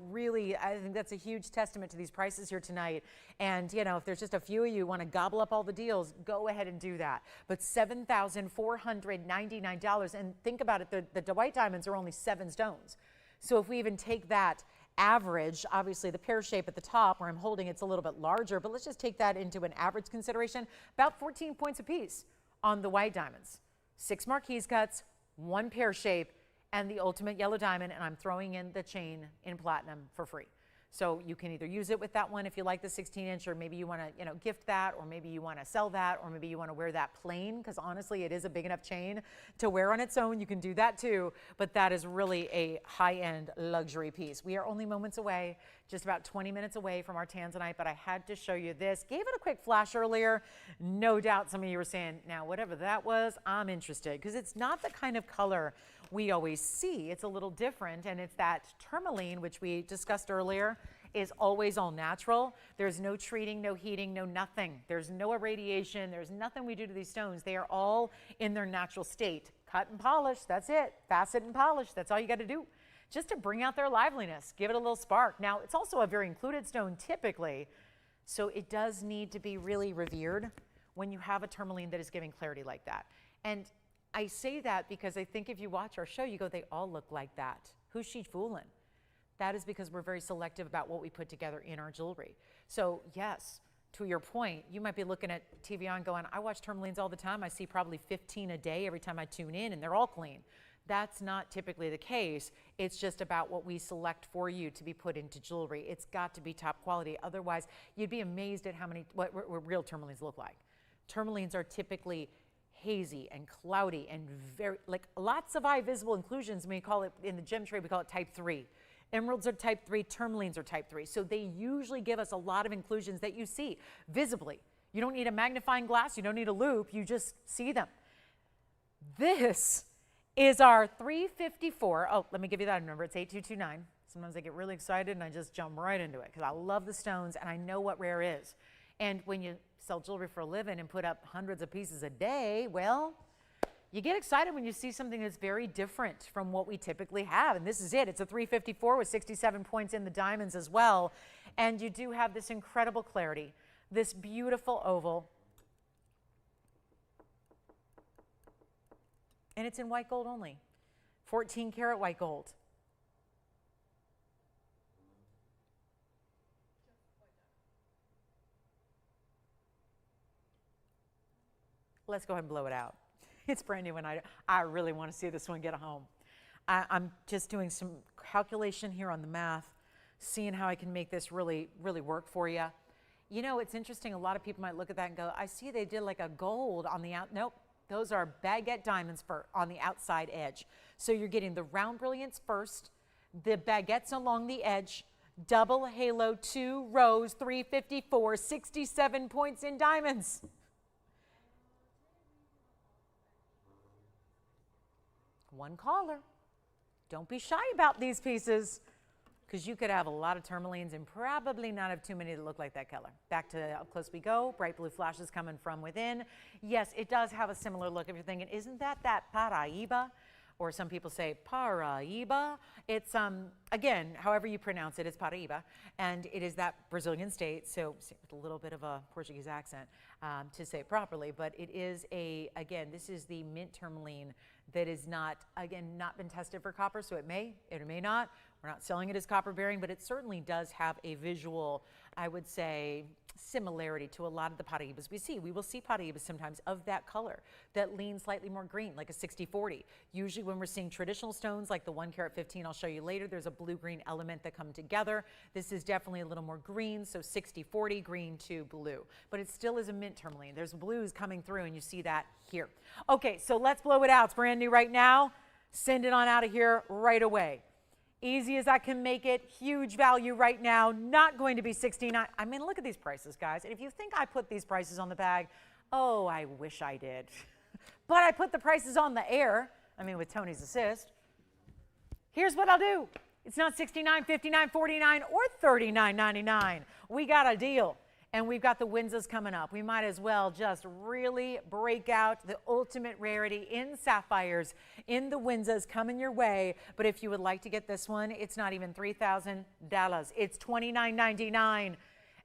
think that's a huge testament to these prices here tonight. And, you know, if there's just a few of you who want to gobble up all the deals, go ahead and do that. But $7,499. And think about it, the white diamonds are only 7 stones. So if we even take that average, obviously the pear shape at the top where I'm holding it's a little bit larger, but let's just take that into an average consideration, about 14 points apiece on the white diamonds. 6 marquise cuts, 1 pear shape, and the ultimate yellow diamond, and I'm throwing in the chain in platinum for free. So you can either use it with that one if you like the 16-inch, or maybe you want to, gift that, or maybe you want to sell that, or maybe you want to wear that plain, because honestly, it is a big enough chain to wear on its own. You can do that too, but that is really a high-end luxury piece. We are only moments away, just about 20 minutes away from our Tanzanite, but I had to show you this. Gave it a quick flash earlier. No doubt some of you were saying, now whatever that was, I'm interested, because it's not the kind of color we always see. It's a little different, and it's that tourmaline, which we discussed earlier. is always all natural. There's no treating, no heating, no nothing. There's no irradiation. There's nothing we do to these stones. They are all in their natural state. Cut and polish, that's it. Facet and polish, that's all you got to do. Just to bring out their liveliness, give it a little spark. Now, it's also a very included stone typically, so it does need to be really revered when you have a tourmaline that is giving clarity like that. And I say that because I think if you watch our show, you go, they all look like that. Who's she fooling? That is because we're very selective about what we put together in our jewelry. So yes, to your point, you might be looking at TVON going, I watch tourmalines all the time. I see probably 15 a day every time I tune in, and they're all clean. That's not typically the case. It's just about what we select for you to be put into jewelry. It's got to be top quality. Otherwise, you'd be amazed at what real tourmalines look like. Tourmalines are typically hazy and cloudy and very, like lots of eye visible inclusions. We call it, in the gem trade, we call it type 3. Emeralds are type 3, tourmalines are type 3. So they usually give us a lot of inclusions that you see visibly. You don't need a magnifying glass, you don't need a loupe, you just see them. This is our 354. Oh, let me give you that number. It's 8229. Sometimes I get really excited and I just jump right into it because I love the stones and I know what rare is. And when you sell jewelry for a living and put up hundreds of pieces a day, well, you get excited when you see something that's very different from what we typically have. And this is it. It's a 354 with 67 points in the diamonds as well. And you do have this incredible clarity, this beautiful oval. And it's in white gold only, 14 karat white gold. Let's go ahead and blow it out. It's brand new and I really want to see this one get home. I'm just doing some calculation here on the math, seeing how I can make this really, really work for you. You know, it's interesting. A lot of people might look at that and go, I see they did like a gold on the out. Nope. Those are baguette diamonds on the outside edge. So you're getting the round brilliance first, the baguettes along the edge, double halo, 2 rows, 354, 67 points in diamonds. One caller. Don't be shy about these pieces because you could have a lot of tourmalines and probably not have too many that look like that color. Back to up close we go. Bright blue flashes coming from within. Yes, it does have a similar look. If you're thinking, isn't that Paraiba? Or some people say Paraiba. It's, again, however you pronounce it, it's Paraiba. And it is that Brazilian state, so with a little bit of a Portuguese accent to say it properly. But it is again, this is the mint tourmaline that is not, again, not been tested for copper, so it may not. We're not selling it as copper bearing, but it certainly does have a visual, I would say, similarity to a lot of the Paraibas we see. We will see Paraibas sometimes of that color that lean slightly more green, like a 60-40. Usually when we're seeing traditional stones like the 1 carat 15 I'll show you later, there's a blue-green element that come together. This is definitely a little more green, so 60-40, green to blue. But it still is a mint tourmaline. There's blues coming through and you see that here. Okay, so let's blow it out. It's brand new right now. Send it on out of here right away. Easy as I can make it, huge value right now, not going to be $69. I mean, look at these prices, guys. And if you think I put these prices on the bag, oh, I wish I did. But I put the prices on the air, I mean, with Tony's assist. Here's what I'll do. It's not $69, $59, $49, or $39.99. We got a deal. And we've got the Windsors coming up. We might as well just really break out the ultimate rarity in sapphires in the Windsors coming your way. But if you would like to get this one, it's not even $3,000. It's $29.99.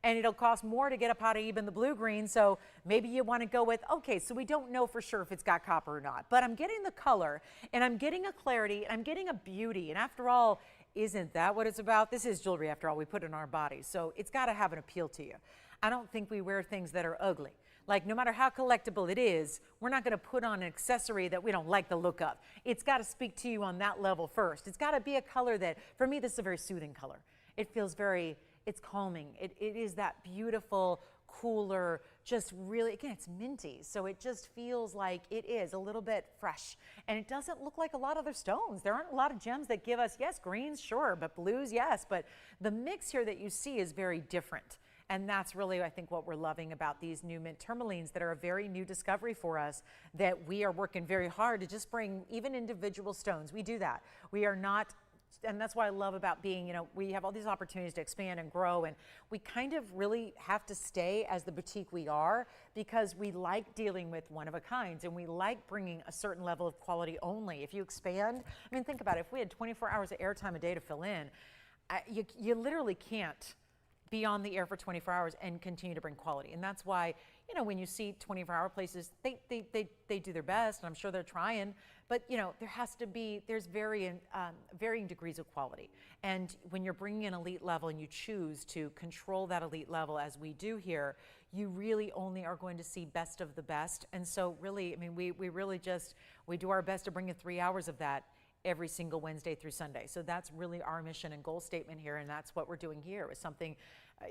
And it'll cost more to get a Paraiba in the blue-green. So maybe you want to go with, okay, so we don't know for sure if it's got copper or not. But I'm getting the color, and I'm getting a clarity, and I'm getting a beauty. And after all, isn't that what it's about? This is jewelry, after all. We put it in our bodies. So it's got to have an appeal to you. I don't think we wear things that are ugly. Like no matter how collectible it is, we're not going to put on an accessory that we don't like the look of. It's got to speak to you on that level first. It's got to be a color that, for me, this is a very soothing color. It feels very, it's calming. It is that beautiful, cooler, just really, again, it's minty. So it just feels like it is a little bit fresh. And it doesn't look like a lot of other stones. There aren't a lot of gems that give us, yes, greens, sure, but blues, yes. But the mix here that you see is very different. And that's really, I think, what we're loving about these new mint tourmalines that are a very new discovery for us, that we are working very hard to just bring even individual stones. We do that. We are not And that's what I love about being, we have all these opportunities to expand and grow, and we kind of really have to stay as the boutique we are because we like dealing with one-of-a-kinds and we like bringing a certain level of quality only. If you expand, I mean, think about it. If we had 24 hours of airtime a day to fill in, you literally can't be on the air for 24 hours and continue to bring quality. And that's why, when you see 24-hour places, they do their best, and I'm sure they're trying, but there's varying degrees of quality. And when you're bringing in elite level and you choose to control that elite level as we do here, you really only are going to see best of the best. And so really, I mean, we really we do our best to bring in 3 hours of that every single Wednesday through Sunday. So that's really our mission and goal statement here, and that's what we're doing here. It's something,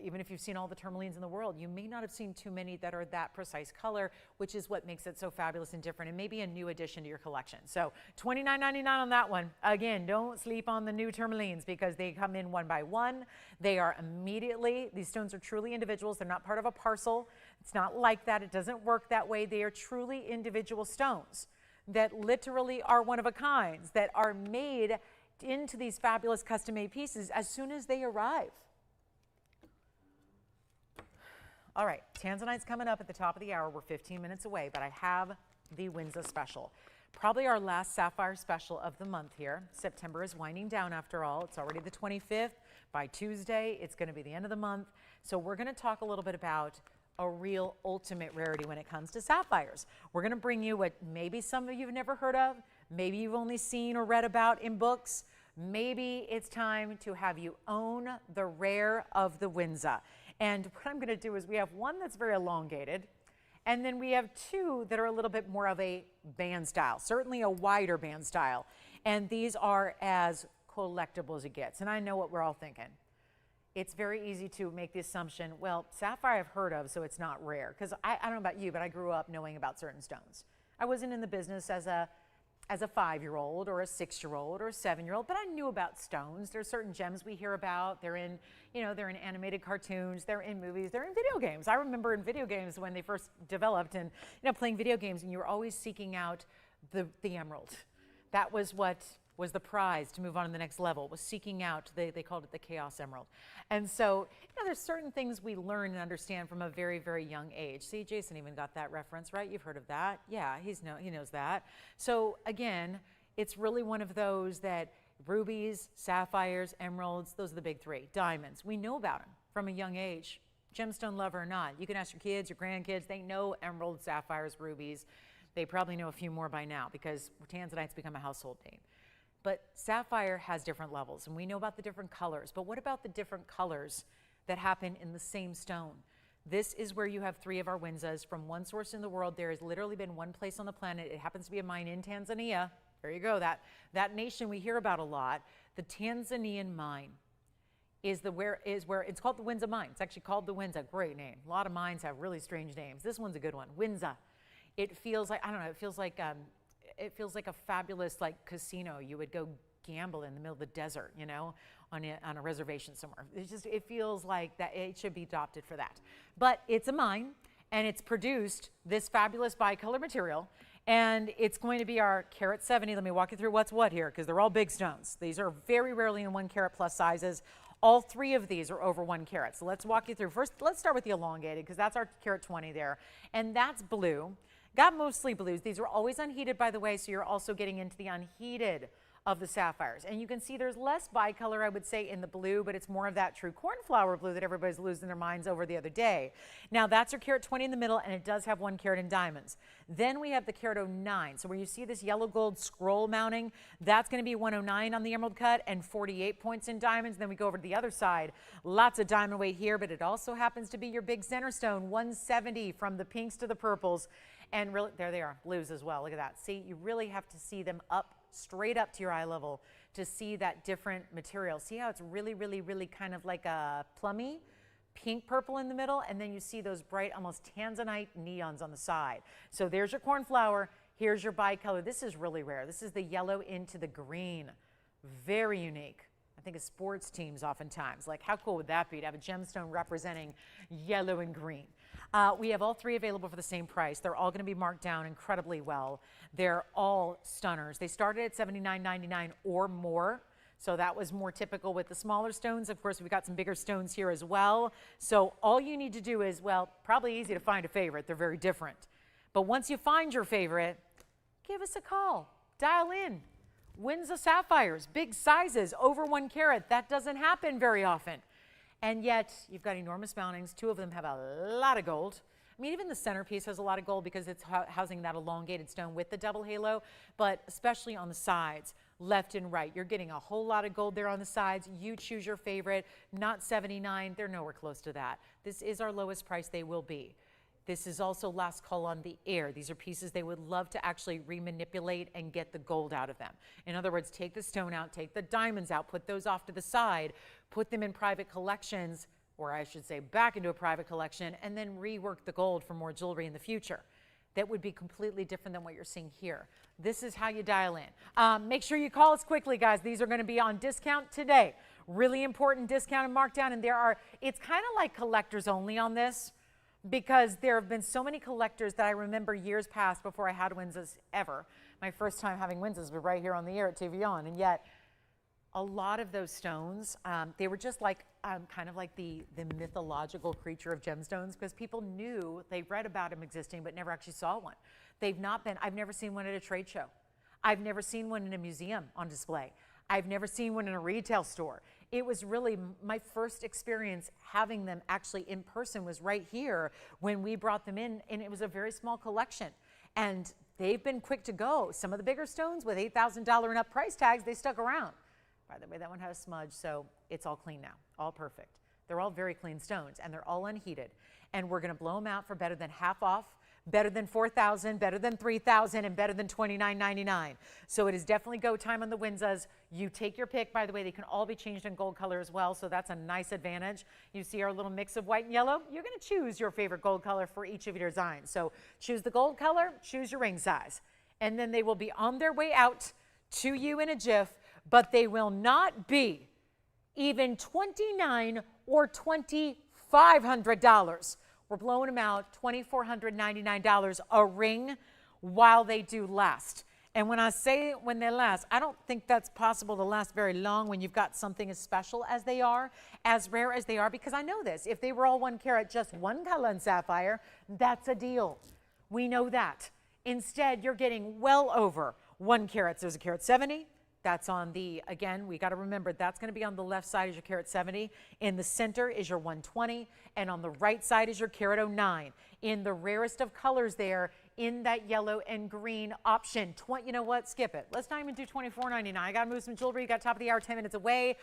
even if you've seen all the tourmalines in the world, you may not have seen too many that are that precise color, which is what makes it so fabulous and different, and maybe a new addition to your collection. So $29.99 on that one. Again, don't sleep on the new tourmalines because they come in one by one. They are immediately, these stones are truly individuals. They're not part of a parcel. It's not like that. It doesn't work that way. They are truly individual stones that literally are one of a kinds, that are made into these fabulous custom-made pieces as soon as they arrive. All right, Tanzanite's coming up at the top of the hour. We're 15 minutes away, but I have the Windsor special. Probably our last Sapphire special of the month here. September is winding down after all. It's already the 25th. By Tuesday, it's going to be the end of the month. So we're going to talk a little bit about a real ultimate rarity when it comes to sapphires. We're going to bring you what maybe some of you have never heard of, maybe you've only seen or read about in books. Maybe it's time to have you own the rare of the Windsor. And what I'm going to do is we have one that's very elongated, and then we have two that are a little bit more of a band style, certainly a wider band style. And these are as collectible as it gets. And I know what we're all thinking. It's very easy to make the assumption, well, sapphire I've heard of, so it's not rare. Because I don't know about you, but I grew up knowing about certain stones. I wasn't in the business as a 5-year-old or a 6-year-old or a 7-year-old, but I knew about stones. There's certain gems we hear about. They're in, they're in animated cartoons, they're in movies, they're in video games. I remember in video games when they first developed and, playing video games, and you were always seeking out the emerald. That was what was the prize to move on to the next level, was seeking out, they called it the Chaos Emerald. And so, there's certain things we learn and understand from a very, very young age. See, Jason even got that reference, right? You've heard of that. Yeah, he knows that. So again, it's really one of those that rubies, sapphires, emeralds, those are the big three. Diamonds, we know about them from a young age. Gemstone lover or not, you can ask your kids, your grandkids, they know emeralds, sapphires, rubies. They probably know a few more by now because Tanzanite's become a household name. But sapphire has different levels, and we know about the different colors. But what about the different colors that happen in the same stone? This is where you have 3 of our Windsors from one source in the world. There has literally been one place on the planet. It happens to be a mine in Tanzania. There you go. That nation we hear about a lot. The Tanzanian mine is where it's called the Windsor mine. It's actually called the Windsor. Great name. A lot of mines have really strange names. This one's a good one. Windsor. It feels like, I don't know, it feels like a fabulous casino. You would go gamble in the middle of the desert, on a reservation somewhere. It feels like that it should be adopted for that. But it's a mine, and it's produced this fabulous bicolor material, and it's going to be our carat 70. Let me walk you through what's what here, because they're all big stones. These are very rarely in 1 carat plus sizes. All 3 of these are over 1 carat. So let's walk you through. First, let's start with the elongated, because that's our carat 20 there, and that's blue. Got mostly blues. These are always unheated, by the way, so you're also getting into the unheated of the sapphires. And you can see there's less bicolor, I would say, in the blue, but it's more of that true cornflower blue that everybody's losing their minds over the other day. Now, that's your carat 20 in the middle, and it does have 1 carat in diamonds. Then we have the carat 09. So where you see this yellow gold scroll mounting, that's going to be 109 on the emerald cut and 48 points in diamonds. Then we go over to the other side. Lots of diamond weight here, but it also happens to be your big center stone, 170 from the pinks to the purples. And really, there they are, blues as well. Look at that. See, you really have to see them up, straight up to your eye level to see that different material. See how it's really, really, really kind of like a plummy pink purple in the middle, and then you see those bright, almost Tanzanite neons on the side. So there's your cornflower. Here's your bicolor. This is really rare. This is the yellow into the green. Very unique. I think of sports teams oftentimes. Like, how cool would that be to have a gemstone representing yellow and green? We have all 3 available for the same price. They're all going to be marked down incredibly well. They're all stunners. They started at $79.99 or more. So that was more typical with the smaller stones. Of course, we've got some bigger stones here as well. So all you need to do is, well, probably easy to find a favorite. They're very different. But once you find your favorite, give us a call. Dial in. Windsor sapphires, big sizes, over 1 carat. That doesn't happen very often. And yet, you've got enormous mountings. 2 of them have a lot of gold. I mean, even the centerpiece has a lot of gold because it's housing that elongated stone with the double halo, but especially on the sides, left and right. You're getting a whole lot of gold there on the sides. You choose your favorite, not $79. They're nowhere close to that. This is our lowest price they will be. This is also last call on the air. These are pieces they would love to actually remanipulate and get the gold out of them. In other words, take the stone out, take the diamonds out, put those off to the side, put them in private collections, or I should say back into a private collection, and then rework the gold for more jewelry in the future. That would be completely different than what you're seeing here. This is how you dial in. Make sure you call us quickly, guys. These are going to be on discount today. Really important discount and markdown, and it's kind of like collectors only on this, because there have been so many collectors that I remember years past before I had Windsors ever. My first time having Windsors was right here on the air at TVON, and yet a lot of those stones, they were just like kind of like the mythological creature of gemstones, because people knew, they read about them existing, but never actually saw one. I've never seen one at a trade show. I've never seen one in a museum on display. I've never seen one in a retail store. It was really my first experience having them actually in person was right here when we brought them in, and it was a very small collection. And they've been quick to go. Some of the bigger stones with $8,000 and up price tags, they stuck around. By the way, that one had a smudge, so it's all clean now, all perfect. They're all very clean stones, and they're all unheated. And we're going to blow them out for better than half off, better than $4,000, better than $3,000, and better than $29.99. So it is definitely go time on the Windsors. You take your pick. By the way, they can all be changed in gold color as well, so that's a nice advantage. You see our little mix of white and yellow? You're going to choose your favorite gold color for each of your designs. So choose the gold color, choose your ring size. And then they will be on their way out to you in a jiff, but they will not be even $2,900 or $2,500. We're blowing them out $2,499 a ring while they do last. And when I say when they last, I don't think that's possible to last very long when you've got something as special as they are, as rare as they are, because I know this. If they were all 1 carat, just one color in sapphire, that's a deal. We know that. Instead, you're getting well over 1 carat. There's a carat 70. That's on the, again, we got to remember, that's going to be on the left side is your carat 70. In the center is your 120. And on the right side is your carat 09. In the rarest of colors there, in that yellow and green option. You know what? Skip it. Let's not even do $24.99. I got to move some jewelry. You got top of the hour, 10 minutes away.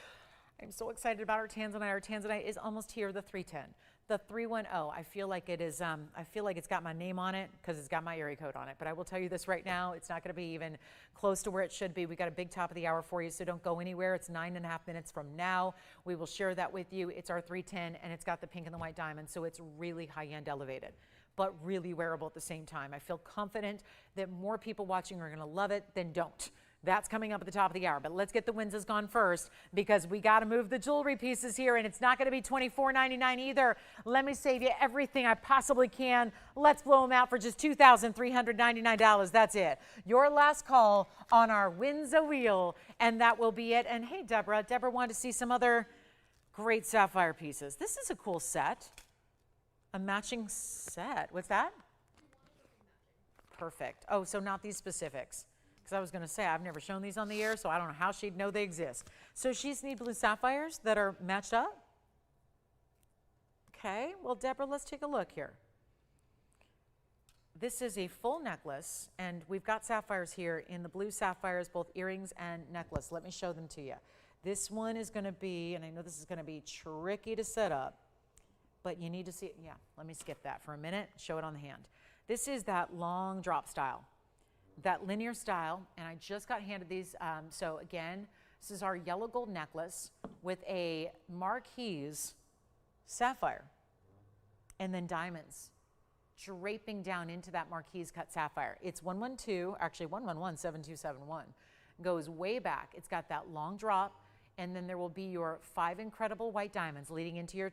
I'm so excited about our Tanzanite. Our Tanzanite is almost here, the 310. The 310, I feel like it is, I feel like it's got my name on it because it's got my area code on it. But I will tell you this right now, it's not going to be even close to where it should be. We got a big top of the hour for you, so don't go anywhere. It's 9.5 minutes from now. We will share that with you. It's our 310, and it's got the pink and the white diamond, so it's really high-end elevated, but really wearable at the same time. I feel confident that more people watching are going to love it than don't. That's coming up at the top of the hour. But let's get the Windsors gone first, because we got to move the jewelry pieces here, and it's not going to be $24.99 either. Let me save you everything I possibly can. Let's blow them out for just $2,399. That's it. Your last call on our Windsor wheel, and that will be it. And hey, Deborah wanted to see some other great sapphire pieces. This is a cool set. A matching set. What's that? Perfect. Oh, so not these specifics. Because I was going to say, I've never shown these on the air, so I don't know how she'd know they exist. So she's need blue sapphires that are matched up. Okay, well, Deborah, let's take a look here. This is a full necklace, and we've got sapphires here in the blue sapphires, both earrings and necklace. Let me show them to you. This one is going to be, and I know this is going to be tricky to set up, but you need to see it. Yeah, let me skip that for a minute, show it on the hand. This is that long drop style. That linear style, and I just got handed these. So again, this is our yellow gold necklace with a marquise sapphire and then diamonds draping down into that marquise cut sapphire. It's 112, actually 111-7271. Goes way back. It's got that long drop, and then there will be your 5 incredible white diamonds leading into your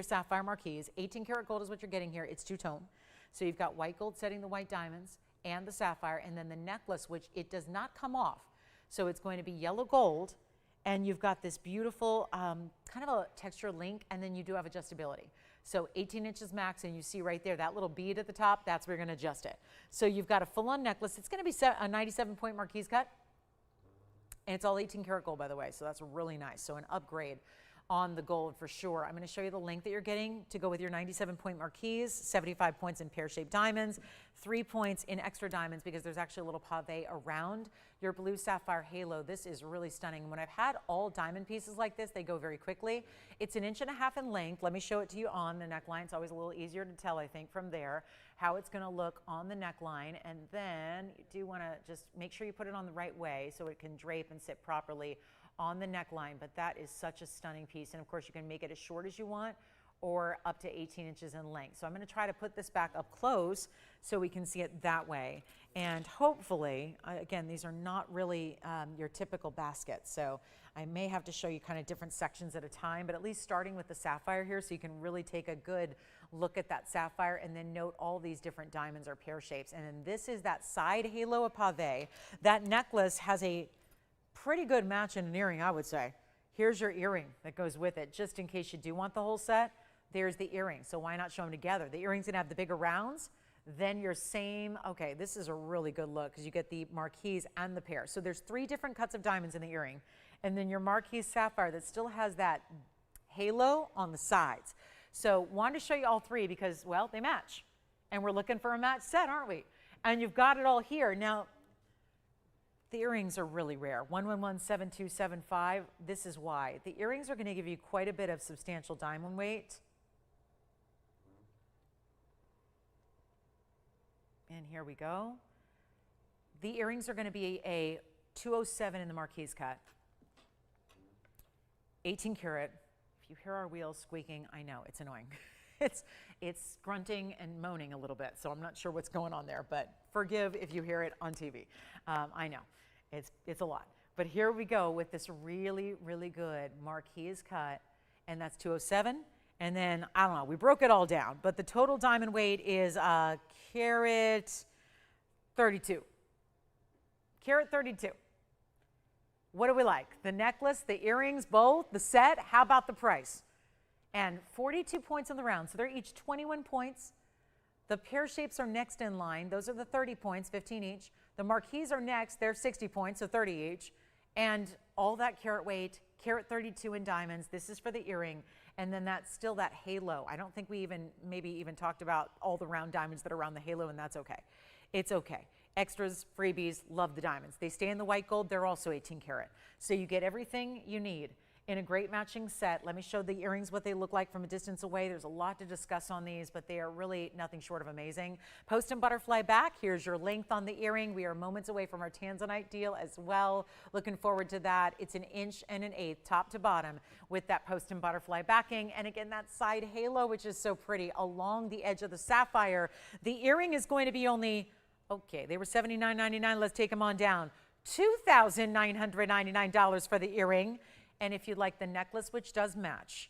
sapphire marquise. 18 karat gold is what you're getting here. It's two-tone. So you've got white gold setting the white diamonds and the sapphire, and then the necklace, which it does not come off. So it's going to be yellow gold, and you've got this beautiful kind of a texture link, and then you do have adjustability. So 18 inches max, and you see right there, that little bead at the top, that's where you're gonna adjust it. So you've got a full-on necklace. It's gonna be a 97-point marquise cut, and it's all 18 karat gold, by the way, so that's really nice. So an upgrade on the gold for sure. I'm gonna show you the length that you're getting to go with your 97-point marquise, 75 points in pear-shaped diamonds, 3 points in extra diamonds because there's actually a little pave around your blue sapphire halo. This is really stunning. When I've had all diamond pieces like this, they go very quickly. It's 1.5 inches in length. Let me show it to you on the neckline. It's always a little easier to tell, I think, from there, how it's gonna look on the neckline. And then you do wanna just make sure you put it on the right way so it can drape and sit properly on the neckline. But that is such a stunning piece. And of course, you can make it as short as you want or up to 18 inches in length. So I'm gonna try to put this back up close so we can see it that way. And hopefully, again, these are not really your typical baskets. So I may have to show you kind of different sections at a time, but at least starting with the sapphire here so you can really take a good look at that sapphire and then note all these different diamonds or pear shapes. And then this is that side halo of pave. That necklace has a pretty good match in an earring, I would say. Here's your earring that goes with it, just in case you do want the whole set. There's the earring, so why not show them together? The earring's gonna have the bigger rounds, then your same, okay, this is a really good look because you get the marquise and the pear. So there's 3 different cuts of diamonds in the earring, and then your marquise sapphire that still has that halo on the sides. So wanted to show you all 3 because, well, they match. And we're looking for a match set, aren't we? And you've got it all here. Now, the earrings are really rare. 1117275, this is why. The earrings are gonna give you quite a bit of substantial diamond weight. And here we go. The earrings are gonna be a 207 in the marquise cut. 18 karat. If you hear our wheels squeaking, I know, it's annoying. It's grunting and moaning a little bit, so I'm not sure what's going on there, but forgive if you hear it on TV. I know, it's a lot. But here we go with this really, really good marquise cut, and that's 207. And then, I don't know, we broke it all down, but the total diamond weight is carat 32. Carat 32. What do we like? The necklace, the earrings, both, the set? How about the price? And 42 points on the round, so they're each 21 points. The pear shapes are next in line. Those are the 30 points, 15 each. The marquise are next, they're 60 points, so 30 each. And all that carat weight, carat 32 in diamonds. This is for the earring. And then that's still that halo. I don't think we maybe even talked about all the round diamonds that are around the halo, and that's okay. It's okay. Extras, freebies, love the diamonds. They stay in the white gold, they're also 18 karat. So you get everything you need in a great matching set. Let me show the earrings, what they look like from a distance away. There's a lot to discuss on these, but they are really nothing short of amazing. Post and butterfly back. Here's your length on the earring. We are moments away from our Tanzanite deal as well. Looking forward to that. It's 1 1/8 inches, top to bottom, with that post and butterfly backing. And again, that side halo, which is so pretty, along the edge of the sapphire. The earring is going to be only, okay, they were $79.99. Let's take them on down. $2,999 for the earring. And if you'd like the necklace, which does match,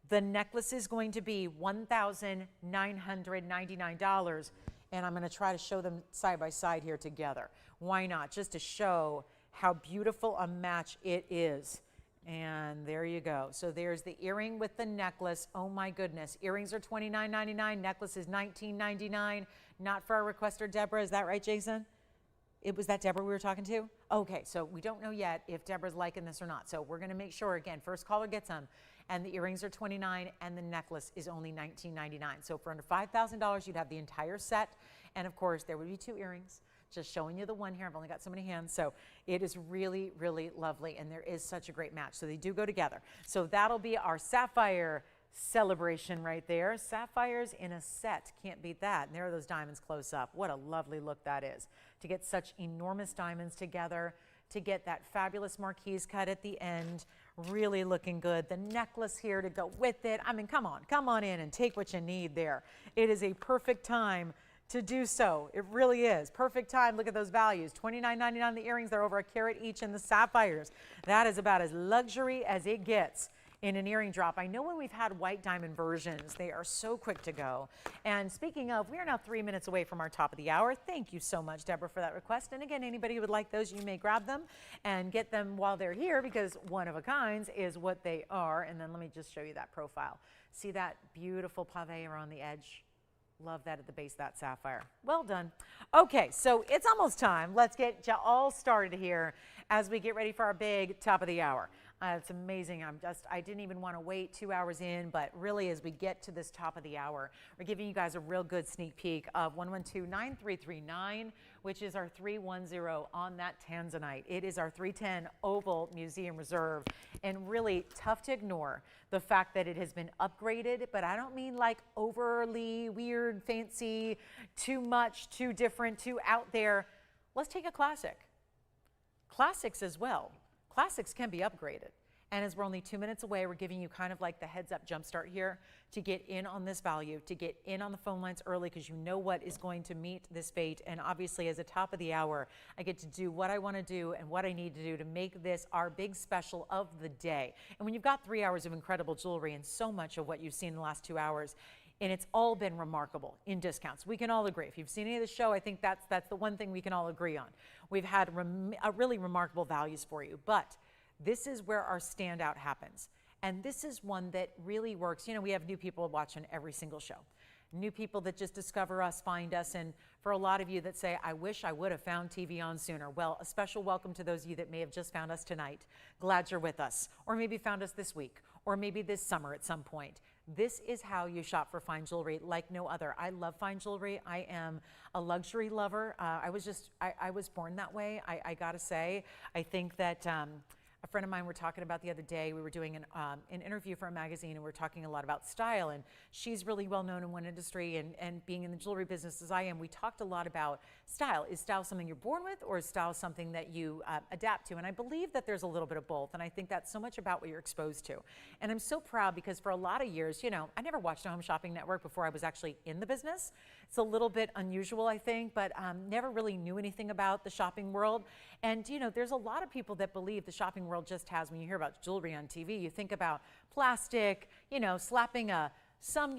the necklace is going to be $1,999. And I'm going to try to show them side by side here together. Why not? Just to show how beautiful a match it is. And there you go. So there's the earring with the necklace. Oh my goodness. Earrings are $29.99. Necklace is $19.99. Not for our requester, Deborah. Is that right, Jason? Was that Deborah we were talking to? Okay, so we don't know yet if Deborah's liking this or not. So we're gonna make sure, again, first caller gets them. And the earrings are $29 and the necklace is only $19.99. So for under $5,000, you'd have the entire set. And of course, there would be 2 earrings. Just showing you the one here. I've only got so many hands. So it is really, really lovely. And there is such a great match. So they do go together. So that'll be our sapphire celebration right there. Sapphires in a set, can't beat that. And there are those diamonds close up. What a lovely look that is. To get such enormous diamonds together, to get that fabulous marquise cut at the end, really looking good. The necklace here to go with it. I mean, come on in and take what you need there. It is a perfect time to do so. It really is. Perfect time. Look at those values. $29.99 the earrings. They're over a carat each in the sapphires. That is about as luxury as it gets in an earring drop. I know when we've had white diamond versions, they are so quick to go. And speaking of, we are now 3 minutes away from our top of the hour. Thank you so much, Deborah, for that request. And again, anybody who would like those, you may grab them and get them while they're here, because one of a kinds is what they are. And then let me just show you that profile. See that beautiful pave around the edge? Love that at the base of that sapphire. Well done. Okay, so it's almost time. Let's get you all started here as we get ready for our big top of the hour. It's amazing. I didn't even want to wait 2 hours in, but really as we get to this top of the hour, we're giving you guys a real good sneak peek of 112-9339, which is our 310 on that Tanzanite. It is our 310 Oval Museum Reserve, and really tough to ignore the fact that it has been upgraded, but I don't mean like overly weird, fancy, too much, too different, too out there. Let's take a classic. Classics as well. Classics can be upgraded. And as we're only 2 minutes away, we're giving you kind of like the heads up jumpstart here to get in on this value, to get in on the phone lines early, because you know what is going to meet this fate. And obviously as a top of the hour, I get to do what I want to do and what I need to do to make this our big special of the day. And when you've got 3 hours of incredible jewelry and so much of what you've seen in the last 2 hours, and it's all been remarkable in discounts. We can all agree. If you've seen any of the show, I think that's the one thing we can all agree on. We've had really remarkable values for you, but this is where our standout happens. And this is one that really works. You know, we have new people watching every single show. New people that just discover us, find us, and for a lot of you that say, I wish I would have found TVON sooner. Well, a special welcome to those of you that may have just found us tonight. Glad you're with us, or maybe found us this week, or maybe this summer at some point. This is how you shop for fine jewelry like no other. I love fine jewelry. I am a luxury lover. I was born that way, I gotta say. I think that a friend of mine were talking about the other day, we were doing an interview for a magazine, and we were talking a lot about style, and she's really well known in one industry, and being in the jewelry business as I am, we talked a lot about style. Is style something you're born with, or is style something that you adapt to? And I believe that there's a little bit of both, and I think that's so much about what you're exposed to. And I'm so proud, because for a lot of years, you know, I never watched a home shopping network before I was actually in the business. It's a little bit unusual, I think, but never really knew anything about the shopping world. And, you know, there's a lot of people that believe the shopping world just has, when you hear about jewelry on TV, you think about plastic, you know, slapping some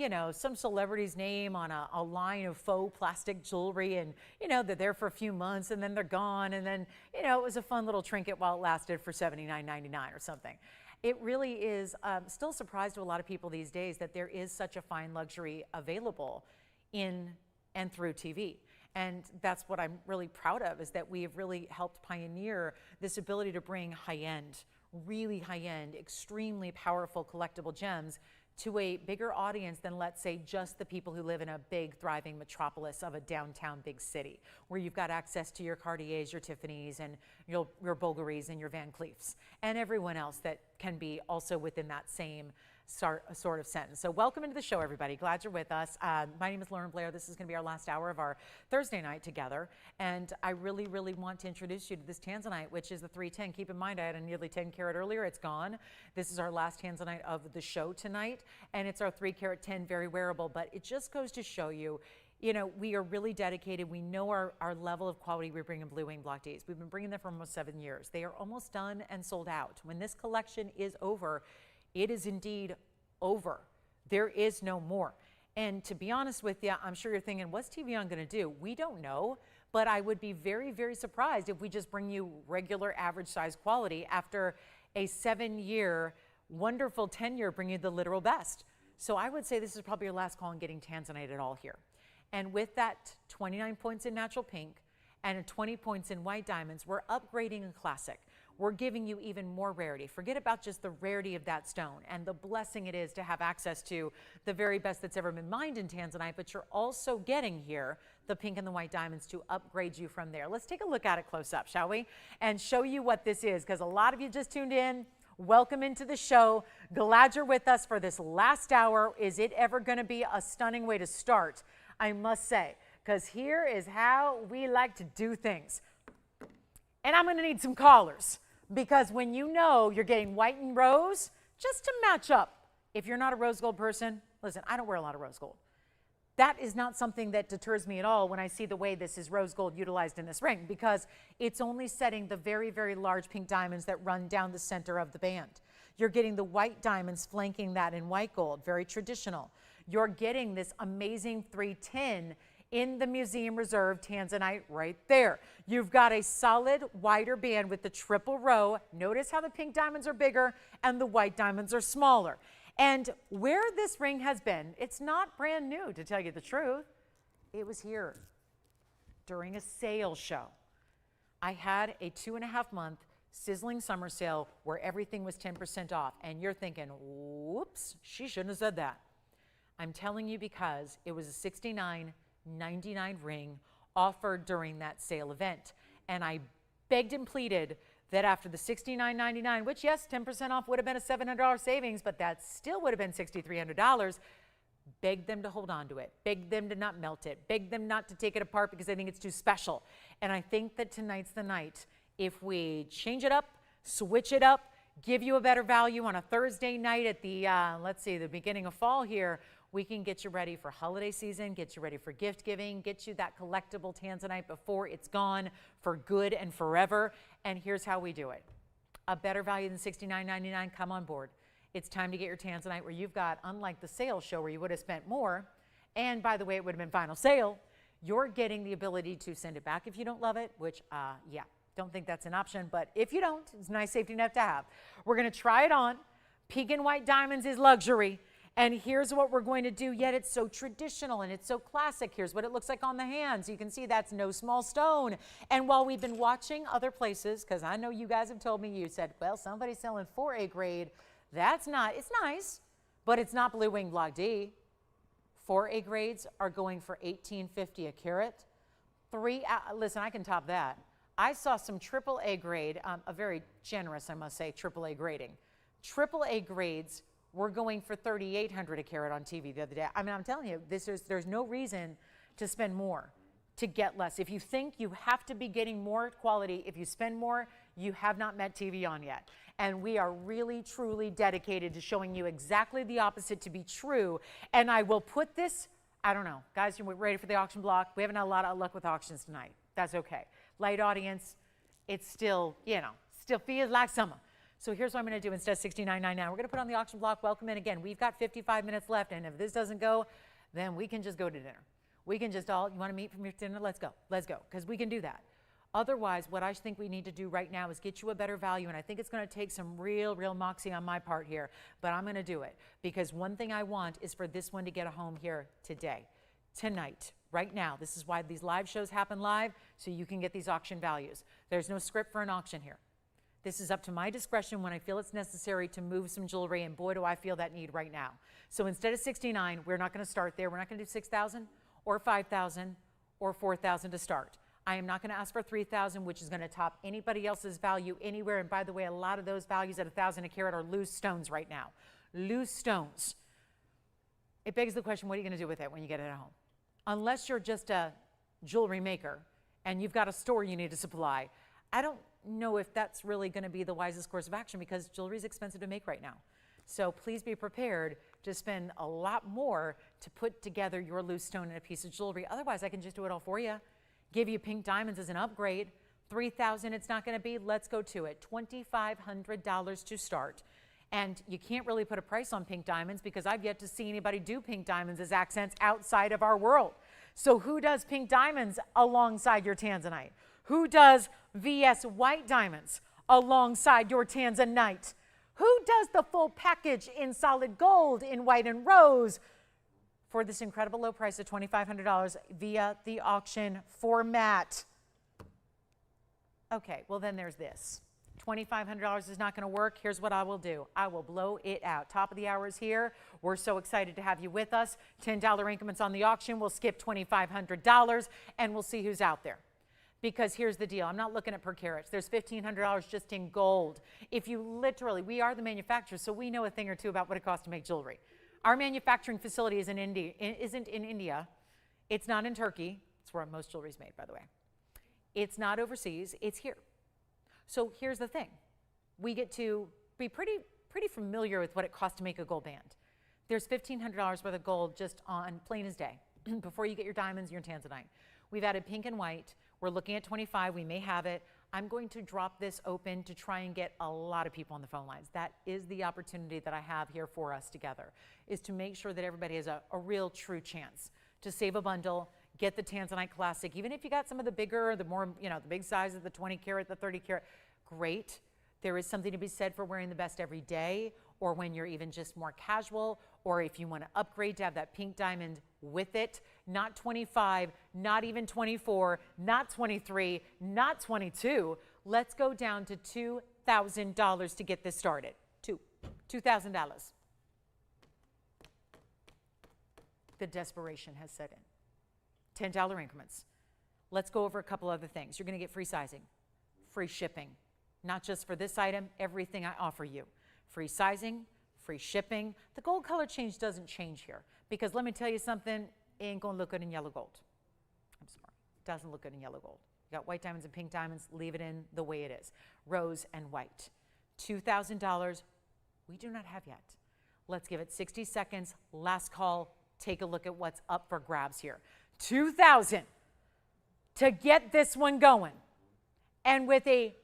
celebrity's name on a line of faux plastic jewelry, and, you know, they're there for a few months and then they're gone. And then, you know, it was a fun little trinket while it lasted for $79.99 or something. It really is still a surprise to a lot of people these days that there is such a fine luxury available in and through TV. And that's what I'm really proud of, is that we have really helped pioneer this ability to bring high-end, really high-end, extremely powerful collectible gems to a bigger audience than, let's say, just the people who live in a big, thriving metropolis of a downtown big city, where you've got access to your Cartiers, your Tiffany's, and your Bulgaris and your Van Cleefs, and everyone else that can be also within that same sort of sentence. So welcome into the show, everybody. Glad you're with us. My name is Lauren Blair. This is going to be our last hour of our Thursday night together. And I really, really want to introduce you to this Tanzanite, which is the 310. Keep in mind, I had a nearly 10 karat earlier. It's gone. This is our last Tanzanite of the show tonight. And it's our 3 carat 10, very wearable. But it just goes to show you, you know, we are really dedicated. We know our level of quality we bring in Blue Wing Block Ds. We've been bringing them for almost 7 years. They are almost done and sold out. When this collection is over, it is indeed over. There is no more. And to be honest with you, I'm sure you're thinking, what's TVON going to do? We don't know, but I would be very, very surprised if we just bring you regular average size quality after a 7-year, wonderful tenure bring you the literal best. So I would say this is probably your last call on getting Tanzanite at all here. And with that 29 points in natural pink and 20 points in white diamonds, we're upgrading a classic. We're giving you even more rarity. Forget about just the rarity of that stone and the blessing it is to have access to the very best that's ever been mined in Tanzanite, but you're also getting here the pink and the white diamonds to upgrade you from there. Let's take a look at it close up, shall we? And show you what this is, because a lot of you just tuned in. Welcome into the show. Glad you're with us for this last hour. Is it ever going to be a stunning way to start? I must say, because here is how we like to do things. And I'm going to need some callers, because when you know you're getting white and rose, just to match up. If you're not a rose gold person, listen, I don't wear a lot of rose gold. That is not something that deters me at all when I see the way this is rose gold utilized in this ring, because it's only setting the very, very large pink diamonds that run down the center of the band. You're getting the white diamonds flanking that in white gold, very traditional. You're getting this amazing 310 in the Museum Reserve Tanzanite right there. You've got a solid wider band with the triple row. Notice how the pink diamonds are bigger and the white diamonds are smaller. And where this ring has been, it's not brand new, to tell you the truth. It was here during a sale show. I had a 2.5-month sizzling summer sale where everything was 10% off. And you're thinking, whoops, she shouldn't have said that. I'm telling you because it was a $69.99 ring offered during that sale event. And I begged and pleaded that after the $69.99, which yes, 10% off would have been a $700 savings, but that still would have been $6,300, begged them to hold on to it, begged them to not melt it, begged them not to take it apart because I think it's too special. And I think that tonight's the night. If we change it up, switch it up, give you a better value on a Thursday night at the, let's see, the beginning of fall here, we can get you ready for holiday season, get you ready for gift giving, get you that collectible Tanzanite before it's gone for good and forever. And here's how we do it. A better value than $69.99, come on board. It's time to get your Tanzanite where you've got, unlike the sales show where you would have spent more, and by the way, it would have been final sale, you're getting the ability to send it back if you don't love it, which, yeah, don't think that's an option, but if you don't, it's a nice safety net to have. We're gonna try it on. Pink and white diamonds is luxury. And here's what we're going to do, yet it's so traditional and it's so classic. Here's what it looks like on the hands. You can see that's no small stone. And while we've been watching other places, because I know you guys have told me, you said, well, somebody's selling 4A grade. That's not, it's nice, but it's not Blue Wing Block D. 4A grades are going for $18.50 a carat. Listen, I can top that. I saw some AAA grade, a very generous, I must say, AAA grading. AAA grades were going for $3,800 a carat on TV the other day. I mean, I'm telling you, there's no reason to spend more to get less. If you think you have to be getting more quality, if you spend more, you have not met TVON yet. And we are really, truly dedicated to showing you exactly the opposite to be true. And I will put this, I don't know, guys, you're ready for the auction block? We haven't had a lot of luck with auctions tonight. That's okay. Light audience, it's still, you know, still feels like summer. So here's what I'm going to do instead of $69.99. We're going to put on the auction block. Welcome in again. We've got 55 minutes left, and if this doesn't go, then we can just go to dinner. We can just all, you want to meet for dinner? Let's go. Let's go, because we can do that. Otherwise, what I think we need to do right now is get you a better value, and I think it's going to take some real moxie on my part here, but I'm going to do it, because one thing I want is for this one to get a home here today, tonight, right now. This is why these live shows happen live, so you can get these auction values. There's no script for an auction here. This is up to my discretion when I feel it's necessary to move some jewelry, and boy, do I feel that need right now. So instead of $69, we're not going to start there. We're not going to do $6,000 or $5,000 or $4,000 to start. I am not going to ask for $3,000, which is going to top anybody else's value anywhere. And by the way, a lot of those values at $1,000 a carat are loose stones right now. Loose stones. It begs the question, what are you going to do with it when you get it at home? Unless you're just a jewelry maker and you've got a store you need to supply, I don't know if that's really going to be the wisest course of action, because jewelry is expensive to make right now. So please be prepared to spend a lot more to put together your loose stone and a piece of jewelry. Otherwise, I can just do it all for you. Give you pink diamonds as an upgrade. $3,000 it's not going to be. Let's go to it. $2,500 to start. And you can't really put a price on pink diamonds because I've yet to see anybody do pink diamonds as accents outside of our world. So who does pink diamonds alongside your Tanzanite? Who does VS white diamonds alongside your Tanzanite? Who does the full package in solid gold, in white and rose, for this incredible low price of $2,500 via the auction format? Okay, well then there's this. $2,500 is not going to work. Here's what I will do. I will blow it out. Top of the hour is here. We're so excited to have you with us. $10 increments on the auction. We'll skip $2,500 and we'll see who's out there. Because here's the deal. I'm not looking at per carats. There's $1,500 just in gold. If you literally, we are the manufacturer, so we know a thing or two about what it costs to make jewelry. Our manufacturing facility isn't in India. It's not in Turkey. It's where most jewelry is made, by the way. It's not overseas. It's here. So here's the thing. We get to be pretty familiar with what it costs to make a gold band. There's $1,500 worth of gold just on plain as day before you get your diamonds, your Tanzanite. We've added pink and white. We're looking at 25. We may have it. I'm going to drop this open to try and get a lot of people on the phone lines. That is the opportunity that I have here for us together, is to make sure that everybody has a real true chance to save a bundle, get the Tanzanite Classic. Even if you got some of the bigger, the more, the big size of the 20 karat, the 30 karat, great. There is something to be said for wearing the best every day, or when you're even just more casual, or if you want to upgrade to have that pink diamond with it. Not 25, not even 24, not 23, not 22. Let's go down to $2,000 to get this started. $2,000. The desperation has set in. $10 increments. Let's go over a couple other things. You're going to get free sizing, free shipping, not just for this item, everything I offer you. Free sizing, free shipping. The gold color change doesn't change here, because let me tell you something, it ain't gonna look good in yellow gold. I'm sorry, it doesn't look good in yellow gold. You got white diamonds and pink diamonds, leave it in the way it is. Rose and white. $2,000, we do not have yet. Let's give it 60 seconds, last call, take a look at what's up for grabs here. $2,000 to get this one going. And with a,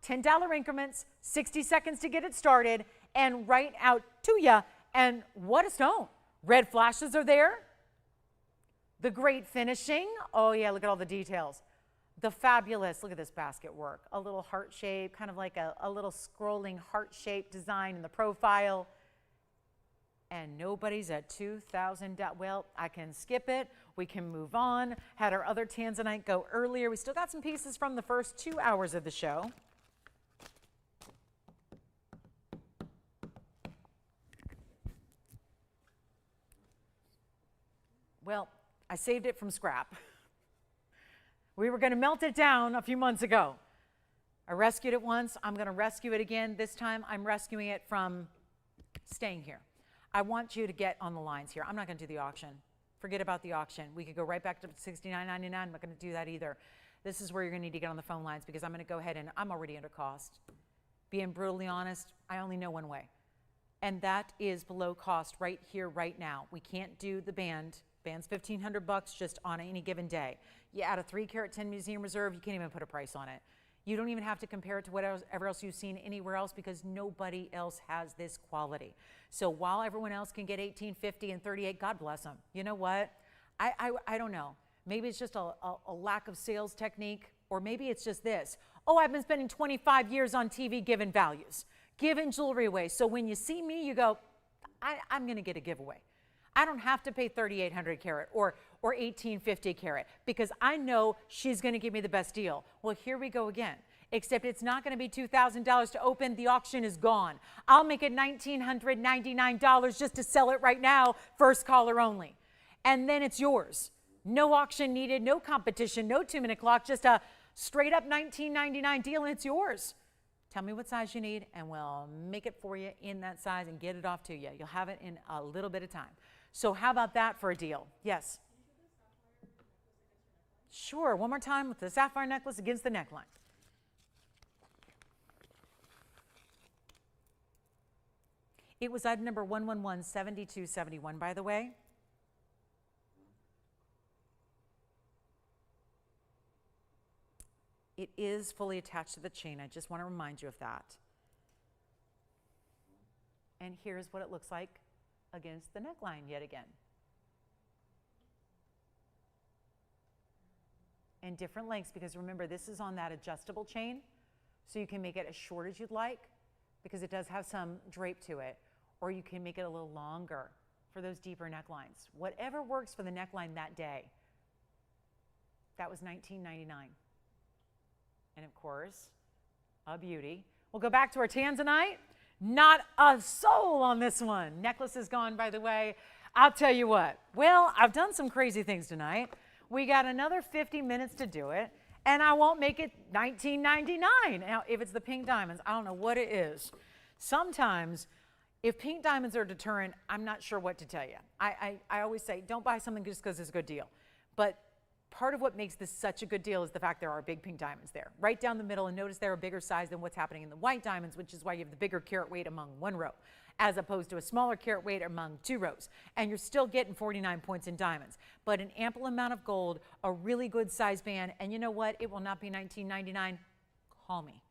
$10 increments, 60 seconds to get it started, and right out to ya. And what a stone. Red flashes are there. The great finishing. Oh yeah, look at all the details. The fabulous, look at this basket work. A little heart shape, kind of like a little scrolling heart shaped design in the profile. And nobody's at $2,000. Well, I can skip it. We can move on. Had our other Tanzanite go earlier. We still got some pieces from the first 2 hours of the show. Well, I saved it from scrap. We were going to melt it down a few months ago. I rescued it once. I'm going to rescue it again. This time I'm rescuing it from staying here. I want you to get on the lines here. I'm not going to do the auction. Forget about the auction. We could go right back to $69.99. I'm not going to do that either. This is where you're going to need to get on the phone lines, because I'm going to go ahead and I'm already under cost. Being brutally honest, I only know one way. And that is below cost right here, right now. We can't do the band. Band's $1,500 just on any given day. You add a 3 carat 10 museum reserve, you can't even put a price on it. You don't even have to compare it to whatever else you've seen anywhere else, because nobody else has this quality. So while everyone else can get $1,850 and $38, God bless them. You know what? I don't know. Maybe it's just a lack of sales technique, or maybe it's just this. Oh, I've been spending 25 years on TV giving values, giving jewelry away. So when you see me, you go, I'm going to get a giveaway. I don't have to pay 3,800 carat or 1,850 carat, because I know she's going to give me the best deal. Well, here we go again. Except it's not going to be $2,000 to open. The auction is gone. I'll make it $1,999 just to sell it right now, first caller only. And then it's yours. No auction needed, no competition, no 2-minute clock, just a straight up $1,999 deal, and it's yours. Tell me what size you need, and we'll make it for you in that size and get it off to you. You'll have it in a little bit of time. So how about that for a deal? Yes? Sure. One more time with the sapphire necklace against the neckline. It was item number 1117271, by the way. It is fully attached to the chain. I just want to remind you of that. And here's what it looks like against the neckline yet again. And different lengths, because remember, this is on that adjustable chain, so you can make it as short as you'd like, because it does have some drape to it, or you can make it a little longer for those deeper necklines. Whatever works for the neckline that day. That was $19.99. And of course, a beauty. We'll go back to our Tanzanite. Not a soul on this one. Necklace is gone, by the way. I'll tell you what. Well, I've done some crazy things tonight. We got another 50 minutes to do it, and I won't make it $19.99. Now, if it's the pink diamonds, I don't know what it is. Sometimes, if pink diamonds are a deterrent, I'm not sure what to tell you. I always say, don't buy something just because it's a good deal. But part of what makes this such a good deal is the fact there are big pink diamonds there, right down the middle, and notice they're a bigger size than what's happening in the white diamonds, which is why you have the bigger carat weight among one row, as opposed to a smaller carat weight among 2 rows. And you're still getting 49 points in diamonds, but an ample amount of gold, a really good size band, and you know what? It will not be $19.99 call me.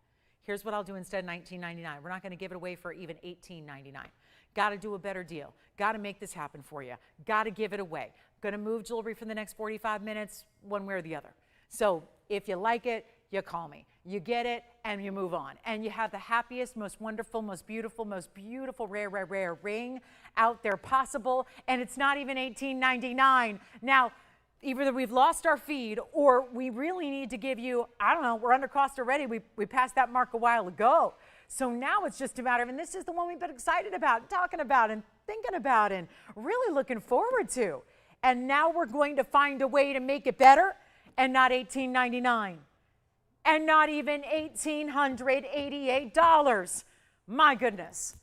Here's what I'll do instead of $19.99. We're not going to give it away for even $18.99. Got to do a better deal. Got to make this happen for you. Got to give it away. Going to move jewelry for the next 45 minutes, one way or the other. So if you like it, you call me. You get it, and you move on. And you have the happiest, most wonderful, most beautiful, rare ring out there possible. And it's not even $18.99. Now, either we've lost our feed or we really need to give you, I don't know, we're under cost already. We passed that mark a while ago. So now it's just a matter of, and this is the one we've been excited about, talking about and thinking about and really looking forward to. And now we're going to find a way to make it better and not $18.99 and not even $1,888. My goodness.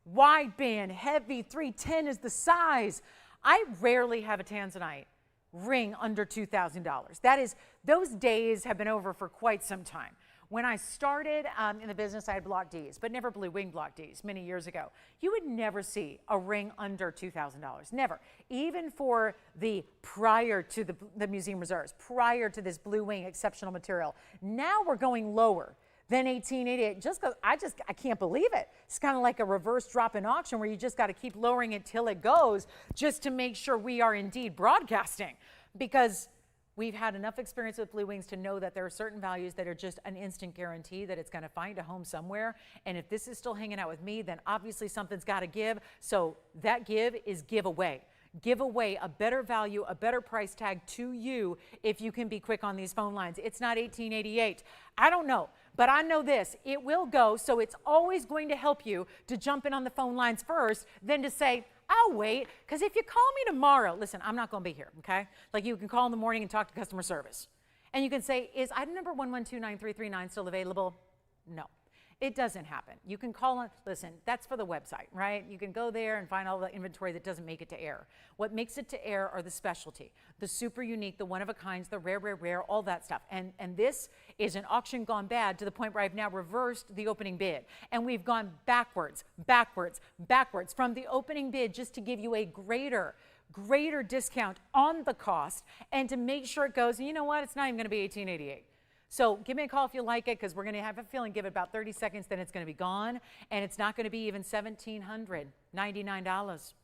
Wide band, heavy, 310 is the size. I rarely have a Tanzanite ring under $2,000. That is, those days have been over for quite some time. When I started in the business, I had block Ds, but never blue wing block Ds many years ago. You would never see a ring under $2,000, never. Even for the prior to the museum reserves, prior to this blue wing exceptional material. Now we're going lower than $1888, just because I can't believe it. It's kind of like a reverse drop-in auction where you just got to keep lowering it till it goes just to make sure we are indeed broadcasting, because we've had enough experience with blue wings to know that there are certain values that are just an instant guarantee that it's going to find a home somewhere. And if this is still hanging out with me, then obviously something's got to give. So that give is giveaway. Give away a better value, a better price tag to you if you can be quick on these phone lines. It's not $1888. I don't know, but I know this. It will go, so it's always going to help you to jump in on the phone lines first than to say, I'll wait, because if you call me tomorrow, listen, I'm not going to be here, okay? Like, you can call in the morning and talk to customer service. And you can say, is item number 1129339 still available? No. It doesn't happen. You can call on, listen, that's for the website, right? You can go there and find all the inventory that doesn't make it to air. What makes it to air are the specialty, the super unique, the one of a kinds, the rare, all that stuff. And this is an auction gone bad to the point where I've now reversed the opening bid. And we've gone backwards from the opening bid just to give you a greater discount on the cost and to make sure it goes, and you know what, it's not even going to be $1888. So give me a call if you like it, because we're going to have a feeling, give it about 30 seconds, then it's going to be gone, and it's not going to be even $1,799.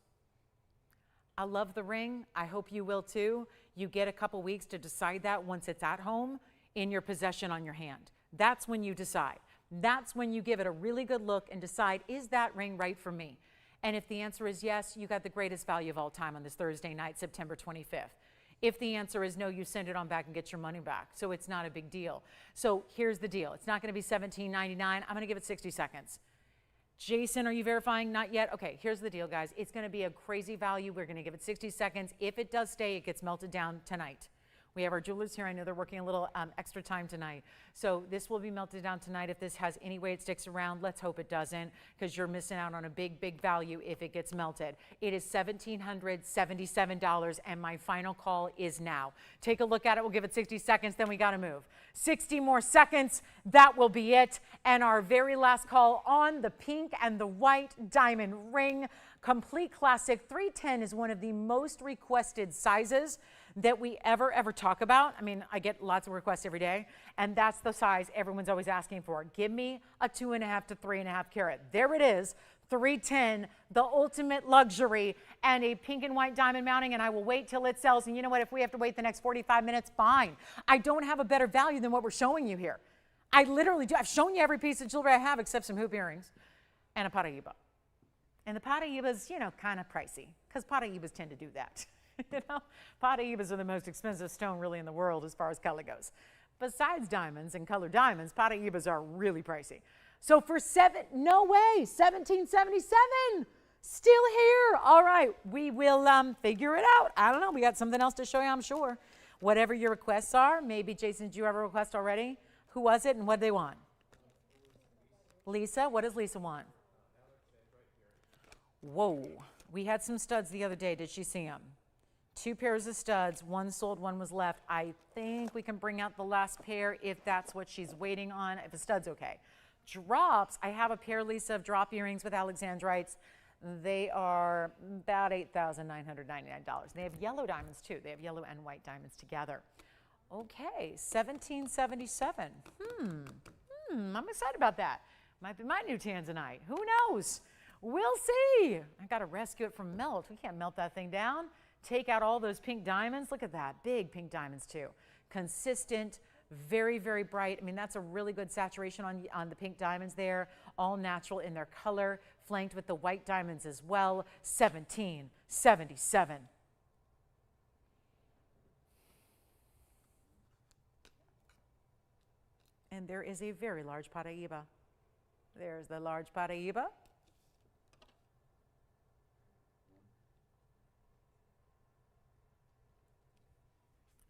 I love the ring. I hope you will too. You get a couple weeks to decide that once it's at home, in your possession on your hand. That's when you decide. That's when you give it a really good look and decide, is that ring right for me? And if the answer is yes, you got the greatest value of all time on this Thursday night, September 25th. If the answer is no, you send it on back and get your money back. So it's not a big deal. So here's the deal. It's not going to be $17.99. I'm going to give it 60 seconds. Jason, are you verifying? Not yet? Okay, here's the deal, guys. It's going to be a crazy value. We're going to give it 60 seconds. If it does stay, it gets melted down tonight. We have our jewelers here. I know they're working a little extra time tonight. So this will be melted down tonight. If this has any way it sticks around, let's hope it doesn't, because you're missing out on a big value if it gets melted. It is $1,777, and my final call is now. Take a look at it. We'll give it 60 seconds, then we got to move. 60 more seconds. That will be it. And our very last call on the pink and the white diamond ring. Complete classic. 310 is one of the most requested sizes that we ever talk about. I mean, I get lots of requests every day, and that's the size everyone's always asking for. Give me a 2.5 to 3.5 carat. There it is, 310, the ultimate luxury, and a pink and white diamond mounting, and I will wait till it sells. And you know what? If we have to wait the next 45 minutes, fine. I don't have a better value than what we're showing you here. I literally do. I've shown you every piece of jewelry I have except some hoop earrings and a Paraiba. And the Paraibas, you know, kind of pricey, because Paraibas tend to do that. You know, Paraibas are the most expensive stone really in the world as far as color goes. Besides diamonds and colored diamonds, Paraibas are really pricey. So for $1777, still here. All right, we will figure it out. I don't know. We got something else to show you, I'm sure. Whatever your requests are. Maybe, Jason, did you have a request already? Who was it and what did they want? Lisa, what does Lisa want? Whoa, we had some studs the other day. Did she see them? 2 pairs of studs, one sold, one was left. I think we can bring out the last pair if that's what she's waiting on, if the stud's okay. Drops, I have a pair, Lisa, of drop earrings with Alexandrites. They are about $8,999. They have yellow diamonds too. They have yellow and white diamonds together. Okay, $1,777. I'm excited about that. Might be my new Tanzanite. Who knows? We'll see. I got to rescue it from melt. We can't melt that thing down. Take out all those pink diamonds. Look at that. Big pink diamonds too. Consistent, very, very bright. I mean, that's a really good saturation on the pink diamonds there. All natural in their color, flanked with the white diamonds as well. 1777. And there is a very large Paraiba. There's the large Paraiba.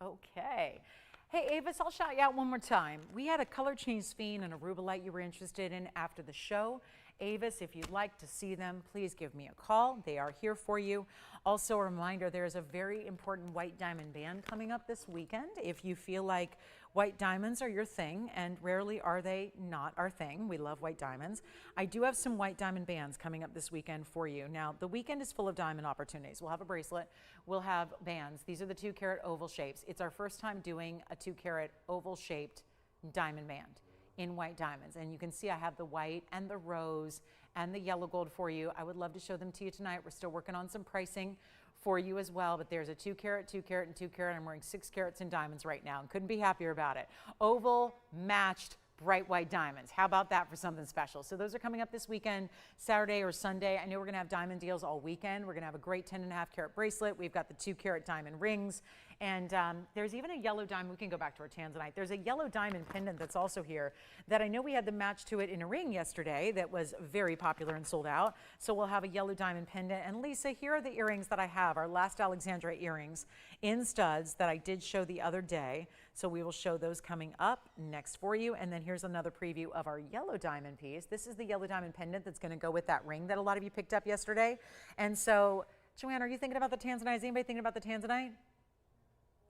Okay. Hey, Avis, I'll shout you out one more time. We had a color change sphene and a Rubilite you were interested in after the show. Avis, if you'd like to see them, please give me a call. They are here for you. Also, a reminder, there is a very important white diamond band coming up this weekend. If you feel like white diamonds are your thing, and rarely are they not our thing. We love white diamonds. I do have some white diamond bands coming up this weekend for you. Now, the weekend is full of diamond opportunities. We'll have a bracelet. We'll have bands. These are the 2-carat oval shapes. It's our first time doing a 2-carat oval shaped diamond band in white diamonds. And you can see I have the white and the rose and the yellow gold for you. I would love to show them to you tonight. We're still working on some pricing for you as well, but there's a 2-carat, 2-carat, and 2-carat. I'm wearing 6 carats in diamonds right now and couldn't be happier about it. Oval matched bright white diamonds. How about that for something special? So those are coming up this weekend, Saturday or Sunday. I know we're going to have diamond deals all weekend. We're going to have a great 10.5-carat bracelet. We've got the 2-carat diamond rings. And there's even a yellow diamond. We can go back to our Tanzanite. There's a yellow diamond pendant that's also here that I know we had the match to it in a ring yesterday that was very popular and sold out. So we'll have a yellow diamond pendant. And Lisa, here are the earrings that I have, our last Alexandrite earrings in studs that I did show the other day. So we will show those coming up next for you. And then here's another preview of our yellow diamond piece. This is the yellow diamond pendant that's going to go with that ring that a lot of you picked up yesterday. And so, Joanne, are you thinking about the Tanzanite? Is anybody thinking about the Tanzanite?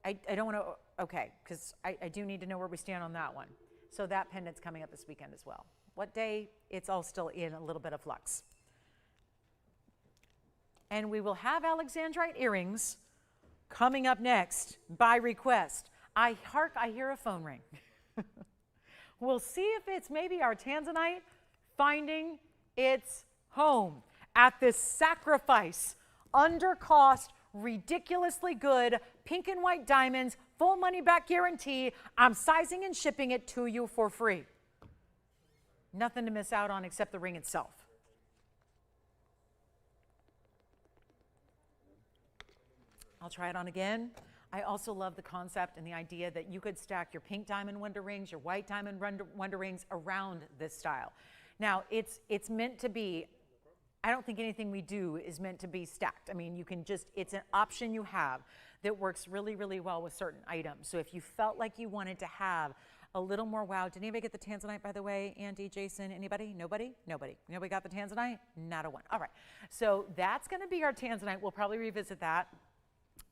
I don't want to, okay, because I do need to know where we stand on that one. So that pendant's coming up this weekend as well. What day? It's all still in a little bit of flux. And we will have Alexandrite earrings coming up next by request. I hear a phone ring. We'll see if it's maybe our Tanzanite finding its home at this sacrifice, under cost, ridiculously good pink and white diamonds, full money back guarantee. I'm sizing and shipping it to you for free. Nothing to miss out on except the ring itself. I'll try it on again. I also love the concept and the idea that you could stack your pink diamond wonder rings, your white diamond wonder rings around this style. Now, it's meant to be, I don't think anything we do is meant to be stacked. I mean, you can just, it's an option you have that works really, really well with certain items. So if you felt like you wanted to have a little more wow. Did anybody get the Tanzanite, by the way? Andy, Jason, anybody? Nobody? Nobody. Nobody got the Tanzanite? Not a one. All right. So that's going to be our Tanzanite. We'll probably revisit that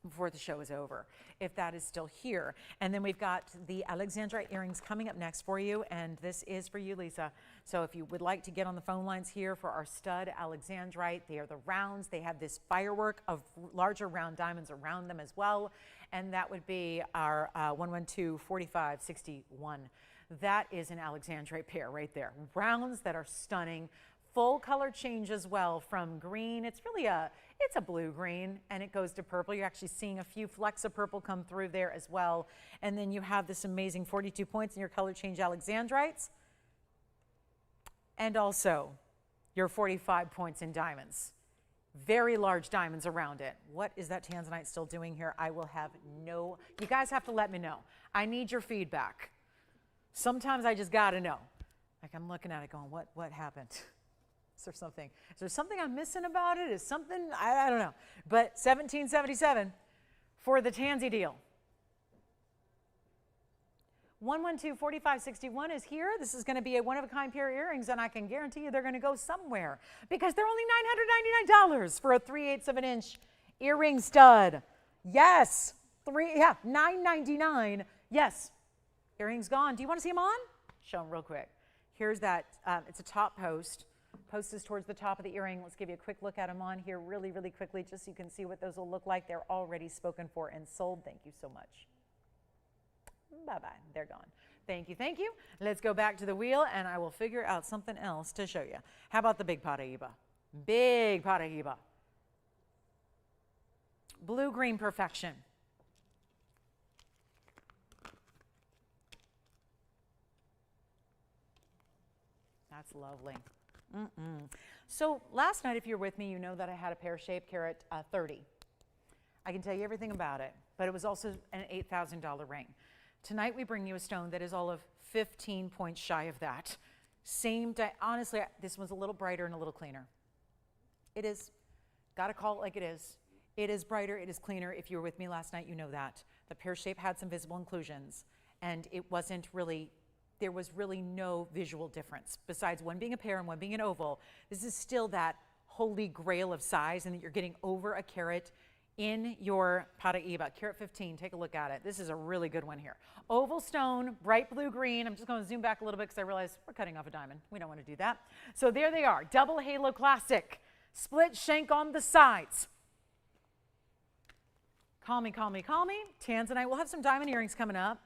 before the show is over, if that is still here. And then we've got the Alexandrite earrings coming up next for you, and this is for you, Lisa. So if you would like to get on the phone lines here for our stud Alexandrite, they are the rounds. They have this firework of larger round diamonds around them as well, and that would be our 112-4561. That is an Alexandrite pair right there. Rounds that are stunning. Full color change as well from green. It's really it's a blue-green, and it goes to purple. You're actually seeing a few flecks of purple come through there as well. And then you have this amazing 42 points in your color change Alexandrites, and also your 45 points in diamonds. Very large diamonds around it. What is that Tanzanite still doing here? I will have no, you guys have to let me know. I need your feedback. Sometimes I just gotta know. Like I'm looking at it going, what happened? Is there something I'm missing about it? Is something, I don't know. But 1777 for the Tansy deal. 112-4561 is here. This is going to be a one-of-a-kind pair of earrings, and I can guarantee you they're going to go somewhere because they're only $999 for a 3/8 of an inch earring stud. Yes, $999. Yes, earrings gone. Do you want to see them on? Show them real quick. Here's that. It's a top post. Post is towards the top of the earring. Let's give you a quick look at them on here really, really quickly just so you can see what those will look like. They're already spoken for and sold. Thank you so much. Bye-bye. They're gone. Thank you, thank you. Let's go back to the wheel and I will figure out something else to show you. How about the big Paraiba? Big Paraiba. Blue-green perfection. That's lovely. So last night, if you're with me, you know that I had a pear-shaped carat 30. I can tell you everything about it, but it was also an $8,000 ring. Tonight, we bring you a stone that is all of 15 points shy of that. Honestly, this one's a little brighter and a little cleaner. It is. Got to call it like it is. It is brighter, it is cleaner. If you were with me last night, you know that. The pear shape had some visible inclusions, and it wasn't really, there was really no visual difference. Besides one being a pear and one being an oval, this is still that holy grail of size, and that you're getting over a carat in your Paraiba. Carat 15, take a look at it. This is a really good one here. Oval stone, bright blue-green. I'm just going to zoom back a little bit because I realize we're cutting off a diamond. We don't want to do that. So there they are, double halo classic. Split shank on the sides. Call me, call me, call me. Tanzanite. We'll have some diamond earrings coming up.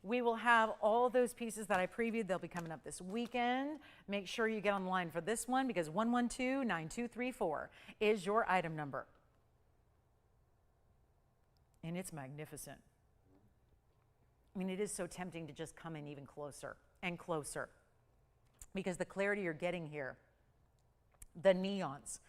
We will have all those pieces that I previewed. They'll be coming up this weekend. Make sure you get on the line for this one because 112-9234 is your item number. And it's magnificent. I mean, it is so tempting to just come in even closer and closer because the clarity you're getting here, the neons,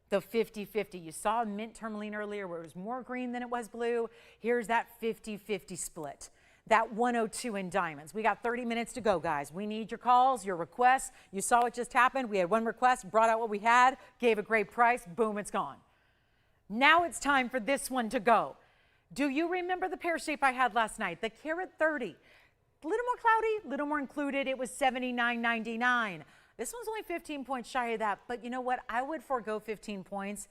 the 50-50. You saw mint tourmaline earlier where it was more green than it was blue. Here's that 50-50 split. That 102 in diamonds. We got 30 minutes to go, guys. We need your calls, your requests. You saw what just happened. We had one request, brought out what we had, gave a great price, boom, it's gone. Now it's time for this one to go. Do you remember the pear shape I had last night? The carat 30. A little more cloudy, a little more included. It was $79.99. This one's only 15 points shy of that, but you know what? I would forego 15 points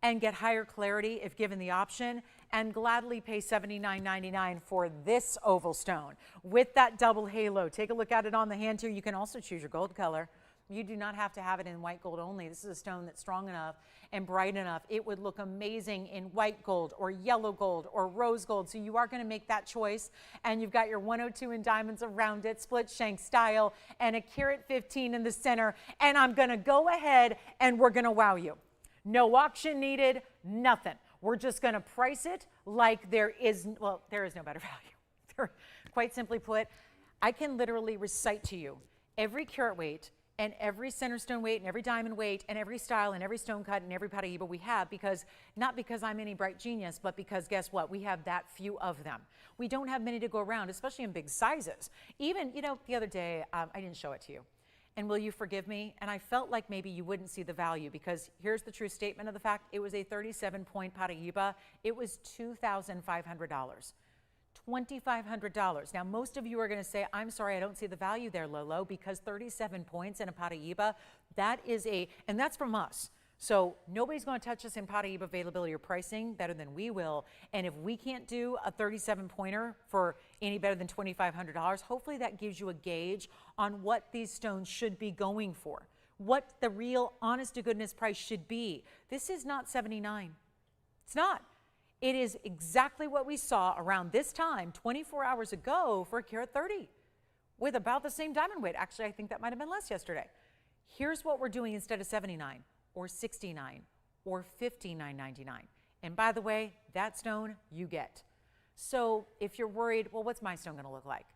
and get higher clarity if given the option and gladly pay $79.99 for this oval stone with that double halo. Take a look at it on the hand here. You can also choose your gold color. You do not have to have it in white gold only. This is a stone that's strong enough and bright enough. It would look amazing in white gold or yellow gold or rose gold. So you are going to make that choice. And you've got your 102 in diamonds around it, split shank style, and a carat 15 in the center. And I'm going to go ahead and we're going to wow you. No auction needed, nothing. We're just going to price it like there is no better value. Quite simply put, I can literally recite to you every carat weight and every center stone weight and every diamond weight and every style and every stone cut and every Paraiba we have not because I'm any bright genius, but because guess what? We have that few of them. We don't have many to go around, especially in big sizes. Even, the other day, I didn't show it to you. And will you forgive me? And I felt like maybe you wouldn't see the value because here's the true statement of the fact. It was a 37-point Paraiba. It was $2,500. $2,500. Now, most of you are going to say, I'm sorry, I don't see the value there, Lolo, because 37 points in a Paraiba, and that's from us. So nobody's going to touch us in Paraiba availability or pricing better than we will. And if we can't do a 37-pointer for any better than $2,500, hopefully that gives you a gauge on what these stones should be going for, what the real honest-to-goodness price should be. This is not $79. It's not. It is exactly what we saw around this time 24 hours ago for a carat 30 with about the same diamond weight. Actually, I think that might have been less yesterday. Here's what we're doing instead of $79 or $69 or $59.99. And by the way, that stone you get. So if you're worried, well, what's my stone going to look like?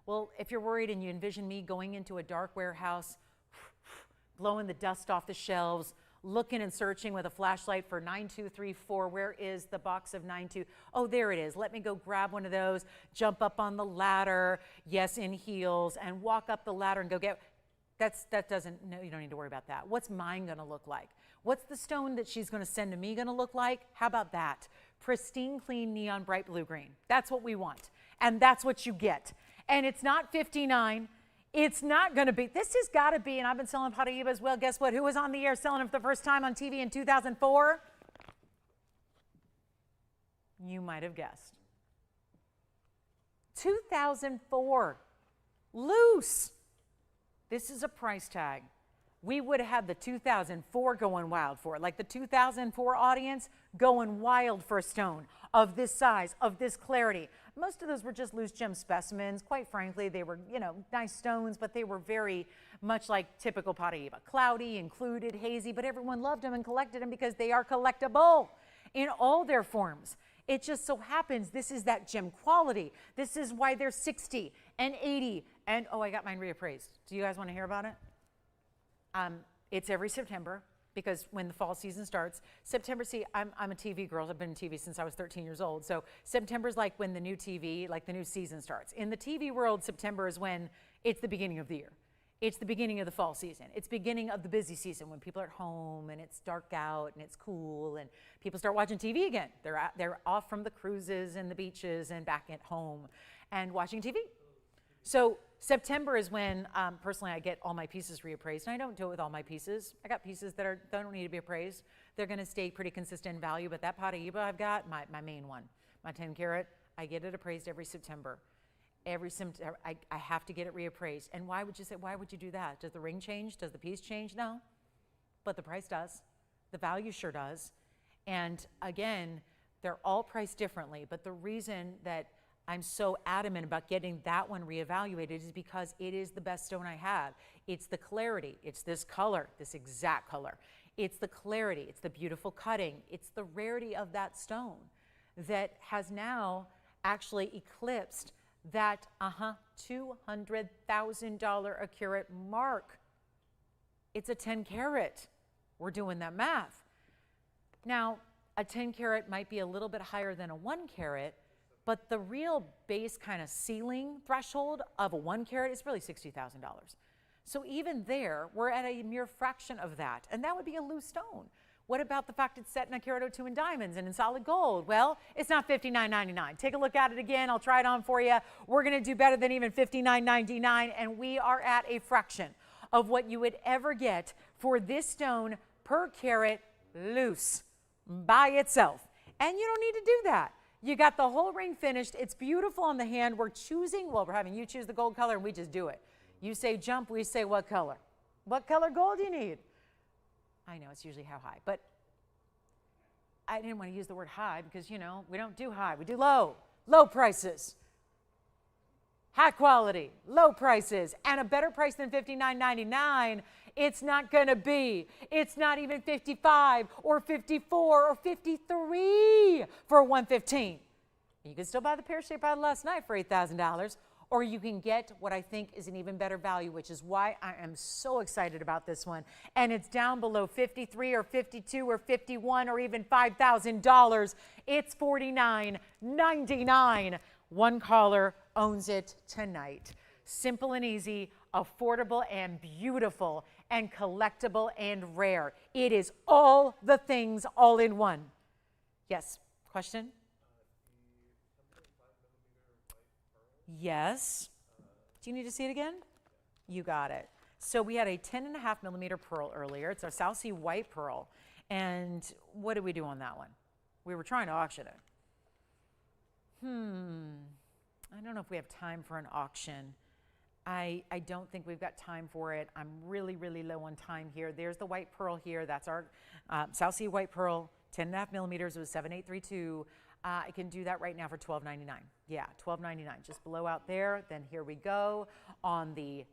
Well, if you're worried and you envision me going into a dark warehouse, blowing the dust off the shelves, looking and searching with a flashlight for 9234. Where is the box of 92? Oh, there it is. Let me go grab one of those, jump up on the ladder, yes, in heels, and walk up the ladder and go get. No, you don't need to worry about that. What's mine going to look like? What's the stone that she's going to send to me going to look like? How about that? Pristine, clean, neon, bright blue-green. That's what we want, and that's what you get. And it's not 59. It's not going to be. This has got to be, and I've been selling Paraiba as well. Guess what? Who was on the air selling it for the first time on TV in 2004? You might have guessed. 2004. Loose. This is a price tag we would have had the 2004 going wild for it. Like the 2004 audience going wild for a stone of this size, of this clarity. Most of those were just loose gem specimens. Quite frankly, they were, you know, nice stones, but they were very much like typical Paraiba. Cloudy, included, hazy, but everyone loved them and collected them because they are collectible in all their forms. It just so happens this is that gem quality. This is why they're 60 and 80 and, oh, I got mine reappraised. Do you guys want to hear about it? It's every September because when the fall season starts, September, see, I'm a TV girl. I've been in TV since I was 13 years old. So September's like when the new TV, like the new season starts. In the TV world, September is when it's the beginning of the year. It's the beginning of the fall season. It's beginning of the busy season when people are at home and it's dark out and it's cool and people start watching TV again. They're off from the cruises and the beaches and back at home and watching TV. So September is when, personally, I get all my pieces reappraised. And I don't do it with all my pieces. I got pieces that don't need to be appraised. They're going to stay pretty consistent in value. But that Paraiba I've got, my main one, my 10 carat, I get it appraised every September. Every September, I have to get it reappraised. And why would you say, why would you do that? Does the ring change? Does the piece change? No. But the price does. The value sure does. And again, they're all priced differently. But the reason that I'm so adamant about getting that one reevaluated is because it is the best stone I have. It's the clarity. It's this color, this exact color. It's the clarity. It's the beautiful cutting. It's the rarity of that stone that has now actually eclipsed that $200,000 a carat mark. It's a 10 carat. We're doing that math. Now, a 10 carat might be a little bit higher than a 1 carat, but the real base kind of ceiling threshold of a 1 carat is really $60,000. So even there, we're at a mere fraction of that, and that would be a loose stone. What about the fact it's set in a carat 02 in diamonds and in solid gold? Well, it's not $59.99. Take a look at it again. I'll try it on for you. We're going to do better than even $59.99, and we are at a fraction of what you would ever get for this stone per carat loose by itself. And you don't need to do that. You got the whole ring finished. It's beautiful on the hand. We're choosing, well, we're having you choose the gold color, and we just do it. You say jump, we say what color. What color gold do you need? I know it's usually how high, but I didn't want to use the word high because, you know, we don't do high. We do low. Low prices. High quality, low prices, and a better price than $59.99. It's not going to be. It's not even 55 or 54 or 53 for 115. You can still buy the pear-shaped out last night for $8,000, or you can get what I think is an even better value, which is why I am so excited about this one. And it's down below 53 or 52 or 51 or even $5,000. It's $49.99. One caller owns it tonight. Simple and easy, affordable and beautiful, and collectible and rare. It is all the things all in one. Yes, question? Yes. Do you need to see it again? You got it. So we had a 10.5 millimeter pearl earlier. It's our South Sea white pearl. And what did we do on that one? We were trying to auction it. I don't know if we have time for an auction. I don't think we've got time for it. I'm really, really low on time here. There's the white pearl here. That's our South Sea white pearl, 10.5 millimeters. It was 7832. I can do that right now for $12.99. Yeah, $12.99, just below out there. Then here we go on the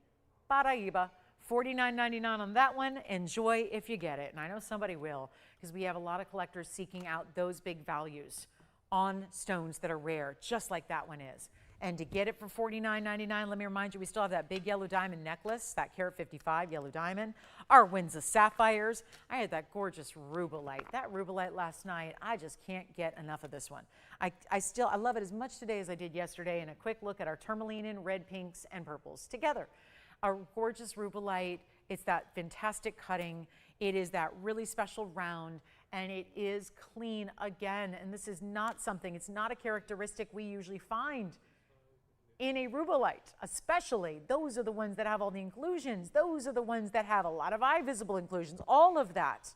Paraiba, $49.99 on that one. Enjoy if you get it. And I know somebody will, because we have a lot of collectors seeking out those big values on stones that are rare, just like that one is. And to get it for $49.99, let me remind you, we still have that big yellow diamond necklace, that carat 55 yellow diamond, our Windsor sapphires. I had that gorgeous Rubilite. That Rubilite last night, I just can't get enough of this one. I love it as much today as I did yesterday. And a quick look at our tourmaline in red, pinks, and purples together. Our gorgeous Rubilite, it's that fantastic cutting. It is that really special round, and it is clean again. And this is not something, it's not a characteristic we usually find in a Rubilite, especially. Those are the ones that have all the inclusions. Those are the ones that have a lot of eye visible inclusions, all of that.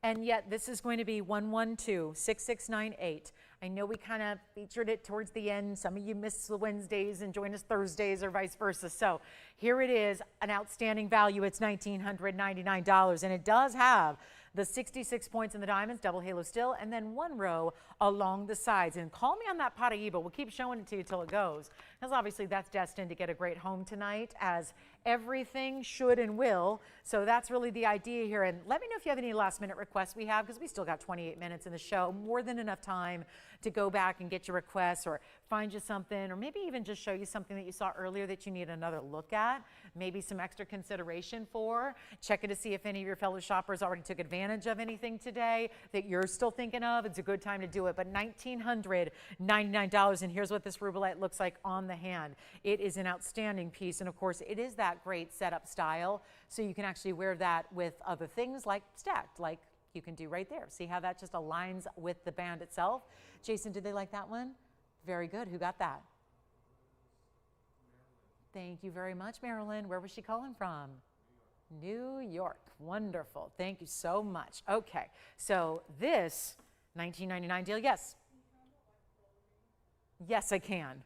And yet this is going to be 112-6698. I know we kind of featured it towards the end. Some of you missed the Wednesdays and join us Thursdays or vice versa. So here it is, an outstanding value. It's $1,999, and it does have the 66 points in the diamonds, double halo still, and then one row along the sides. And call me on that Paraiba. We'll keep showing it to you till it goes, because obviously that's destined to get a great home tonight, as everything should and will. So that's really the idea here. And let me know if you have any last minute requests we have, because we still got 28 minutes in the show, more than enough time to go back and get your requests or find you something, or maybe even just show you something that you saw earlier that you need another look at, maybe some extra consideration for. Check it to see if any of your fellow shoppers already took advantage of anything today that you're still thinking of. It's a good time to do it. But $1,999, and here's what this Rubilite looks like on the hand. It is an outstanding piece, and of course it is that great setup style, so you can actually wear that with other things like stacked, like you can do right there. See how that just aligns with the band itself? Jason, did they like that one? Very good. Who got that? Thank you very much, Marilyn. Where was she calling from? New York. Wonderful. Thank you so much. Okay, so this $19.99 deal, yes. Yes, I can.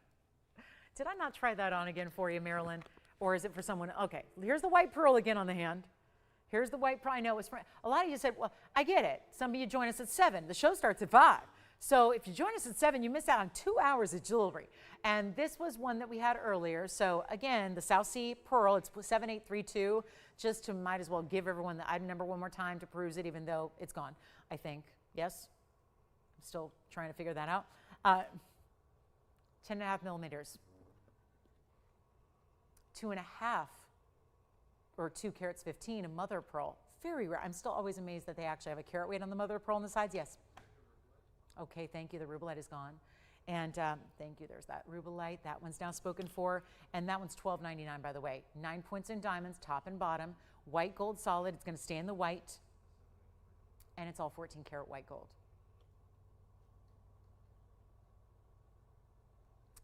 Did I not try that on again for you, Marilyn? Or is it for someone? Okay, here's the white pearl again on the hand. Here's the white pearl. I know it was for, a lot of you said, well, I get it. Some of you join us at 7. The show starts at 5. So if you join us at 7, you miss out on 2 hours of jewelry. And this was one that we had earlier. So again, the South Sea Pearl, it's 7832. Just to might as well give everyone the item number one more time to peruse it, even though it's gone, I think. Yes? I'm still trying to figure that out. 10.5 millimeters. 2.5 or 2 carats 15, a mother of pearl. Very rare. I'm still always amazed that they actually have a carat weight on the mother of pearl on the sides. Yes. Okay, thank you. The Rubilite is gone. And thank you. There's that Rubilite. That one's now spoken for. And that one's $12.99, by the way. 9 points in diamonds, top and bottom. White gold solid. It's going to stay in the white. And it's all 14 karat white gold.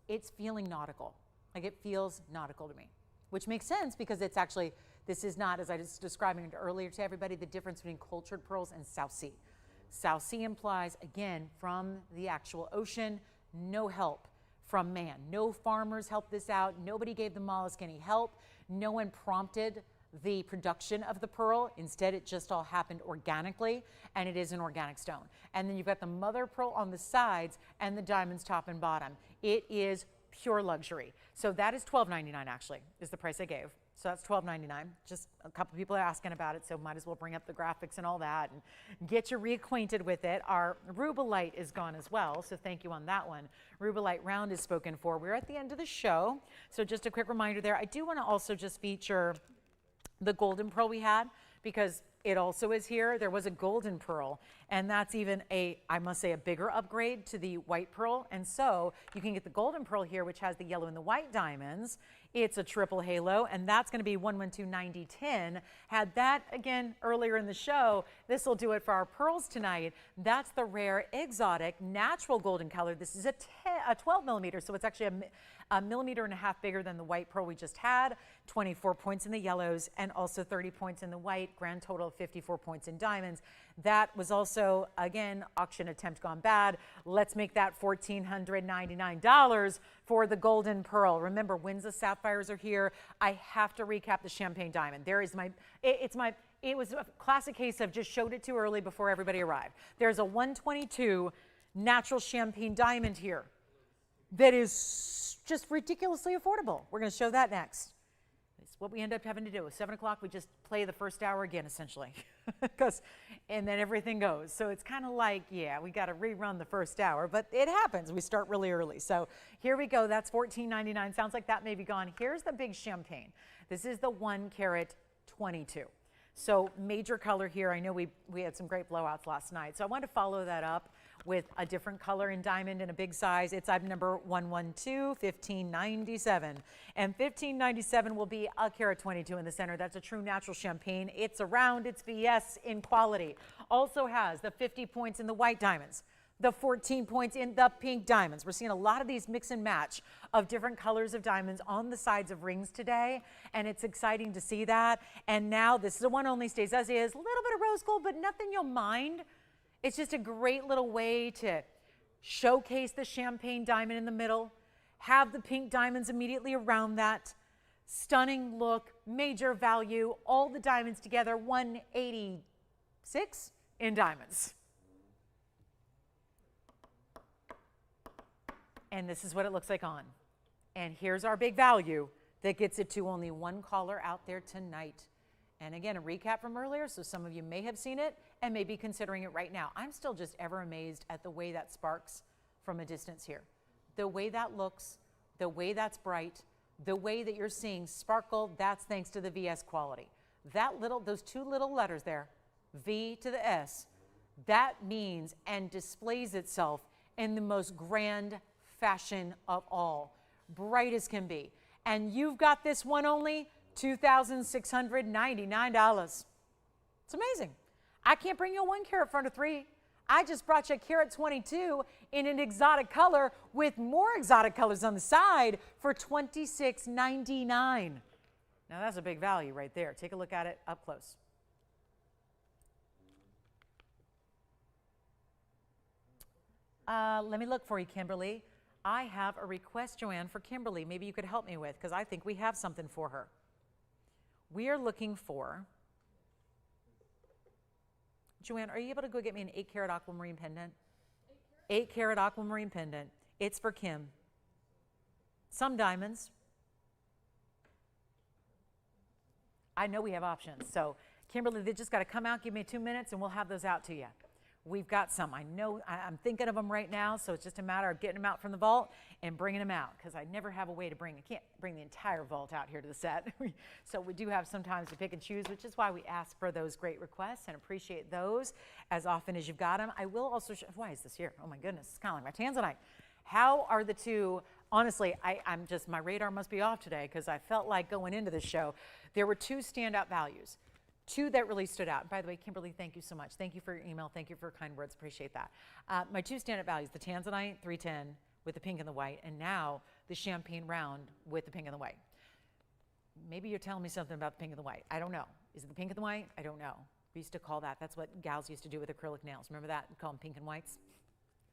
It's feeling nautical. Like, it feels nautical to me, which makes sense because it's actually, this is not, as I was describing it earlier to everybody, the difference between cultured pearls and South Sea. South Sea implies, again, from the actual ocean, no help from man. No farmers helped this out. Nobody gave the mollusk any help. No one prompted the production of the pearl. Instead, it just all happened organically, and it is an organic stone. And then you've got the mother pearl on the sides and the diamonds top and bottom. It is pure luxury. So that is $12.99 actually, is the price I gave. So that's $12.99. Just a couple people are asking about it, so might as well bring up the graphics and all that and get you reacquainted with it. Our Rubilite is gone as well, so thank you on that one. Rubilite round is spoken for. We're at the end of the show, so just a quick reminder there. I do want to also just feature the golden pearl we had, because it also is here. There was a golden pearl, and that's even a, I must say, a bigger upgrade to the white pearl. And so you can get the golden pearl here, which has the yellow and the white diamonds. It's a triple halo, and that's going to be $112.90.10. Had that again earlier in the show. This will do it for our pearls tonight. That's the rare, exotic, natural golden color. This is a 12 millimeter, so it's actually a millimeter and a half bigger than the white pearl we just had. 24 points in the yellows and also 30 points in the white. Grand total of 54 points in diamonds. That was also, again, auction attempt gone bad. Let's make that $1,499 for the golden pearl. Remember, Windsor sapphires are here. I have to recap the champagne diamond. There is my, it was a classic case of just showed it too early before everybody arrived. There's a 122 natural champagne diamond here that is just ridiculously affordable. We're going to show that next. It's what we end up having to do. At 7 o'clock, we just play the first hour again, essentially, and then everything goes. So it's kind of like, yeah, we got to rerun the first hour, but it happens. We start really early. So here we go. That's $14.99. Sounds like that may be gone. Here's the big champagne. This is the 1 carat 22. So major color here. I know we had some great blowouts last night. So I wanted to follow that up with a different color in diamond in a big size. It's item number 112, 1597. And 1597 will be a carat 22 in the center. That's a true natural champagne. It's around its VS in quality. Also has the 50 points in the white diamonds. The 14 points in the pink diamonds. We're seeing a lot of these mix and match of different colors of diamonds on the sides of rings today, and it's exciting to see that. And now this is a one only, stays as is. A little bit of rose gold, but nothing you'll mind. It's just a great little way to showcase the champagne diamond in the middle, have the pink diamonds immediately around that. Stunning look, major value, all the diamonds together, 186 in diamonds. And this is what it looks like on. And here's our big value that gets it to only one caller out there tonight. And again, a recap from earlier, so some of you may have seen it and may be considering it right now. I'm still just ever amazed at the way that sparks from a distance here. The way that looks, the way that's bright, the way that you're seeing sparkle, that's thanks to the VS quality. Those two little letters there, V to the S, that means and displays itself in the most grand fashion of all, bright as can be. And you've got this one only $2,699. It's amazing. I can't bring you a 1 carat front of 3. I just brought you a carat 22 in an exotic color with more exotic colors on the side for $26.99. Now that's a big value right there. Take a look at it up close. Let me look for you, Kimberly. I have a request, Joanne, for Kimberly. Maybe you could help me with, because I think we have something for her. We are looking for, Joanne, are you able to go get me an 8 carat aquamarine pendant? 8 carat aquamarine pendant. It's for Kim. Some diamonds. I know we have options. So Kimberly, they just got to come out, give me 2 minutes, and we'll have those out to you. We've got some. I know I'm thinking of them right now, so it's just a matter of getting them out from the vault and bringing them out, because I never have a way to I can't bring the entire vault out here to the set. So we do have sometimes to pick and choose, which is why we ask for those great requests and appreciate those as often as you've got them. I will also show, why is this here? Oh my goodness, it's kind of like my Tanzanite. How are the two, honestly, my radar must be off today, because I felt like going into this show, there were two standout values. Two that really stood out. By the way, Kimberly, thank you so much. Thank you for your email. Thank you for your kind words. Appreciate that. My two standout values, the Tanzanite 310 with the pink and the white, and now the champagne round with the pink and the white. Maybe you're telling me something about the pink and the white. I don't know. Is it the pink and the white? I don't know. We used to call that. That's what gals used to do with acrylic nails. Remember that? We call them pink and whites.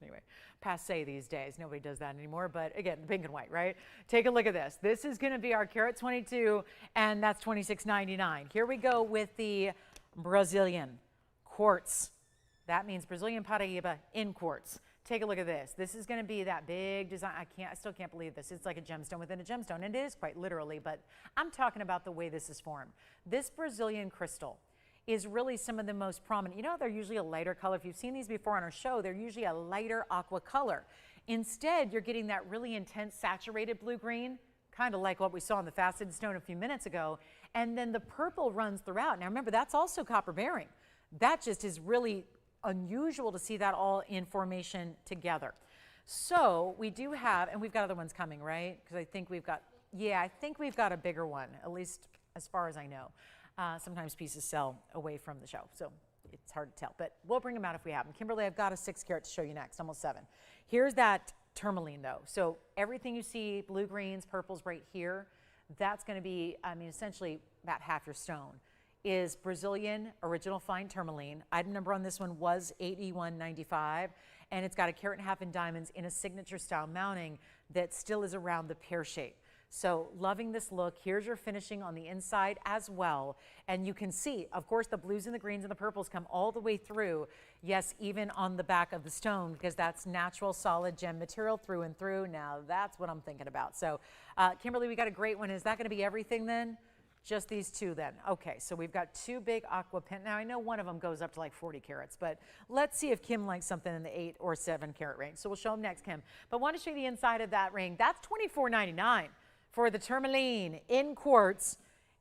Anyway, passe these days. Nobody does that anymore, but again, the pink and white, right? Take a look at this. This is going to be our carat 22, and that's $26.99. Here we go with the Brazilian quartz. That means Brazilian Paraiba in quartz. Take a look at this. This is going to be that big design. I still can't believe this. It's like a gemstone within a gemstone, and it is quite literally, but I'm talking about the way this is formed. This Brazilian crystal is really some of the most prominent. You know, they're usually a lighter color. If you've seen these before on our show, they're usually a lighter aqua color. Instead, you're getting that really intense saturated blue-green, kind of like what we saw in the faceted stone a few minutes ago. And then the purple runs throughout. Now remember, that's also copper-bearing. That just is really unusual to see that all in formation together. So we do have, and we've got other ones coming, right? Because I think we've got, yeah, I think we've got a bigger one, at least as far as I know. Sometimes pieces sell away from the show, so it's hard to tell, but we'll bring them out if we have them. Kimberly, I've got a 6 carat to show you next, almost 7. Here's that tourmaline though. So everything you see, blue, greens, purples right here, that's going to be, essentially about half your stone is Brazilian original fine tourmaline. Item number on this one was $81.95, and it's got a 1.5 carat in diamonds in a signature style mounting that still is around the pear shape. So loving this look. Here's your finishing on the inside as well. And you can see, of course, the blues and the greens and the purples come all the way through. Yes, even on the back of the stone, because that's natural solid gem material through and through. Now that's what I'm thinking about. So Kimberly, we got a great one. Is that going to be everything then? Just these two then. Okay, so we've got 2 big aqua pendants. Now I know one of them goes up to like 40 carats, but let's see if Kim likes something in the 8 or 7 carat range. So we'll show them next, Kim. But want to show you the inside of that ring. That's $24.99. For the tourmaline in quartz,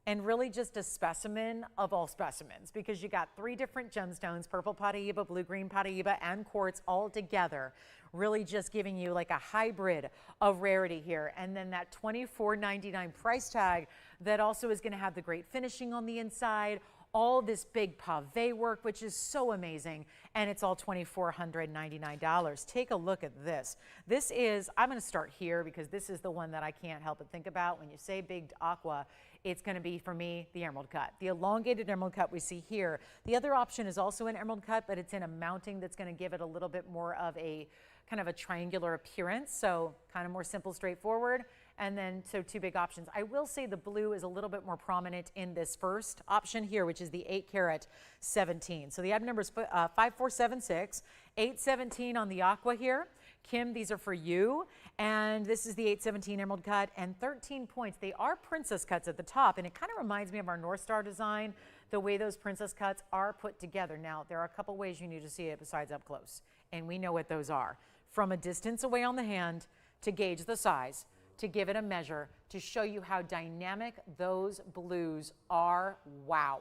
and really just a specimen of all specimens, because you got 3 different gemstones, purple Paraiba, blue-green Paraiba, and quartz all together, really just giving you like a hybrid of rarity here. And then that $24.99 price tag that also is going to have the great finishing on the inside, all this big pave work, which is so amazing, and it's all $2,499. Take a look at this. This is, I'm going to start here because this is the one that I can't help but think about. When you say big aqua, it's going to be, for me, the emerald cut. The elongated emerald cut we see here. The other option is also an emerald cut, but it's in a mounting that's going to give it a little bit more of a kind of a triangular appearance, so kind of more simple, straightforward. And then, so two big options. I will say the blue is a little bit more prominent in this first option here, which is the 8 karat 17. So the item number is 5476, 817 on the aqua here. Kim, these are for you. And this is the 817 emerald cut and 13 points. They are princess cuts at the top, and it kind of reminds me of our North Star design, the way those princess cuts are put together. Now, there are a couple ways you need to see it besides up close, and we know what those are. From a distance away on the hand to gauge the size, to give it a measure, to show you how dynamic those blues are. Wow.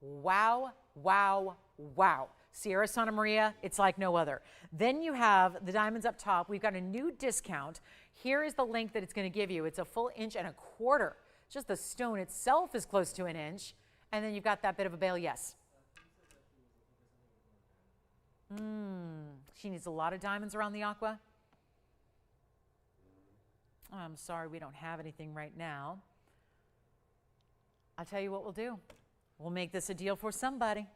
Wow, wow, wow. Sierra Santa Maria, it's like no other. Then you have the diamonds up top. We've got a new discount. Here is the length that it's going to give you. It's a full 1.25 inches. Just the stone itself is close to 1 inch. And then you've got that bit of a bail, yes. She needs a lot of diamonds around the aqua. Oh, I'm sorry, we don't have anything right now. I'll tell you what we'll do. We'll make this a deal for somebody.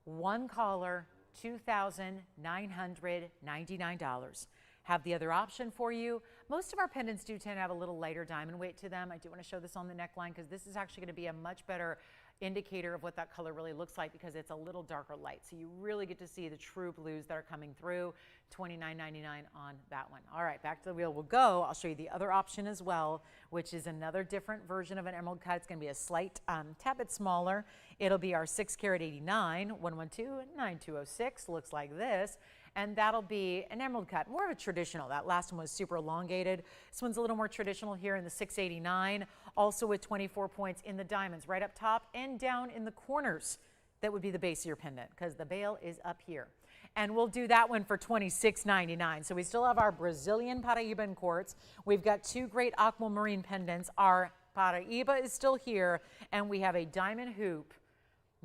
One caller, $2,999. Have the other option for you. Most of our pendants do tend to have a little lighter diamond weight to them. I do want to show this on the neckline because this is actually going to be a much better indicator of what that color really looks like because it's a little darker light. So you really get to see the true blues that are coming through. $29.99 on that one. All right, back to the wheel we'll go. I'll show you the other option as well, which is another different version of an emerald cut. It's going to be a slight tad bit smaller. It'll be our 6 karat 89, 112-9206, looks like this. And that'll be an emerald cut, more of a traditional. That last one was super elongated. This one's a little more traditional here in the 689, also with 24 points in the diamonds, right up top and down in the corners. That would be the base of your pendant because the bail is up here. And we'll do that one for $26.99. So we still have our Brazilian Paraiba in quartz. We've got two great aquamarine pendants. Our Paraiba is still here, and we have a diamond hoop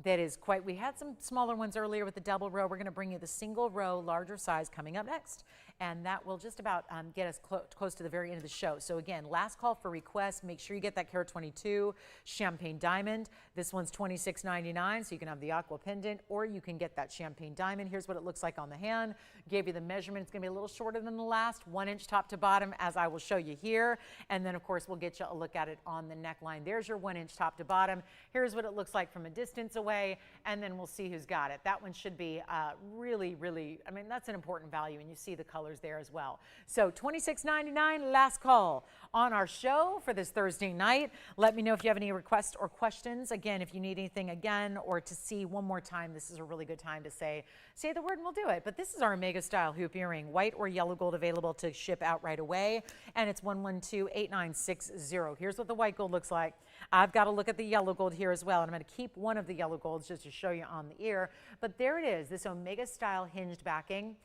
that is quite, we had some smaller ones earlier with the double row. We're going to bring you the single row, larger size coming up next. And that will just about get us close to the very end of the show. So again, last call for requests. Make sure you get that carat 22 champagne diamond. This one's $26.99, so you can have the aqua pendant or you can get that champagne diamond. Here's what it looks like on the hand. Gave you the measurement. It's going to be a little shorter than the last, 1 inch top to bottom, as I will show you here. And then, of course, we'll get you a look at it on the neckline. There's your 1 inch top to bottom. Here's what it looks like from a distance away, and then we'll see who's got it. That one should be really, really, I mean, that's an important value, and you see the colors there as well. So $26.99, last call on our show for this Thursday night. Let me know if you have any requests or questions. Again, if you need anything again or to see one more time, this is a really good time to say the word and we'll do it. But this is our Omega style hoop earring, white or yellow gold, available to ship out right away. And it's 112-8960. Here's what the white gold looks like. I've got to look at the yellow gold here as well. And I'm going to keep one of the yellow golds just to show you on the ear. But there it is, this Omega style hinged backing.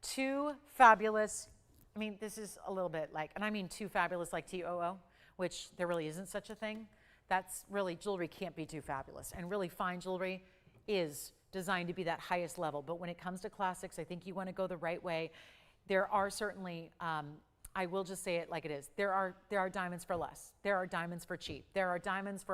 Too fabulous. I mean, this is a little bit like, and I mean too fabulous like TOO, which there really isn't such a thing. That's really, jewelry can't be too fabulous. And really fine jewelry is designed to be that highest level. But when it comes to classics, I think you want to go the right way. There are certainly, I will just say it like it is. There are diamonds for less. There are diamonds for cheap. Diamonds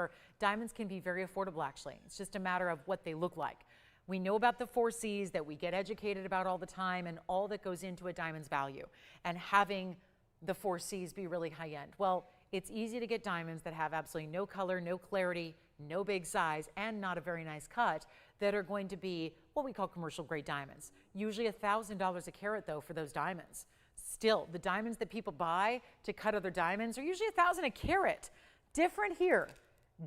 can be very affordable actually. It's just a matter of what they look like. We know about the 4 C's that we get educated about all the time and all that goes into a diamond's value, and having the 4 C's be really high end. Well, it's easy to get diamonds that have absolutely no color, no clarity, no big size, and not a very nice cut that are going to be what we call commercial grade diamonds. Usually $1,000 a carat though for those diamonds. Still, the diamonds that people buy to cut other diamonds are usually $1,000 a carat. Different here.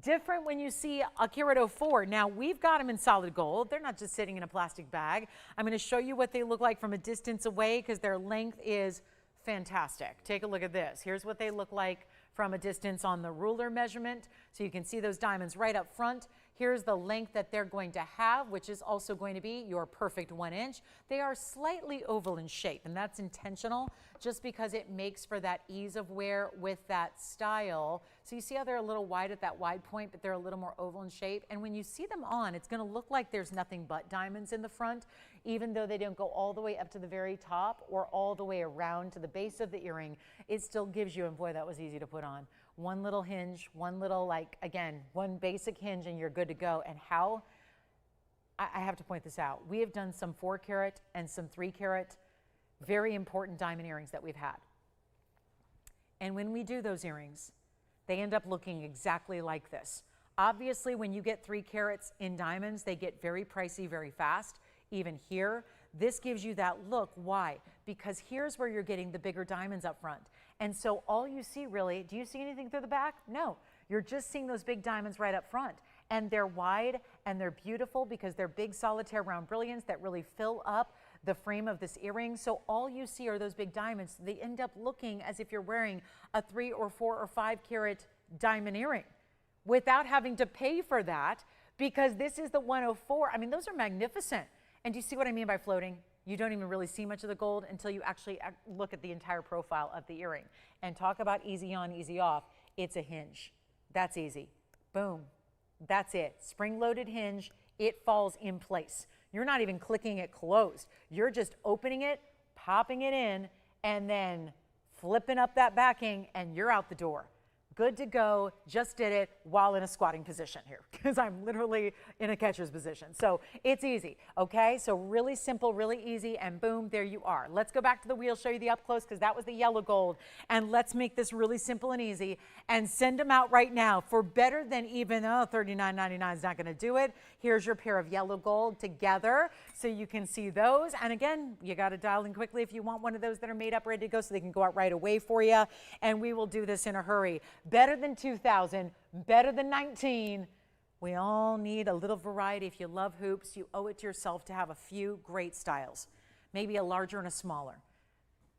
Different when you see a carat 04. Now, we've got them in solid gold. They're not just sitting in a plastic bag. I'm going to show you what they look like from a distance away because their length is fantastic. Take a look at this. Here's what they look like from a distance on the ruler measurement. So you can see those diamonds right up front. Here's the length that they're going to have, which is also going to be your perfect 1 inch. They are slightly oval in shape, and that's intentional just because it makes for that ease of wear with that style. So you see how they're a little wide at that wide point, but they're a little more oval in shape. And when you see them on, it's going to look like there's nothing but diamonds in the front, even though they don't go all the way up to the very top or all the way around to the base of the earring. It still gives you, and boy, that was easy to put on. One little hinge, one little, like, again, one basic hinge, and you're good to go. And how, I have to point this out. We have done some 4 carat and some 3 carat, very important diamond earrings that we've had. And when we do those earrings, they end up looking exactly like this. Obviously, when you get 3 carats in diamonds, they get very pricey very fast. Even here, this gives you that look. Why? Because here's where you're getting the bigger diamonds up front. And so all you see really, do you see anything through the back? No, you're just seeing those big diamonds right up front. And they're wide and they're beautiful because they're big solitaire round brilliants that really fill up the frame of this earring. So all you see are those big diamonds. They end up looking as if you're wearing a 3 or 4 or 5 carat diamond earring without having to pay for that, because this is the 104. I mean, those are magnificent. And do you see what I mean by floating? You don't even really see much of the gold until you actually look at the entire profile of the earring. And talk about easy on, easy off. It's a hinge. That's easy. Boom. That's it. Spring-loaded hinge. It falls in place. You're not even clicking it closed. You're just opening it, popping it in, and then flipping up that backing, and you're out the door. Good to go. Just did it while in a squatting position here, because I'm literally in a catcher's position. So it's easy, okay? So really simple, really easy, and boom, there you are. Let's go back to the wheel, show you the up close, because that was the yellow gold. And let's make this really simple and easy and send them out right now for better than even, oh, $39.99 is not going to do it. Here's your pair of yellow gold together so you can see those. And again, you got to dial in quickly if you want one of those that are made up, ready to go, so they can go out right away for you. And we will do this in a hurry. Better than 2,000, better than 19. We all need a little variety. If you love hoops, you owe it to yourself to have a few great styles. Maybe a larger and a smaller.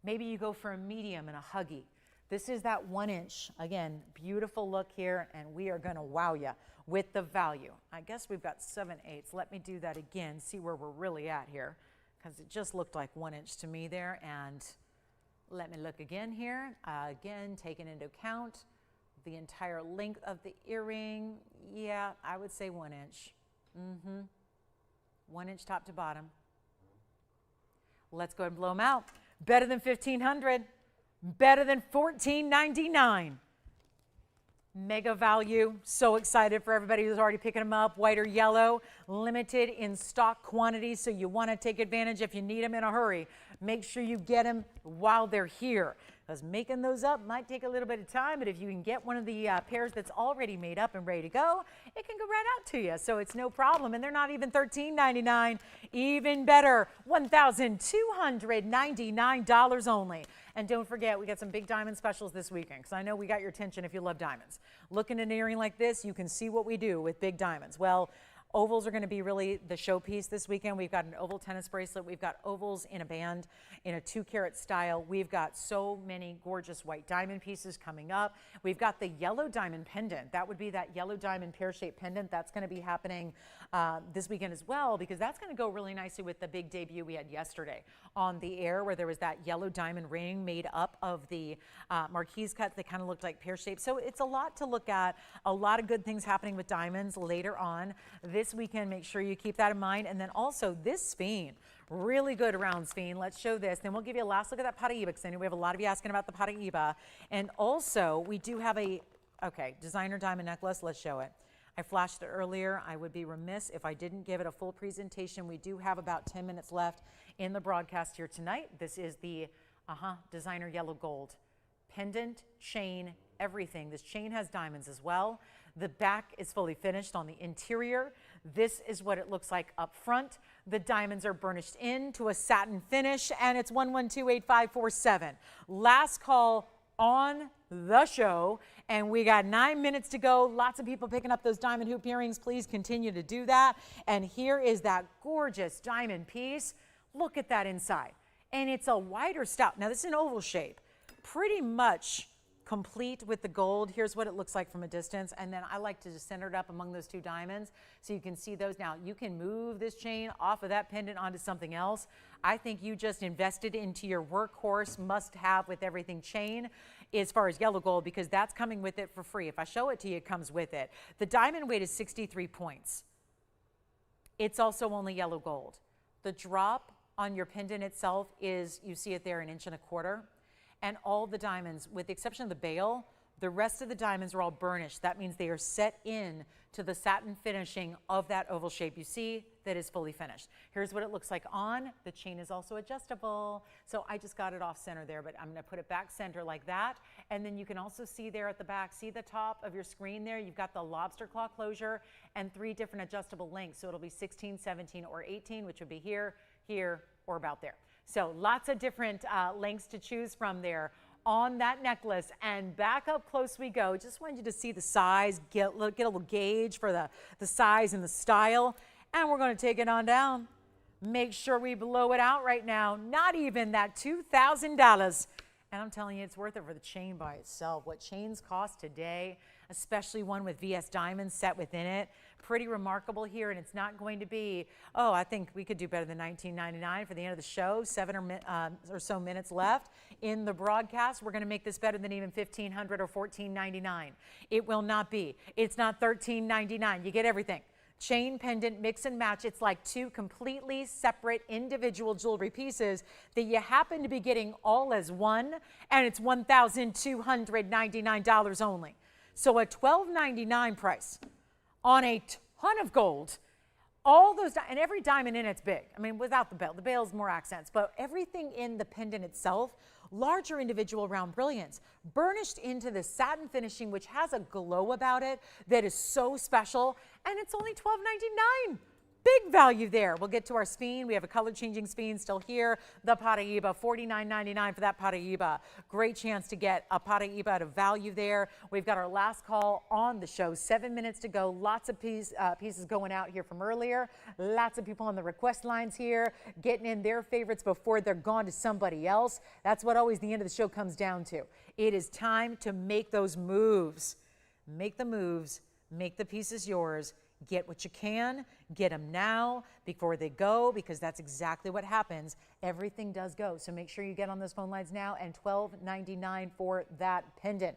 Maybe you go for a medium and a huggy. This is that 1 inch. Again, beautiful look here, and we are going to wow you with the value. I guess we've got 7/8. Let me do that again, see where we're really at here, because it just looked like 1 inch to me there. And let me look again here. Again, taking into account the entire length of the earring. Yeah, I would say 1 inch. 1 inch top to bottom. Let's go ahead and blow them out. Better than 1,500. Better than $14.99. Mega value. So excited for everybody who's already picking them up. White or yellow. Limited in stock quantities, so you want to take advantage if you need them in a hurry. Make sure you get them while they're here, because making those up might take a little bit of time, but if you can get one of the pairs that's already made up and ready to go, it can go right out to you, so it's no problem. And they're not even $13.99. Even better, $1,299 only. And don't forget, we got some big diamond specials this weekend, because I know we got your attention if you love diamonds. Looking at an earring like this, you can see what we do with big diamonds. Well, ovals are going to be really the showpiece this weekend. We've got an oval tennis bracelet. We've got ovals in a band in a 2 carat style. We've got so many gorgeous white diamond pieces coming up. We've got the yellow diamond pendant. That would be that yellow diamond pear-shaped pendant. That's going to be happening this weekend as well, because that's going to go really nicely with the big debut we had yesterday on the air, where there was that yellow diamond ring made up of the marquise cuts that kind of looked like pear-shaped. So it's a lot to look at. A lot of good things happening with diamonds later on this weekend. Make sure you keep that in mind. And then also this sphene, really good round sphene. Let's show this. Then we'll give you a last look at that Paraiba, because I know we have a lot of you asking about the Paraiba. And also we do have a, designer diamond necklace. Let's show it. I flashed it earlier. I would be remiss if I didn't give it a full presentation. We do have about 10 minutes left in the broadcast here tonight. This is the designer yellow gold pendant, chain, everything. This chain has diamonds as well. The back is fully finished on the interior. This is what it looks like up front. The diamonds are burnished into a satin finish, and it's 1128547. Last call on the show, and we got 9 minutes to go. Lots of people picking up those diamond hoop earrings. Please continue to do that. And here is that gorgeous diamond piece. Look at that inside. And it's a wider style. Now, this is an oval shape. Pretty much complete with the gold. Here's what it looks like from a distance. And then I like to just center it up among those two diamonds so you can see those. Now you can move this chain off of that pendant onto something else. I think you just invested into your workhorse must have with everything chain as far as yellow gold, because that's coming with it for free. If I show it to you, it comes with it. The diamond weight is 63 points. It's also only yellow gold. The drop on your pendant itself is, you see it there, 1.25 inches. And all the diamonds, with the exception of the bail, the rest of the diamonds are all burnished. That means they are set in to the satin finishing of that oval shape you see that is fully finished. Here's what it looks like on. The chain is also adjustable. So I just got it off center there, but I'm gonna put it back center like that. And then you can also see there at the back, see the top of your screen there? You've got the lobster claw closure and 3 different adjustable lengths. So it'll be 16, 17, or 18, which would be here, here, or about there. So lots of different lengths to choose from there on that necklace. And back up close we go. Just wanted you to see the size, get a little gauge for the size and the style. And we're going to take it on down. Make sure we blow it out right now. Not even that $2,000. And I'm telling you, it's worth it for the chain by itself. What chains cost today, especially one with VS diamonds set within it, pretty remarkable here. And it's not going to be, oh, I think we could do better than $19.99 for the end of the show. 7 or so minutes left in the broadcast. We're going to make this better than even $1,500 or $14.99. It will not be. It's not $13.99. You get everything. Chain, pendant, mix and match. It's like 2 completely separate individual jewelry pieces that you happen to be getting all as one, and it's $1,299 only. So a $12.99 price on a ton of gold. All those, and every diamond in it's big. I mean, without the bail. The bail is more accents, but everything in the pendant itself, larger individual round brilliance, burnished into the satin finishing, which has a glow about it that is so special, and it's only $12.99. Big value there. We'll get to our sphene. We have a color changing sphene still here. The Paraiba, $49.99 for that Paraiba. Great chance to get a Paraiba at a value there. We've got our last call on the show. 7 minutes to go. Lots of pieces going out here from earlier. Lots of people on the request lines here getting in their favorites before they're gone to somebody else. That's what always the end of the show comes down to. It is time to make those moves. Make the moves. Make the pieces yours. Get what you can, get them now before they go, because that's exactly what happens. Everything does go. So make sure you get on those phone lines now, and $12.99 for that pendant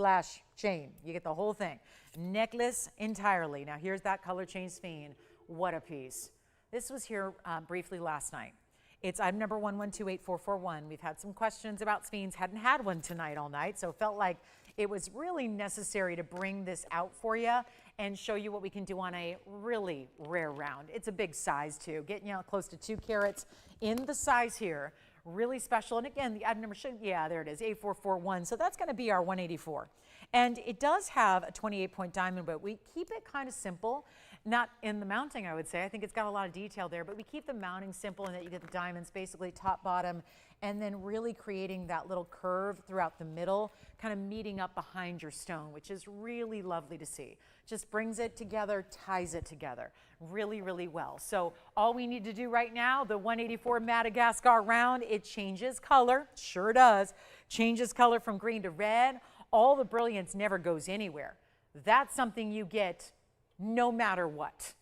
/ chain. You get the whole thing. Necklace entirely. Now here's that color change sphene. What a piece. This was here briefly last night. It's item number 11284441. We've had some questions about sphenes. Hadn't had one tonight all night, so felt like it was really necessary to bring this out for you and show you what we can do on a really rare round. It's a big size too, getting you out close to 2 carats in the size here. Really special. And again, the item number should, yeah, there it is, 8441. So that's going to be our 184. And it does have a 28-point diamond, but we keep it kind of simple. Not in the mounting, I would say. I think it's got a lot of detail there, but we keep the mounting simple in that you get the diamonds basically top, bottom, and then really creating that little curve throughout the middle, kind of meeting up behind your stone, which is really lovely to see. Just brings it together, ties it together really, really well. So all we need to do right now, the 184 Madagascar round, it changes color, sure does, changes color from green to red. All the brilliance never goes anywhere. That's something you get no matter what.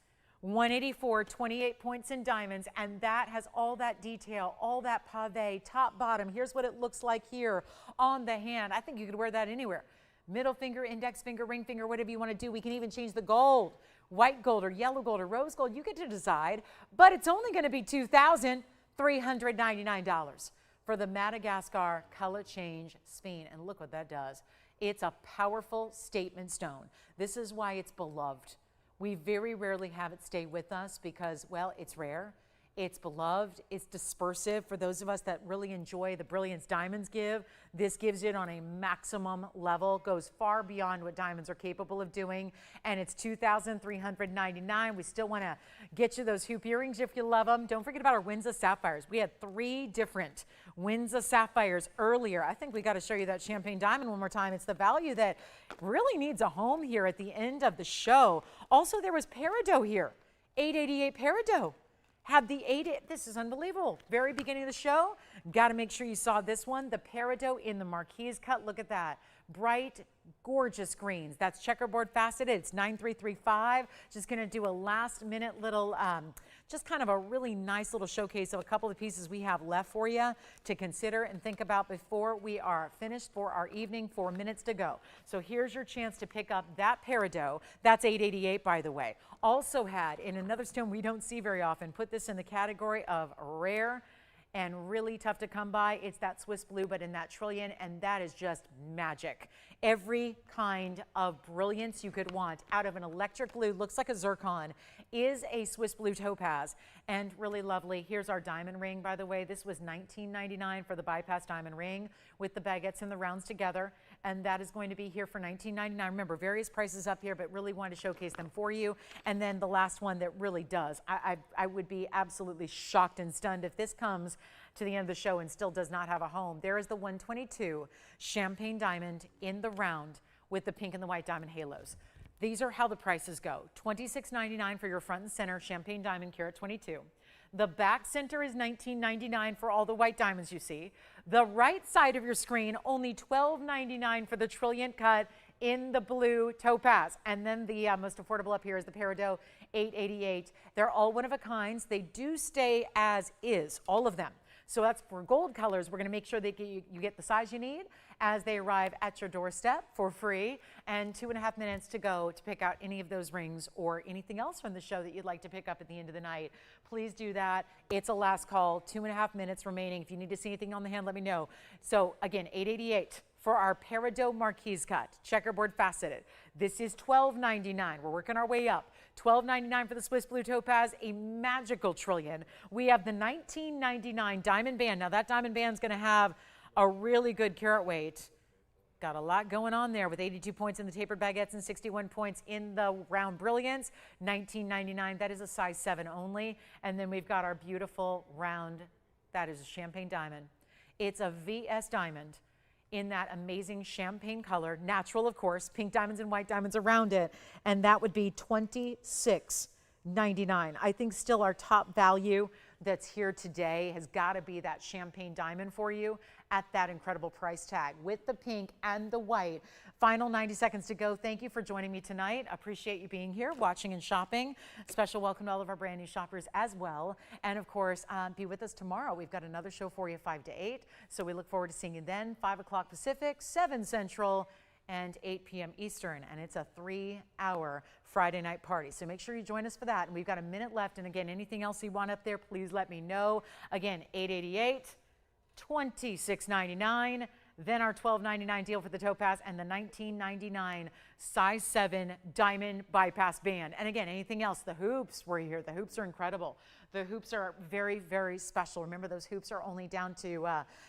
184, 28 points in diamonds, and that has all that detail, all that pave, top, bottom. Here's what it looks like here on the hand. I think you could wear that anywhere. Middle finger, index finger, ring finger, whatever you want to do. We can even change the gold, white gold or yellow gold or rose gold. You get to decide, but it's only going to be $2,399 for the Madagascar color change sphene. And look what that does. It's a powerful statement stone. This is why it's beloved. We very rarely have it stay with us because, well, it's rare, it's beloved, it's dispersive. For those of us that really enjoy the brilliance diamonds give, this gives it on a maximum level, goes far beyond what diamonds are capable of doing, and it's $2,399. We still want to get you those hoop earrings if you love them. Don't forget about our Windsor sapphires. We had 3 different Windsor sapphires earlier. I think we got to show you that champagne diamond one more time. It's the value that really needs a home here at the end of the show. Also, there was Peridot here, 888 Peridot. had the this is unbelievable. Very beginning of the show, got to make sure you saw this one, the Peridot in the Marquise cut. Look at that. Bright, gorgeous greens. That's checkerboard faceted. It's 9335. Just going to do a last minute little, just kind of a really nice little showcase of a couple of pieces we have left for you to consider and think about before we are finished for our evening. 4 minutes to go. So here's your chance to pick up that Peridot. That's $888, by the way. Also had in another stone we don't see very often, put this in the category of rare and really tough to come by. It's that Swiss blue, but in that trillion, and that is just magic. Every kind of brilliance you could want out of an electric blue, looks like a zircon, is a Swiss blue topaz, and really lovely. Here's our diamond ring, by the way. This was $19.99 for the bypass diamond ring with the baguettes and the rounds together, and that is going to be here for $19.99. Remember, various prices up here, but really wanted to showcase them for you. And then the last one that really does. I would be absolutely shocked and stunned if this comes to the end of the show and still does not have a home. There is the 122 champagne diamond in the round with the pink and the white diamond halos. These are how the prices go. $26.99 for your front and center champagne diamond carat 22. The back center is $19.99 for all the white diamonds you see. The right side of your screen, only $12.99 for the trillion cut in the blue topaz. And then the most affordable up here is the Peridot, $888. They're all one of a kinds. They do stay as is, all of them. So that's for gold colors. We're going to make sure that you get the size you need as they arrive at your doorstep for free. And 2.5 minutes to go to pick out any of those rings or anything else from the show that you'd like to pick up at the end of the night. Please do that. It's a last call. 2.5 minutes remaining. If you need to see anything on the hand, let me know. So again, $888 for our Peridot Marquise cut, checkerboard faceted. This is $12.99. We're working our way up. $12.99 for the Swiss blue topaz, a magical trillion. We have the $19.99 diamond band. Now that diamond band is going to have a really good carat weight. Got a lot going on there with 82 points in the tapered baguettes and 61 points in the round brilliance. $19.99. That is a size 7 only. And then we've got our beautiful round. That is a champagne diamond. It's a VS diamond in that amazing champagne color, natural of course, pink diamonds and white diamonds around it, and that would be $26.99. I think still our top value that's here today has got to be that champagne diamond for you at that incredible price tag with the pink and the white. Final 90 seconds to go. Thank you for joining me tonight. Appreciate you being here, watching and shopping. Special welcome to all of our brand new shoppers as well. And of course, be with us tomorrow. We've got another show for you 5 to 8. So we look forward to seeing you then. 5 o'clock Pacific, 7 Central, and 8 p.m. Eastern. And it's a 3-hour Friday night party. So make sure you join us for that. And we've got a minute left. And again, anything else you want up there, please let me know. Again, $888, $26.99. Then our $12.99 deal for the topaz and the $19.99 size 7 diamond bypass band. And again, anything else, the hoops were here. The hoops are incredible. The hoops are very, very special. Remember, those hoops are only down to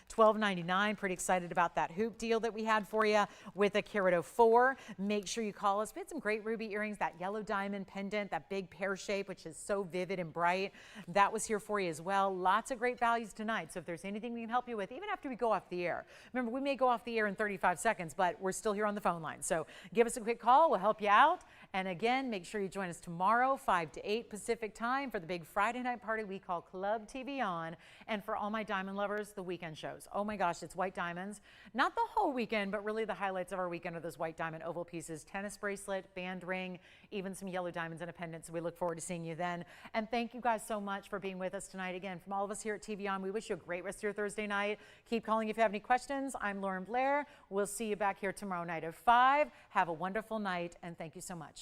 $12.99. Pretty excited about that hoop deal that we had for you with a carat 04. Make sure you call us. We had some great ruby earrings, that yellow diamond pendant, that big pear shape, which is so vivid and bright. That was here for you as well. Lots of great values tonight. So if there's anything we can help you with, even after we go off the air. Remember, we may go off the air in 35 seconds, but we're still here on the phone line. So give us a quick call. We'll help you out. And again, make sure you join us tomorrow, 5 to 8 Pacific time for the big Friday night party we call Club TVON. And for all my diamond lovers, the weekend shows. Oh my gosh, it's white diamonds. Not the whole weekend, but really the highlights of our weekend are those white diamond oval pieces, tennis bracelet, band ring, even some yellow diamonds and a pendant. So we look forward to seeing you then. And thank you guys so much for being with us tonight. Again, from all of us here at TVON, we wish you a great rest of your Thursday night. Keep calling if you have any questions. I'm Lauren Blair. We'll see you back here tomorrow night at 5. Have a wonderful night, and thank you so much.